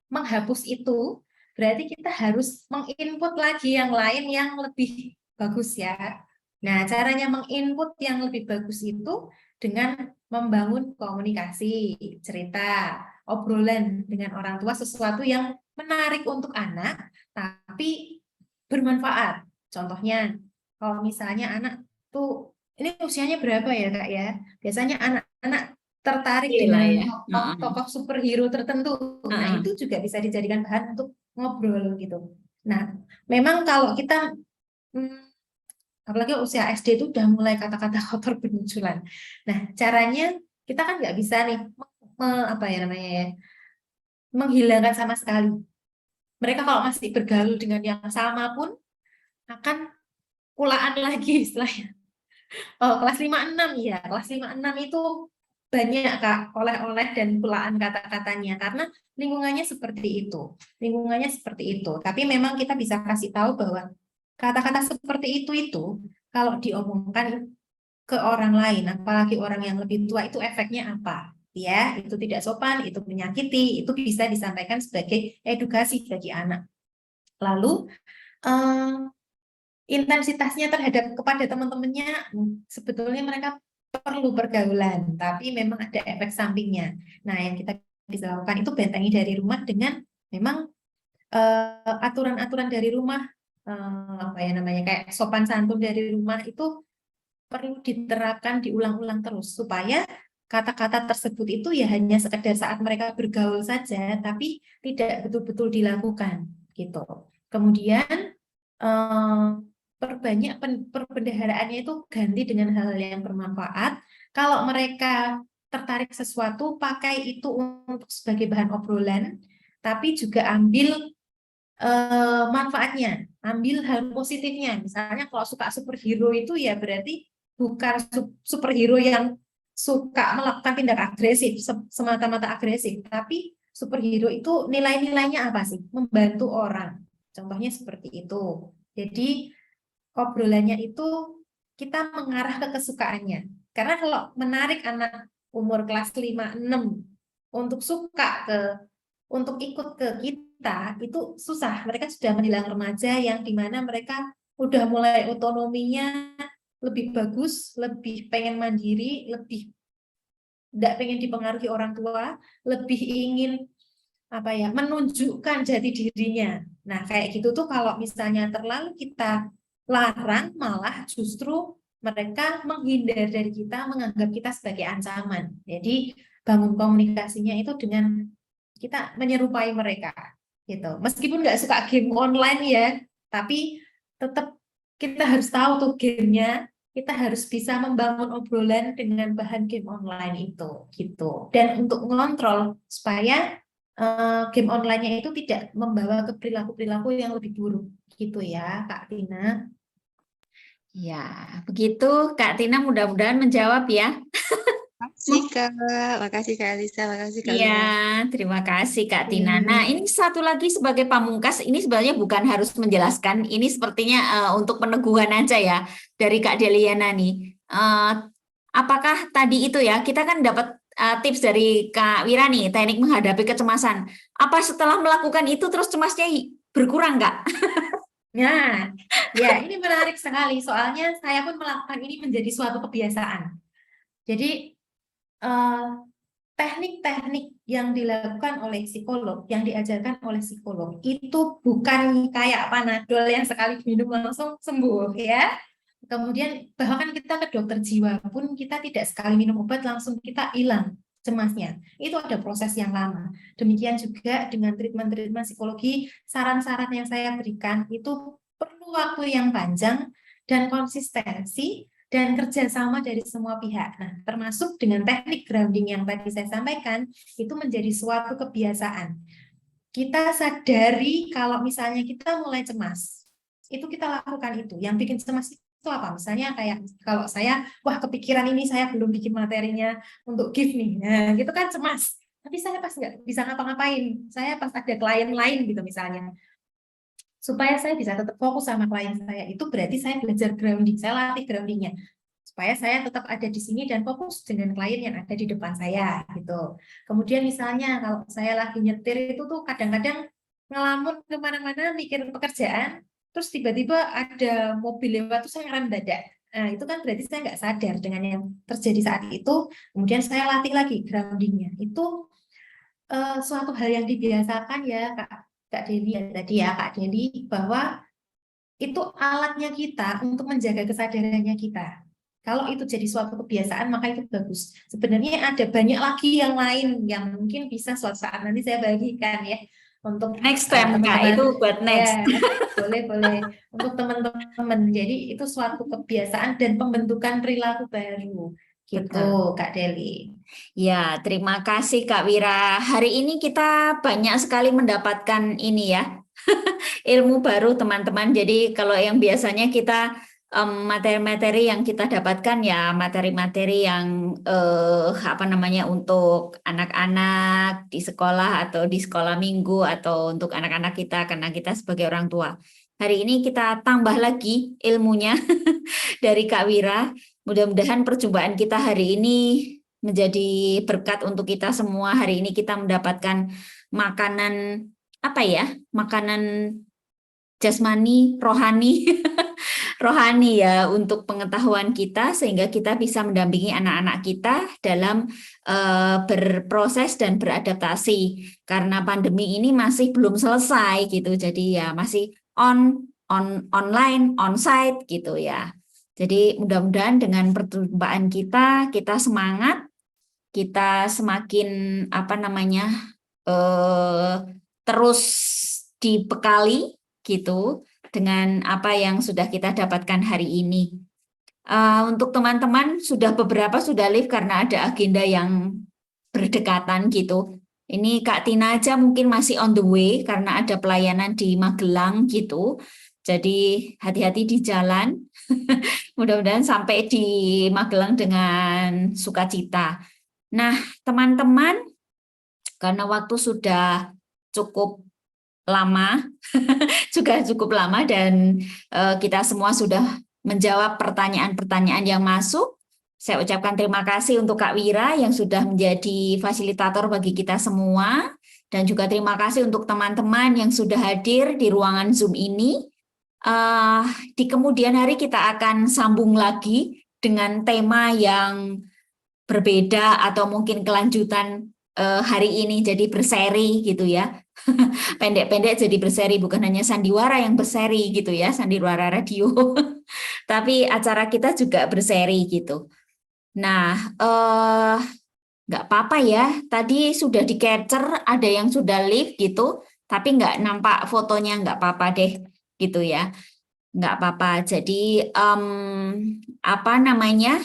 menghapus itu berarti kita harus menginput lagi yang lain yang lebih bagus ya. Nah, caranya menginput yang lebih bagus itu dengan membangun komunikasi, cerita, obrolan dengan orang tua, sesuatu yang menarik untuk anak tapi bermanfaat. Contohnya, kalau misalnya anak tuh, ini usianya berapa ya Kak ya? Biasanya anak-anak tertarik
Iya
dengan
ya.
tokoh superhero tertentu. Nah, itu juga bisa dijadikan bahan untuk ngobrol gitu. Nah, memang kalau kita, apalagi usia SD itu udah mulai kata-kata kotor bermunculan. Nah, caranya kita kan nggak bisa nih, apa ya namanya ya, menghilangkan sama sekali. mereka kalau masih bergaul dengan yang sama pun akan kulaan lagi istilahnya. Oh, kelas 5-6 ya, kelas 5-6 itu banyak Kak oleh-oleh dan kulaan kata-katanya karena lingkungannya seperti itu. Lingkungannya seperti itu. Tapi memang kita bisa kasih tahu bahwa kata-kata seperti itu kalau diomongkan ke orang lain, apalagi orang yang lebih tua itu efeknya apa? Ya, itu tidak sopan, itu menyakiti, itu bisa disampaikan sebagai edukasi bagi anak. Lalu intensitasnya terhadap kepada teman-temannya sebetulnya mereka perlu pergaulan, tapi memang ada efek sampingnya. Nah, yang kita bisa lakukan itu bentengi dari rumah dengan memang aturan-aturan dari rumah, apa ya namanya, kayak sopan santun dari rumah itu perlu diterapkan, diulang-ulang terus supaya kata-kata tersebut itu ya hanya sekedar saat mereka bergaul saja, tapi tidak betul-betul dilakukan gitu. Kemudian perbanyak perbendaharaannya itu ganti dengan hal-hal yang bermanfaat. Kalau mereka tertarik sesuatu, pakai itu untuk sebagai bahan obrolan, tapi juga ambil manfaatnya, ambil hal positifnya. Misalnya kalau suka superhero itu ya berarti bukan superhero yang suka melakukan tindak agresif, semata-mata agresif, tapi superhero itu nilai-nilainya apa sih? Membantu orang. Contohnya seperti itu. Jadi obrolannya itu kita mengarah ke kesukaannya. Karena kalau menarik anak umur kelas 5-6 untuk suka untuk ikut ke kita itu susah. Mereka sudah menjelang remaja yang dimana mereka udah mulai otonominya lebih bagus, lebih pengen mandiri, lebih tidak pengen dipengaruhi orang tua, lebih ingin apa ya, menunjukkan jati dirinya. Nah, kayak gitu tuh kalau misalnya terlalu kita larang, malah justru mereka menghindar dari kita, menganggap kita sebagai ancaman. Jadi bangun komunikasinya itu dengan kita menyerupai mereka gitu. Meskipun nggak suka game online ya, tapi tetap kita harus tahu tuh gamenya, kita harus bisa membangun obrolan dengan bahan game online itu gitu. Dan untuk mengontrol supaya game online-nya itu tidak membawa ke perilaku-perilaku yang lebih buruk gitu ya Kak Tina.
Ya, begitu Kak Tina, mudah-mudahan menjawab ya.
Makasih Kak, makasih Kak Elisa, makasih Kak
Iya,
Wira.
terima kasih Kak Tina. Nah, ini satu lagi sebagai pamungkas, ini sebenarnya bukan harus menjelaskan, ini sepertinya untuk peneguhan aja ya dari Kak Deliana nih. Apakah tadi itu ya, kita kan dapat tips dari Kak Wira nih, teknik menghadapi kecemasan. Apa setelah melakukan itu terus cemasnya berkurang, Kak?
Nah, ya ini menarik sekali. Soalnya saya pun melakukan ini menjadi suatu kebiasaan. Jadi teknik-teknik yang dilakukan oleh psikolog, yang diajarkan oleh psikolog, itu bukan kayak Panadol yang sekali minum langsung sembuh ya. Kemudian bahkan kita ke dokter jiwa pun kita tidak sekali minum obat langsung kita hilang cemasnya. Itu ada proses yang lama. Demikian juga dengan treatment-treatment psikologi, saran-saran yang saya berikan itu perlu waktu yang panjang dan konsistensi dan kerjasama dari semua pihak. Nah, termasuk dengan teknik grounding yang tadi saya sampaikan, itu menjadi suatu kebiasaan. Kita sadari kalau misalnya kita mulai cemas, itu kita lakukan itu. Yang bikin cemas itu apa? Misalnya kayak kalau saya, wah kepikiran ini saya belum bikin materinya untuk give nih. Nah, gitu kan cemas. Tapi saya pas nggak bisa ngapa-ngapain. Saya pas ada klien lain gitu misalnya. Supaya saya bisa tetap fokus sama klien saya, itu berarti saya belajar grounding, saya latih groundingnya. Supaya saya tetap ada di sini dan fokus dengan klien yang ada di depan saya gitu. Kemudian misalnya kalau saya lagi nyetir itu tuh kadang-kadang ngelamun kemana-mana mikir pekerjaan, terus tiba-tiba ada mobil lewat tuh saya ngerem dadak. Nah, itu kan berarti saya nggak sadar dengan yang terjadi saat itu. Kemudian saya latih lagi groundingnya. Itu suatu hal yang dibiasakan ya Kak Deli ya tadi ya Kak Deli, bahwa itu alatnya kita untuk menjaga kesadarannya kita. Kalau itu jadi suatu kebiasaan maka itu bagus. Sebenarnya ada banyak lagi yang lain yang mungkin bisa suatu saat nanti saya bagikan ya untuk
Next time, Kak,
teman-teman.
itu buat next.
Ya, boleh untuk teman-teman. Jadi itu suatu kebiasaan dan pembentukan perilaku baru. Gitu,
Betul.
Kak Deli.
Ya, terima kasih Kak Wira. Hari ini kita banyak sekali mendapatkan ini ya, ilmu baru teman-teman. Jadi kalau yang biasanya kita materi-materi yang kita dapatkan ya materi-materi yang apa namanya untuk anak-anak di sekolah atau di sekolah minggu atau untuk anak-anak kita karena kita sebagai orang tua. Hari ini kita tambah lagi ilmunya dari Kak Wira. Mudah-mudahan perjumpaan kita hari ini menjadi berkat untuk kita semua. Hari ini kita mendapatkan makanan apa ya? Makanan jasmani, rohani, rohani ya untuk pengetahuan kita sehingga kita bisa mendampingi anak-anak kita dalam berproses dan beradaptasi karena pandemi ini masih belum selesai gitu. Jadi ya masih online, onsite gitu ya. Jadi mudah-mudahan dengan perjumpaan kita semangat, kita semakin apa namanya terus dibekali gitu dengan apa yang sudah kita dapatkan hari ini. Untuk teman-teman beberapa sudah live karena ada agenda yang berdekatan gitu. Ini Kak Tina aja mungkin masih on the way karena ada pelayanan di Magelang gitu. Jadi hati-hati di jalan. Mudah-mudahan sampai di Magelang dengan sukacita. Nah, teman-teman, karena waktu sudah cukup lama, juga cukup lama dan kita semua sudah menjawab pertanyaan-pertanyaan yang masuk. Saya ucapkan terima kasih untuk Kak Wira yang sudah menjadi fasilitator bagi kita semua dan juga terima kasih untuk teman-teman yang sudah hadir di ruangan Zoom ini. Di kemudian hari kita akan sambung lagi dengan tema yang berbeda atau mungkin kelanjutan hari ini jadi berseri gitu ya. Pendek-pendek jadi berseri, bukan hanya sandiwara yang berseri gitu ya, sandiwara radio. Tapi acara kita juga berseri gitu. Nah, nggak apa-apa ya, tadi sudah di-capture, ada yang sudah live gitu, tapi nggak nampak fotonya, nggak apa-apa deh gitu ya. Nggak apa-apa, jadi apa namanya,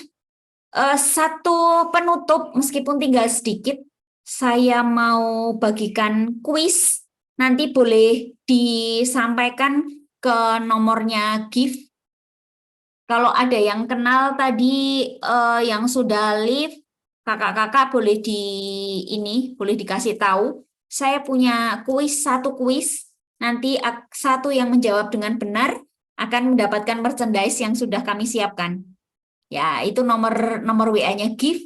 satu penutup meskipun tinggal sedikit, saya mau bagikan kuis, nanti boleh disampaikan ke nomornya gift. Kalau ada yang kenal tadi yang sudah live, kakak-kakak boleh boleh dikasih tahu. Saya punya satu kuis, nanti satu yang menjawab dengan benar akan mendapatkan merchandise yang sudah kami siapkan. Ya, itu nomor WA-nya gift.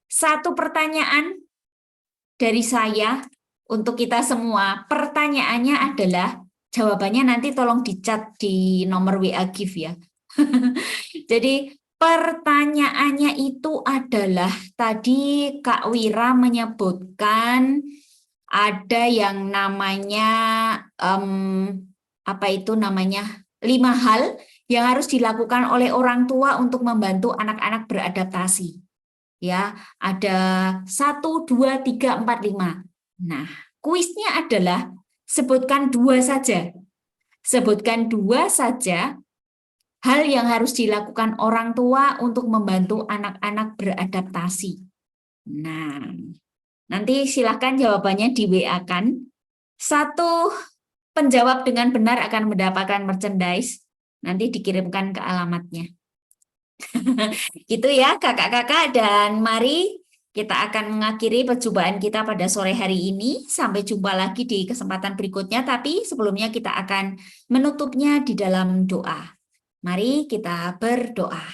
Satu pertanyaan dari saya untuk kita semua. Pertanyaannya adalah, jawabannya nanti tolong dicat di nomor WA gift ya. Jadi pertanyaannya itu adalah, tadi Kak Wira menyebutkan ada yang namanya, apa itu namanya, 5 hal yang harus dilakukan oleh orang tua untuk membantu anak-anak beradaptasi. Ya, ada 1, 2, 3, 4, 5. Nah, kuisnya adalah sebutkan 2 saja. Sebutkan 2 saja hal yang harus dilakukan orang tua untuk membantu anak-anak beradaptasi. Nah, nanti silakan jawabannya di WA-kan. 1 penjawab dengan benar akan mendapatkan merchandise. Nanti dikirimkan ke alamatnya. Gitu ya kakak-kakak, dan mari kita akan mengakhiri perjumpaan kita pada sore hari ini. Sampai jumpa lagi di kesempatan berikutnya, tapi sebelumnya kita akan menutupnya di dalam doa. Mari kita berdoa.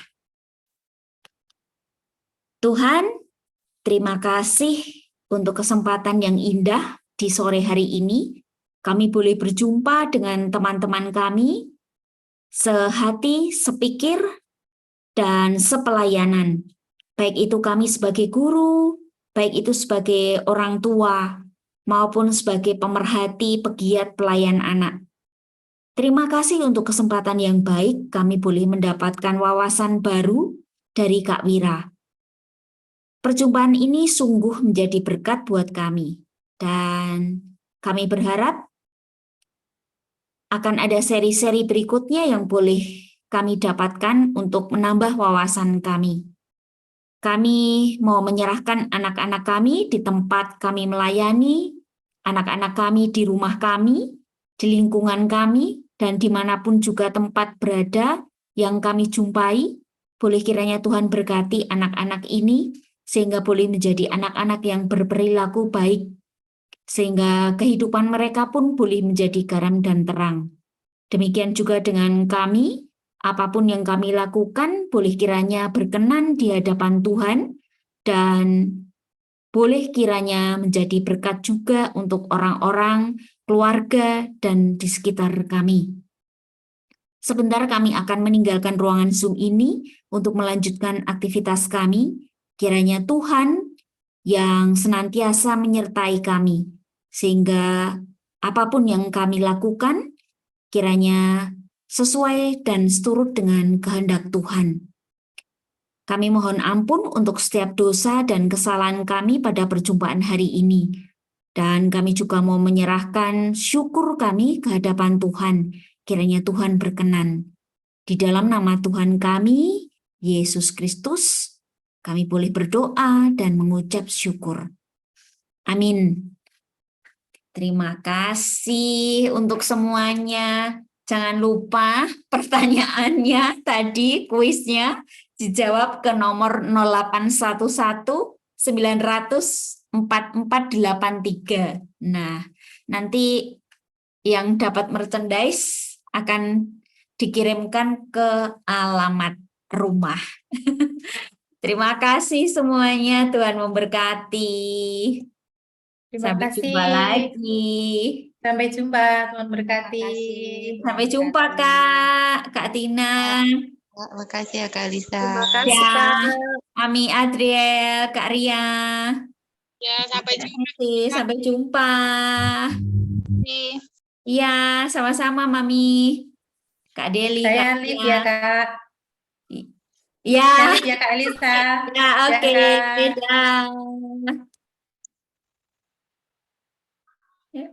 Tuhan, terima kasih untuk kesempatan yang indah di sore hari ini. Kami boleh berjumpa dengan teman-teman kami, sehati, sepikir, dan sepelayanan. Baik itu kami sebagai guru, baik itu sebagai orang tua, maupun sebagai pemerhati pegiat pelayan anak. Terima kasih untuk kesempatan yang baik kami boleh mendapatkan wawasan baru dari Kak Wira. Perjumpaan ini sungguh menjadi berkat buat kami. Dan kami berharap akan ada seri-seri berikutnya yang boleh kami dapatkan untuk menambah wawasan kami. Kami mau menyerahkan anak-anak kami di tempat kami melayani, anak-anak kami di rumah kami, di lingkungan kami, dan dimanapun juga tempat berada yang kami jumpai. Boleh kiranya Tuhan berkati anak-anak ini, sehingga boleh menjadi anak-anak yang berperilaku baik, sehingga kehidupan mereka pun boleh menjadi garam dan terang. Demikian juga dengan kami, apapun yang kami lakukan boleh kiranya berkenan di hadapan Tuhan, dan boleh kiranya menjadi berkat juga untuk orang-orang, keluarga, dan di sekitar kami. Sebentar kami akan meninggalkan ruangan Zoom ini untuk melanjutkan aktivitas kami. Kiranya Tuhan yang senantiasa menyertai kami, sehingga apapun yang kami lakukan, kiranya sesuai dan seturut dengan kehendak Tuhan. Kami mohon ampun untuk setiap dosa dan kesalahan kami pada perjumpaan hari ini. Dan kami juga mau menyerahkan syukur kami ke hadapan Tuhan. Kiranya Tuhan berkenan. Di dalam nama Tuhan kami, Yesus Kristus, kami boleh berdoa dan mengucap syukur. Amin. Terima kasih untuk semuanya. Jangan lupa pertanyaannya tadi, kuisnya dijawab ke nomor 0811 900 4483. Nah, nanti yang dapat merchandise akan dikirimkan ke alamat rumah. Terima kasih semuanya, Tuhan memberkati.
Terima
Sampai
kasih.
jumpa lagi.
Sampai jumpa, Tuhan berkati.
Terima kasih.
Sampai jumpa Kak Tina.
Makasih ya Kak Lisa.
Terima kasih,
Ya,
Kak.
Ami Adriel, Kak Ria.
Ya, sampai jumpa.
Sampai jumpa.
Nih.
Iya, sama-sama Mami. Kak Deli,
Saya
Kak
live
Ria.
ya, Kak.
Ya,
Saya live ya, Kak Elisa.
ya oke.
Ya, Kak.
Dah. Ya.